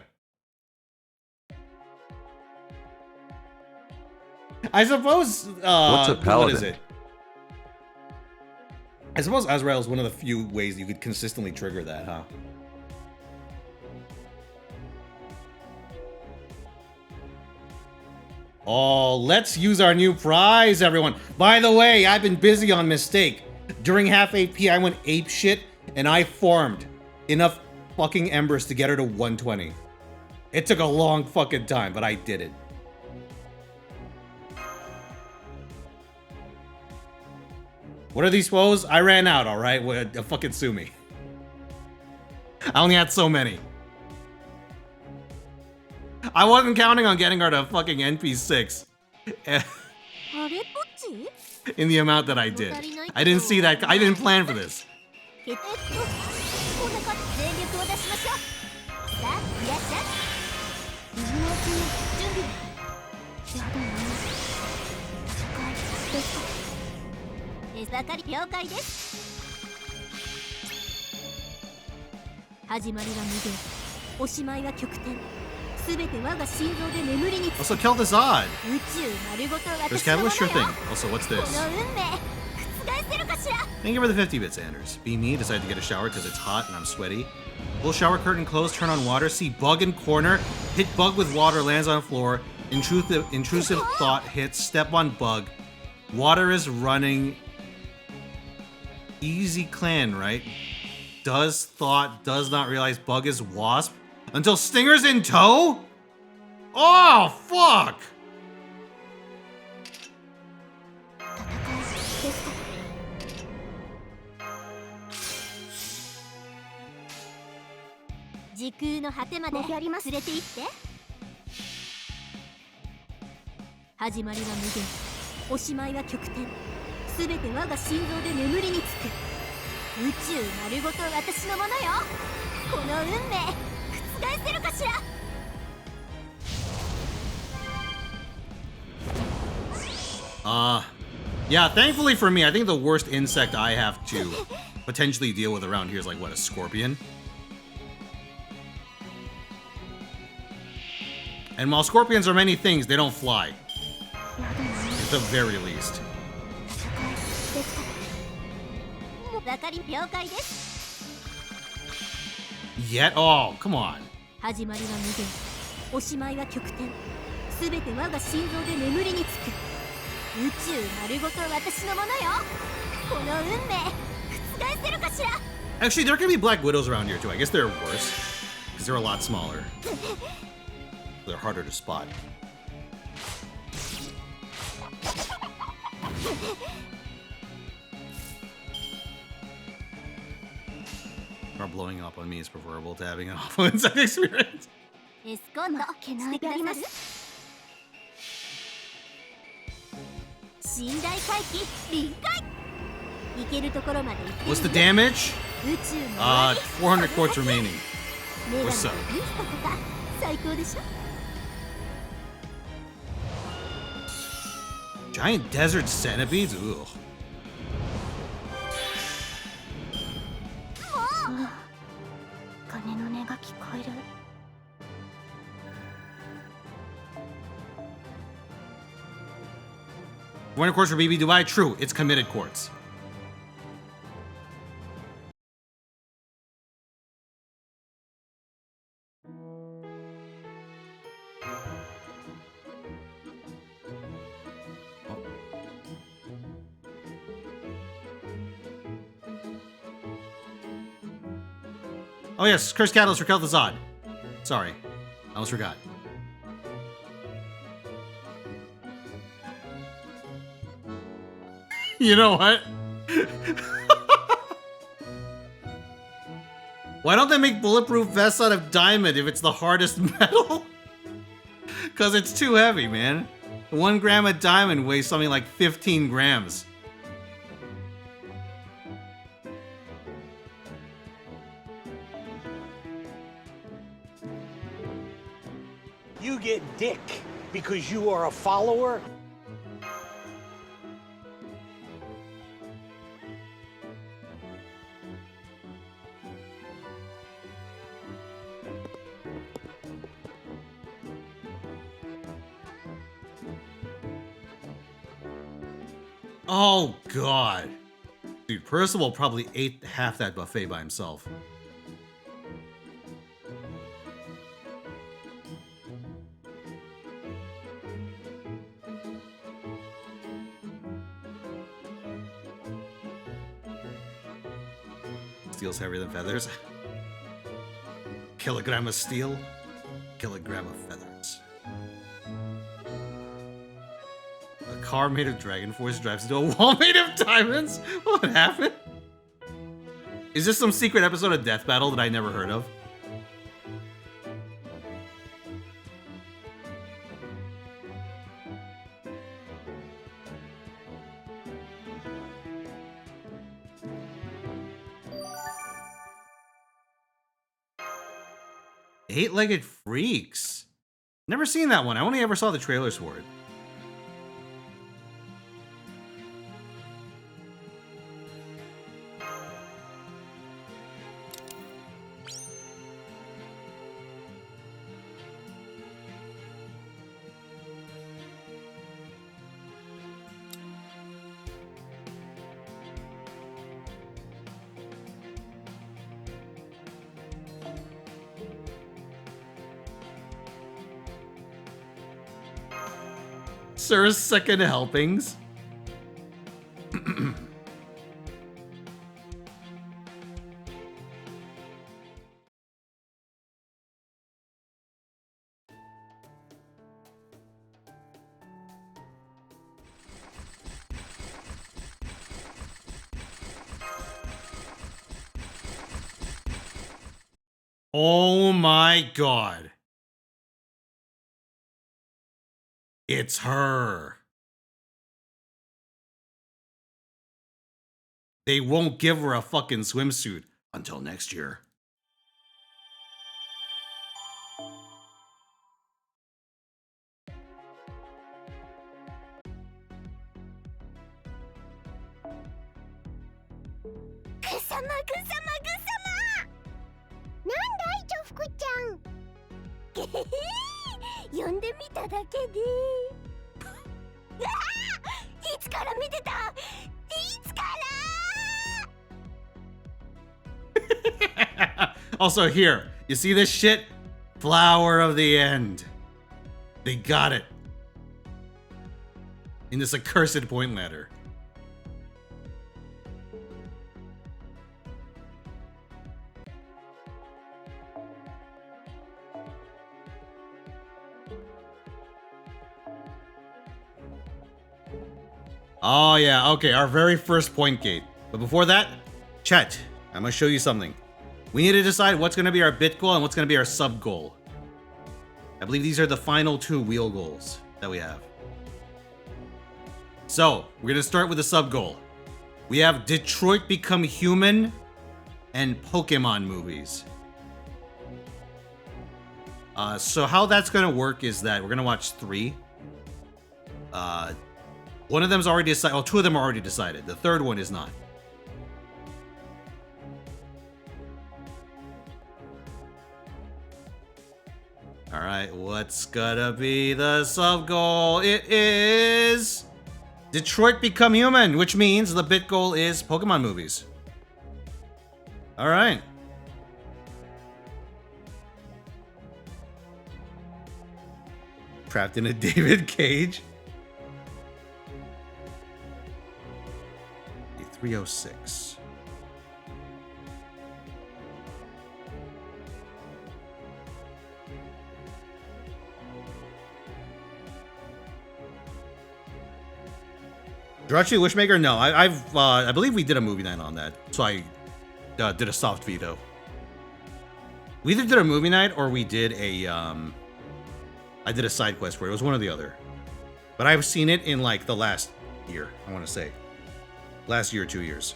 I suppose, What's a paladin? What is it? I suppose Azrael is one of the few ways you could consistently trigger that, huh? Oh, let's use our new prize, everyone. By the way, I've been busy on Mistake. During half AP, I went ape shit, and I farmed enough fucking embers to get her to 120. It took a long fucking time, but I did it. What are these foes? I ran out, alright? Fucking sue me. I only had so many. I wasn't counting on getting her to fucking NP6. In the amount that I did. I didn't see that. I didn't plan for this. Also, kill this odd. There's Catalyst, sure thing. Also, what's this? Thank you for the 50 bits, Anders. Be me, decide to get a shower because it's hot and I'm sweaty. Pull shower curtain closed, turn on water, see bug in corner, hit bug with water, lands on floor, intrusive thought hits, step on bug. Water is running. Easy clan, right? Does thought, does not realize bug is wasp. Until Stinger's in tow? Oh, fuck! Yeah, thankfully for me, I think the worst insect I have to potentially deal with around here is like, what, a scorpion? And while scorpions are many things, they don't fly. At the very least. Yet? Oh, come on. Actually, there can be Black Widows around here too. I guess they're worse because they're a lot smaller. They're harder to spot. Or blowing up on me is preferable to having an awful insect experience. What's the damage? 400 quartz remaining. What's up? Giant desert centipedes? Ugh. One quartz for BB Dubai? True, it's committed quartz. Oh yes, Curse Catalyst for Kel'Thuzad. Sorry, I almost forgot. You know what? Why don't they make bulletproof vests out of diamond if it's the hardest metal? Because it's too heavy, man. 1 gram of diamond weighs something like 15 grams. You get dick because you are a follower. Oh, God. Dude, Percival probably ate half that buffet by himself. Steel's heavier than feathers. Kilogram of steel, kilogram of feathers. A car made of Dragon Force drives into a wall made of diamonds? What happened? Is this some secret episode of Death Battle that I never heard of? Eight-legged freaks. Never seen that one. I only ever saw the trailers for it. Sir's second helpings. Oh my God. It's her. They won't give her a fucking swimsuit until next year. Also here, you see this shit? Flower of the End. They got it. In this accursed point ladder. Oh yeah, okay, our very first point gate. But before that, chat, I'm gonna show you something. We need to decide what's gonna be our bit goal and what's gonna be our sub goal. I believe these are the final 2 wheel goals that we have. So, we're gonna start with the sub goal. We have Detroit Become Human and Pokemon movies. So how that's gonna work is that we're gonna watch 3. One of them's already decided. Well, 2 of them are already decided. The third one is not. All right, what's gonna be the sub goal? It is Detroit Become Human, which means the bit goal is Pokemon movies. All right. Trapped in a David cage. 306. Jirachi Wishmaker? No, I believe we did a movie night on that, so I did a soft veto. We either did a movie night or we did a I did a side quest for it. It was one or the other, but I've seen it in like the last year. I want to say last year or 2 years.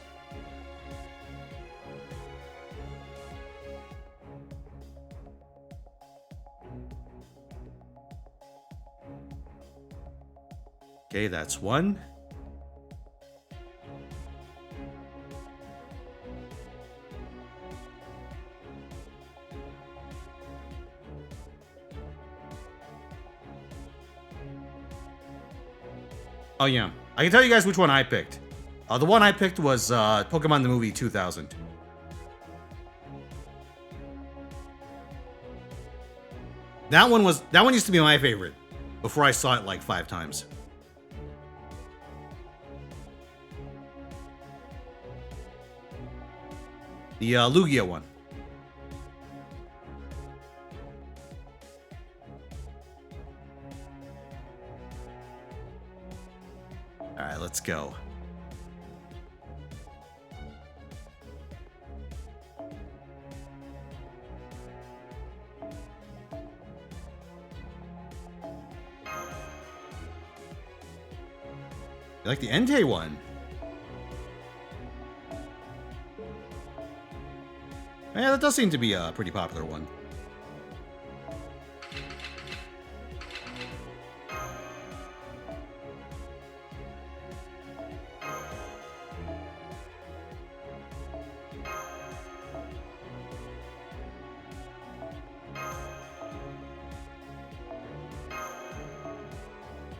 Okay, that's 1. Oh yeah, I can tell you guys which one I picked. The one I picked was Pokemon the Movie 2000. That one used to be my favorite before I saw it like 5 times. The Lugia one. All right, let's go. You like the Entei one? Yeah, that does seem to be a pretty popular one.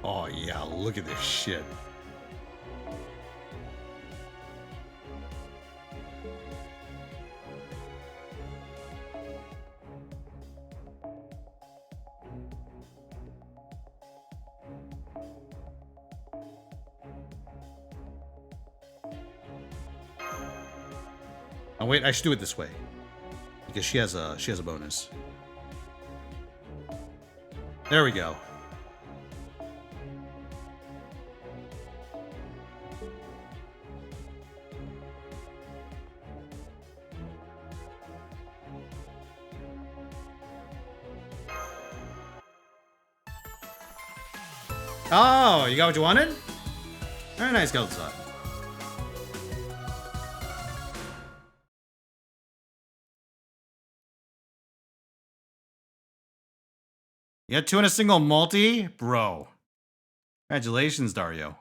Oh yeah, look at this shit. Oh wait, I should do it this way because she has a bonus. There we go. Oh, you got what you wanted? Very nice, Geldzot. You got 2 in a single multi? Bro. Congratulations, Dario.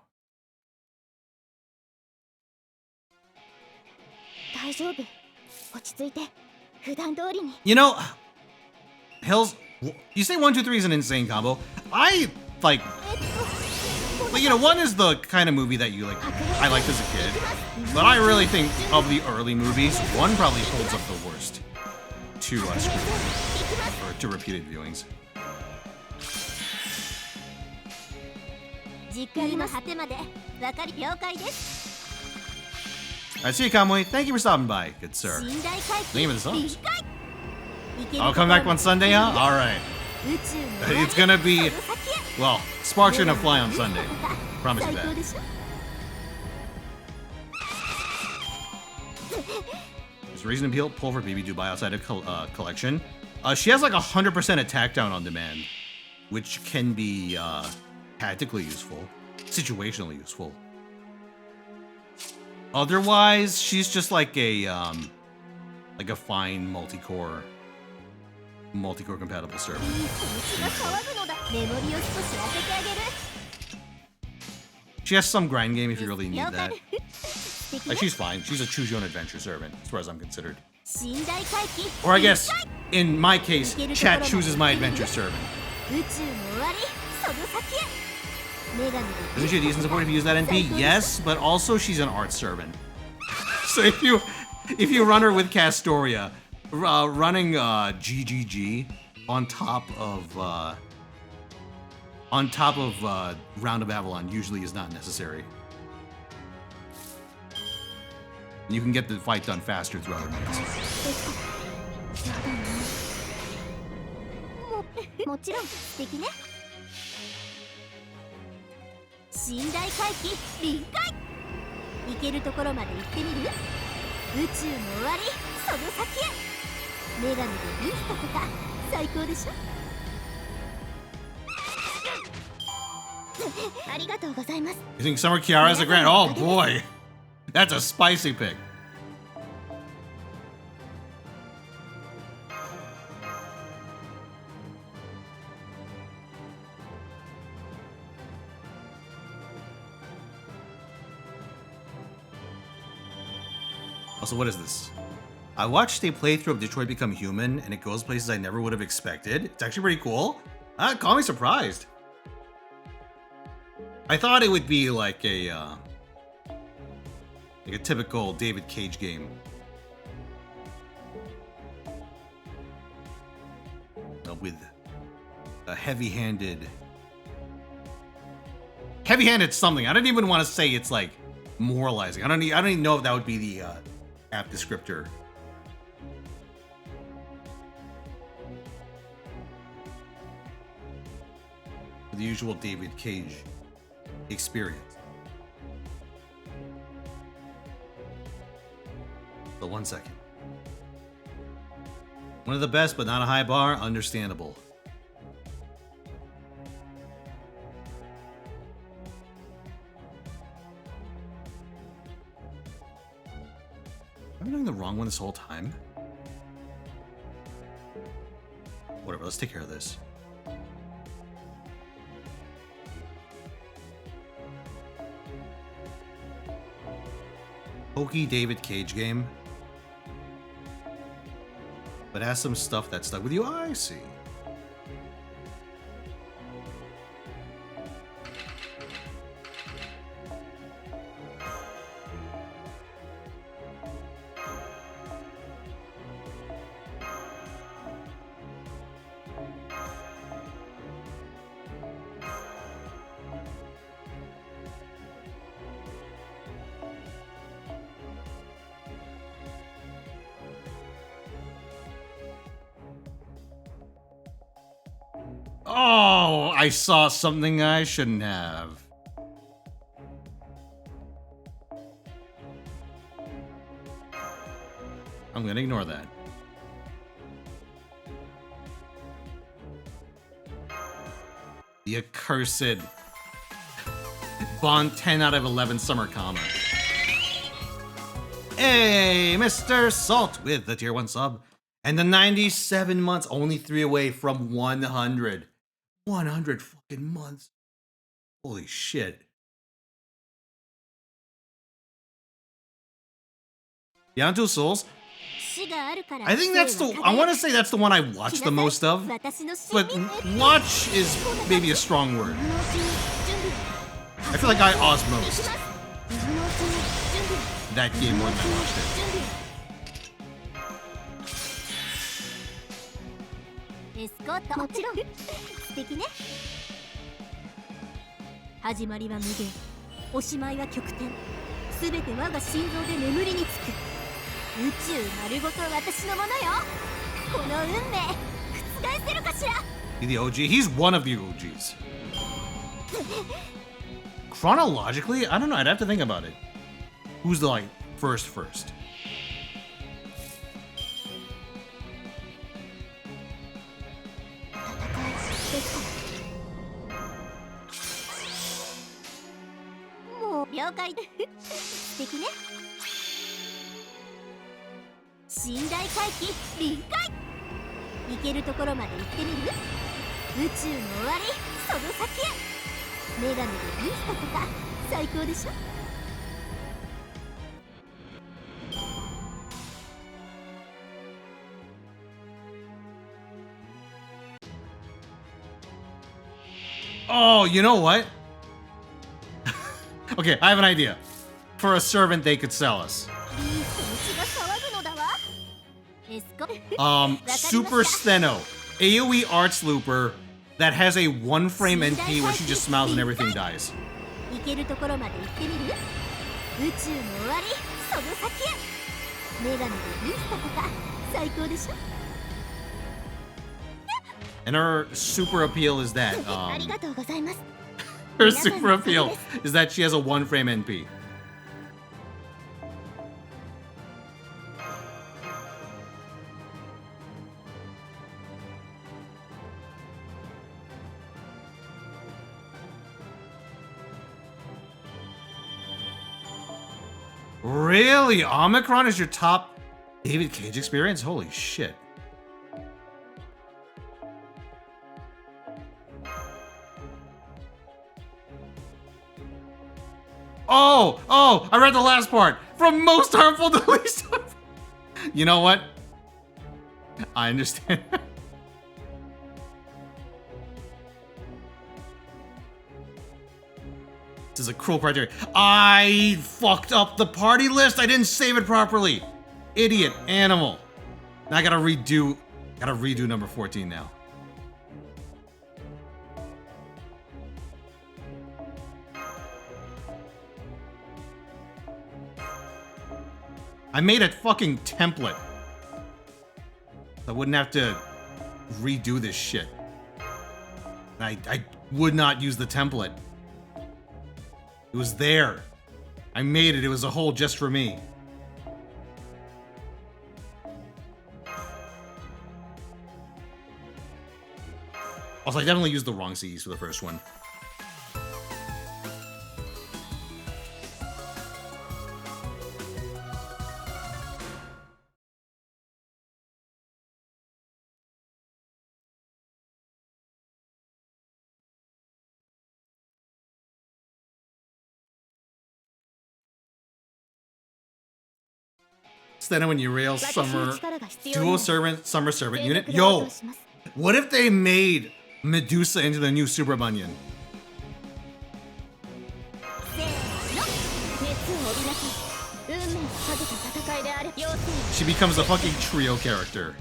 You know, Hills, you say 1, 2, 3 is an insane combo. I like, you know, 1 is the kind of movie that you like. I liked as a kid, but I really think of the early movies, 1 probably holds up the worst to screen or to repeated viewings. Alright, see you, Kamui. Thank you for stopping by, good sir. Thank you for the subs. I'll come back on Sunday, huh? Alright. It's gonna be, well, sparks are gonna fly on Sunday. Promise you that. There's reason to pull for BB Dubai outside of collection. She has like 100% attack down on demand, which can be tactically useful, situationally useful. Otherwise, she's just like a fine multi-core compatible server. She has some grind game if you really need that. Like, she's fine. She's a choose your own adventure servant, as far as I'm considered. Or I guess, in my case, chat chooses my adventure servant. Isn't she a decent support if you use that NP? Yes, but also she's an art servant. So if you run her with Castoria, running GGG on top of Round of Avalon usually is not necessary. You can get the fight done faster through other means. You think Summer Kiara is a grand? Oh boy, that's a spicy pick. Also, what is this? I watched a playthrough of Detroit Become Human, and it goes places I never would have expected. It's actually pretty cool. Call me surprised. I thought it would be like a typical David Cage game. With a heavy-handed something. I don't even want to say it's like moralizing. I don't even know if that would be the app descriptor. The usual David Cage experience. So 1 second. One of the best, but not a high bar. Understandable. Am I doing the wrong one this whole time? Whatever, let's take care of this. Hokey David Cage game. But has some stuff that stuck with you. I see. Oh, I saw something I shouldn't have. I'm gonna ignore that. The accursed Bond 10 out of 11 summer comma. Hey, Mr. Salt with the tier 1 sub. And the 97 months, only 3 away from 100. 100 fucking months. Holy shit. Beyond Two Souls. I think that's the, I want to say that's the one I watch the most of. But watch is maybe a strong word. I feel like I osmosed that game more than I watched it. エスコートもちろん素敵ね始まりは無限おしまいは極点すべて我が心臓で眠りにつく宇宙丸ごと私のものよこの運命覆せるかしら The OG? He's one of the OGs. Chronologically, I don't know, I'd have to think about it. Who's the like first? 了解素敵ね寝台回帰臨界行けるところまで行ってみる宇宙の終わりその先へ女神でミストとか最高でしょOh, you know what? Okay, I have an idea. For a servant they could sell us. Super Steno. AoE Arts Looper that has a 1-frame NP where she just smiles and everything dies. And her super appeal is that, her super appeal is that she has a 1-frame NP. Really? Omicron is your top David Cage experience? Holy shit. Oh, I read the last part. From most harmful to least harmful. You know what? I understand. This is a cruel criteria. I fucked up the party list. I didn't save it properly. Idiot animal. Now I gotta redo number 14 now. I made a fucking template. I wouldn't have to redo this shit. I would not use the template. It was there. I made it. It was a hole just for me. Also, I definitely used the wrong CEs for the first one. Steno and Uriel summer dual summer servant unit. Yo, what if they made Medusa into the new Super Bunyan? She becomes a fucking trio character.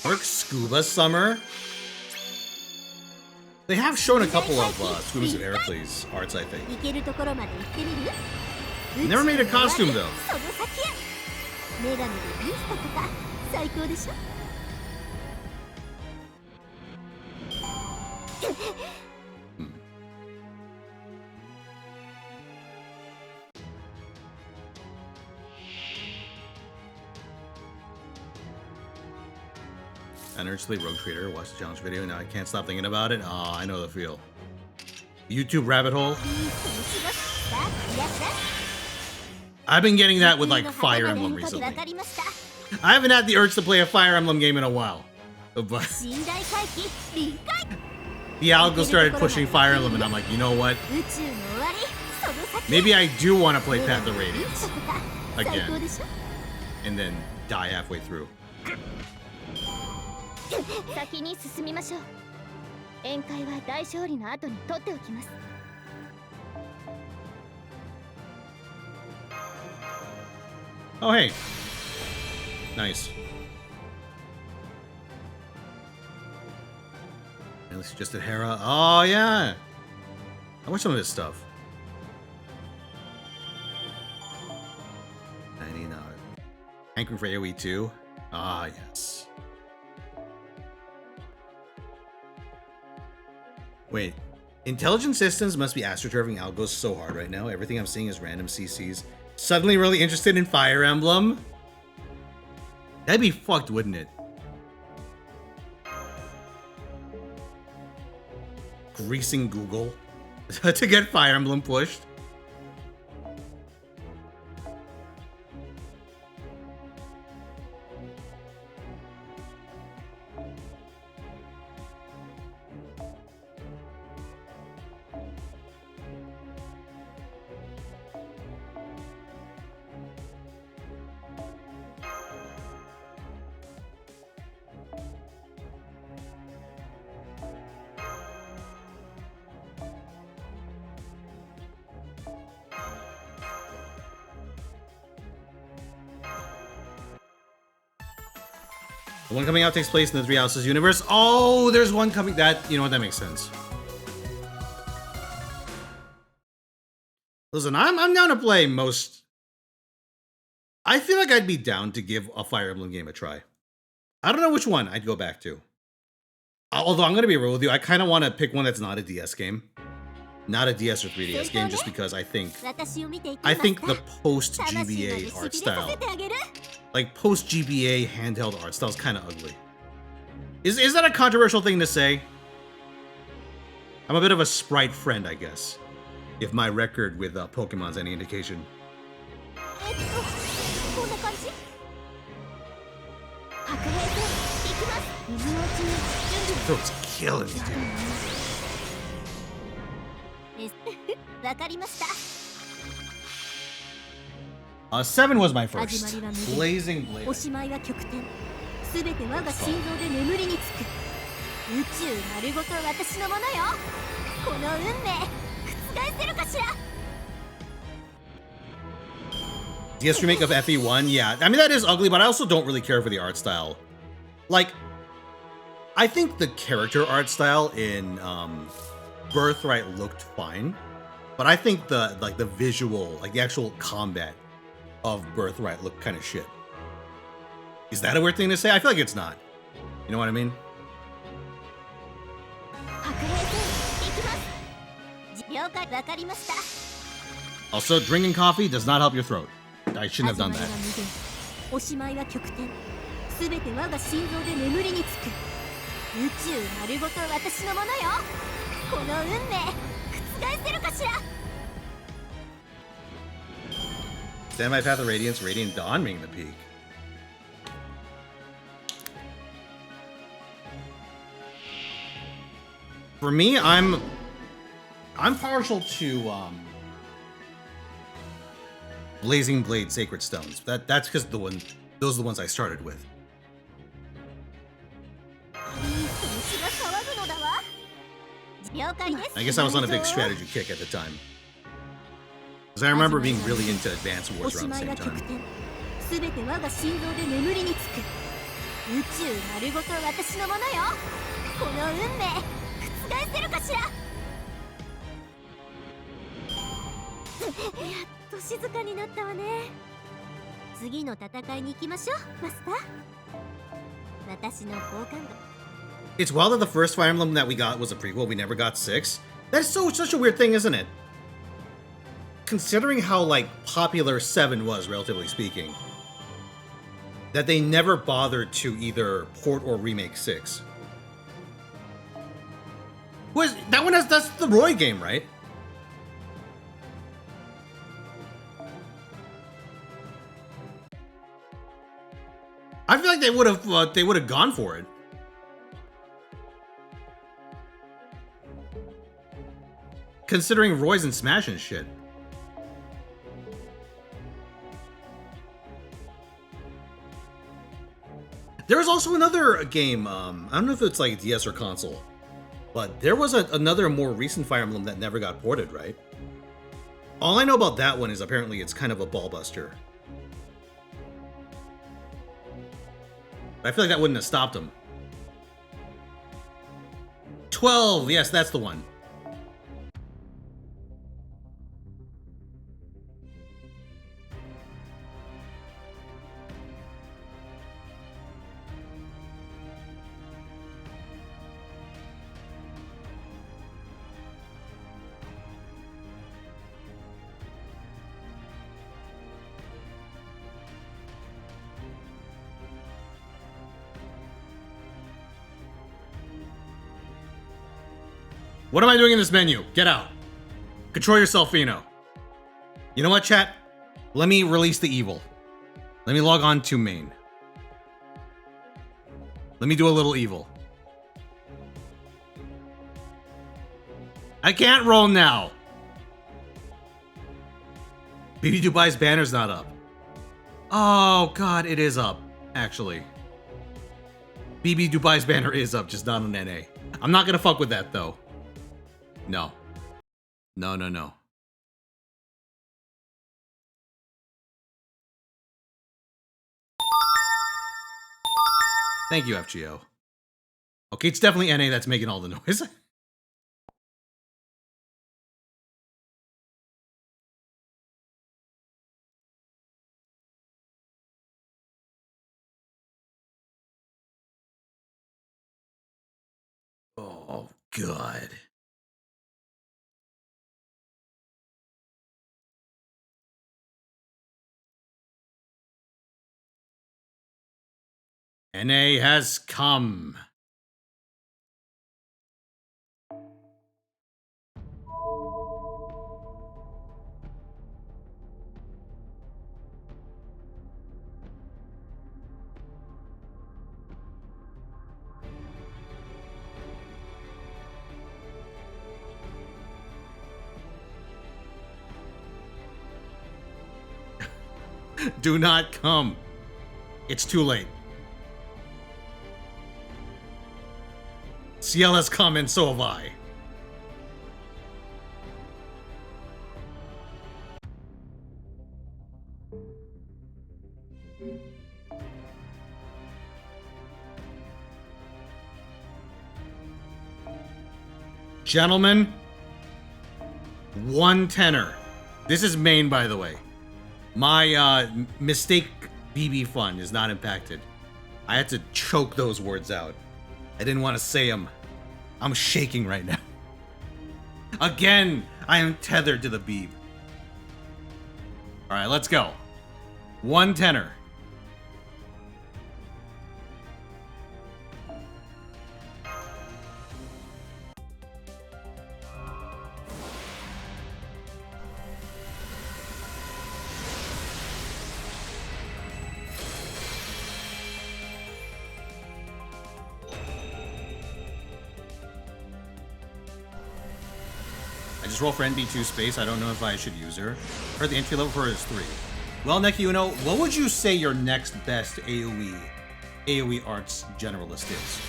Work Scuba Summer. They have shown a couple of Scubas and Heracles arts, I think. Never made a costume though. An urge to play Rogue Trader, watch the challenge video, now I can't stop thinking about it. Oh, I know the feel. YouTube rabbit hole. I've been getting that with like Fire Emblem recently. I haven't had the urge to play a Fire Emblem game in a while. But the algo started pushing Fire Emblem and I'm like, you know what? Maybe I do want to play Path of Radiance again. And then die halfway through. Oh hey. Nice. Finally suggested Hera. Oh, yeah. I watched some of his stuff. 99. Hankering for AoE 2. Ah, yes. Wait. Intelligent systems must be astroturfing algos so hard right now. Everything I'm seeing is random CCs. Suddenly really interested in Fire Emblem? That'd be fucked, wouldn't it? Greasing Google to get Fire Emblem pushed. The one coming out takes place in the Three Houses universe. Oh, there's one coming. That, you know what, that makes sense. Listen, I'm down to play most. I feel like I'd be down to give a Fire Emblem game a try. I don't know which one I'd go back to. Although I'm gonna be real with you, I kind of want to pick one that's not a DS game, not a DS or 3DS game, just because I think the post GBA art style, like post GBA handheld art style, is kind of ugly. Is that a controversial thing to say? I'm a bit of a sprite friend, I guess, if my record with Pokemon's any indication. Throat's killing me, dude. 7 was my first. Blazing Blade. DS remake of FE1, yeah. I mean, that is ugly, but I also don't really care for the art style. Like, I think the character art style in Birthright looked fine, but I think the visual, like the actual combat of Birthright looked kind of shit. Is that a weird thing to say? I feel like it's not. You know what I mean? Also, drinking coffee does not help your throat. I shouldn't have done that. Stand by Path of Radiance, Radiant Dawn being the peak. For me, I'm partial to Blazing Blade Sacred Stones. That's because those are the ones I started with. I guess I was on a big strategy kick at the time, because I remember being really into Advance Wars around the same time. It's wild that the first Fire Emblem that we got was a prequel. We never got 6. That's such a weird thing, isn't it? Considering how, like, popular 7 was, relatively speaking, that they never bothered to either port or remake 6. That's the Roy game, right? I feel like they would have gone for it. Considering Roy's in Smash and shit. There was also another game, I don't know if it's like DS or console, but there was another more recent Fire Emblem that never got ported, right? All I know about that one is apparently it's kind of a ball buster. But I feel like that wouldn't have stopped him. 12. Yes, that's the one. What am I doing in this menu? Get out. Control yourself, Fino. You know what, chat? Let me release the evil. Let me log on to main. Let me do a little evil. I can't roll now. BB Dubai's banner's not up. Oh, God, it is up, actually. BB Dubai's banner is up, just not on NA. I'm not gonna fuck with that, though. No. No, no, no. Thank you, FGO. Okay, it's definitely NA that's making all the noise. Oh, God. NA has come. Do not come. It's too late. Ciel has come and so have I. Gentlemen, 1 tenor. This is main, by the way. My mistake BB fun is not impacted. I had to choke those words out. I didn't want to say them. I'm shaking right now. Again, I am tethered to the beeb. Alright, let's go. 1 tenor. Just roll for NB2 space. I don't know if I should use her. Heard the entry level for her is 3. Well, Neki Uno, what would you say your next best AoE arts generalist is?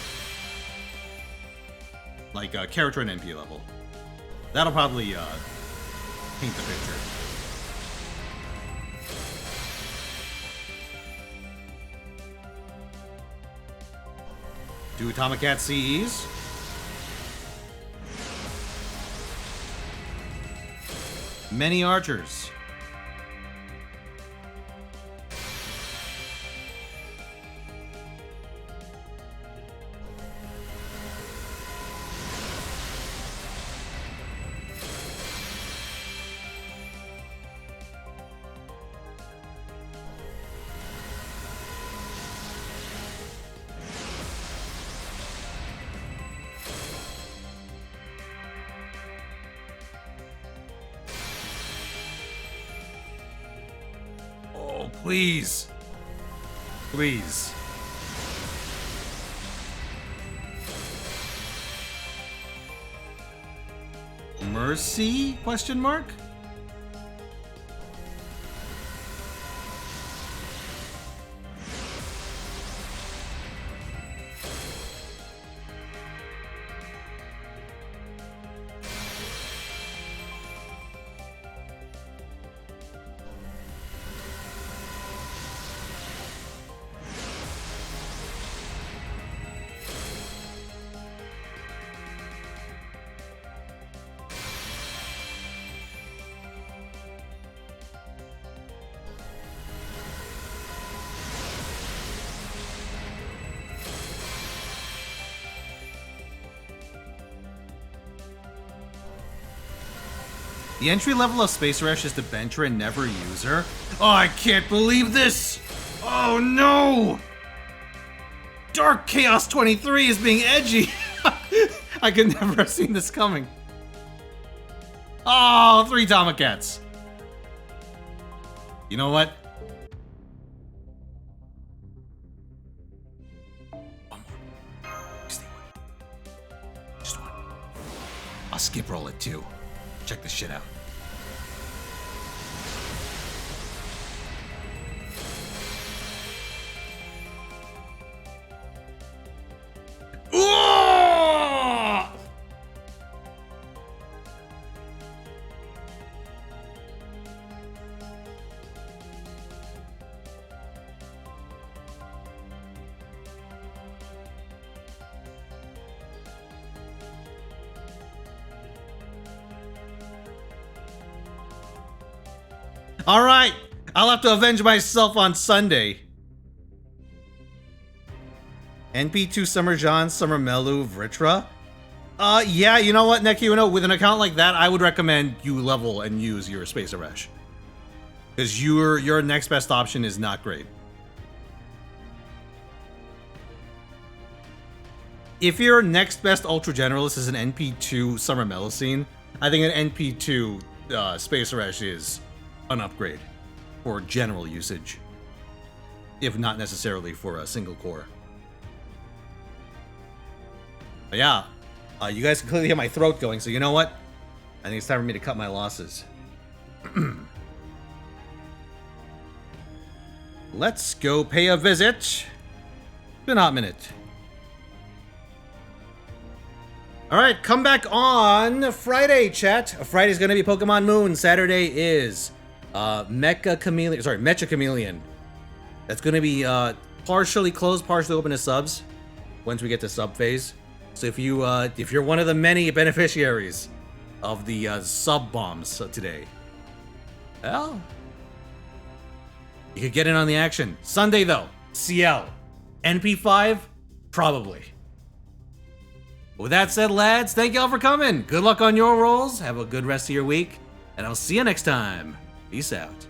Like character and NP level. That'll probably paint the picture. Do Atomicat CEs? Many archers. Please. Please. Mercy? Question mark? The entry level of Space Rush is the bencher and never user. Oh, I can't believe this! Oh no! Dark Chaos 23 is being edgy! I could never have seen this coming. Oh, 3 Tomacats. You know what? One more. Stay one. Just one. I'll skip roll it too. Check this shit out. Ooh! All right, I'll have to avenge myself on Sunday. NP2 Summer John, Summer Melu, Vritra. Yeah, you know what, Neki, with an account like that, I would recommend you level and use your Space Arash. Because your next best option is not great. If your next best Ultra Generalist is an NP2 Summer Melusine, I think an NP2 Space Arash is an upgrade for general usage, if not necessarily for a single core. But yeah, you guys can clearly hear my throat going, so you know what? I think it's time for me to cut my losses. Let's go pay a visit. It's been a hot minute. Alright, come back on Friday, chat. Friday's gonna be Pokemon Moon. Saturday is Mecha Chameleon. That's gonna be partially closed, partially open to subs once we get to sub phase. So if you're one of the many beneficiaries of the sub bombs today, well, you could get in on the action. Sunday though, Ciel, NP5, probably. With that said, lads, thank y'all for coming. Good luck on your rolls. Have a good rest of your week, and I'll see you next time. Peace out.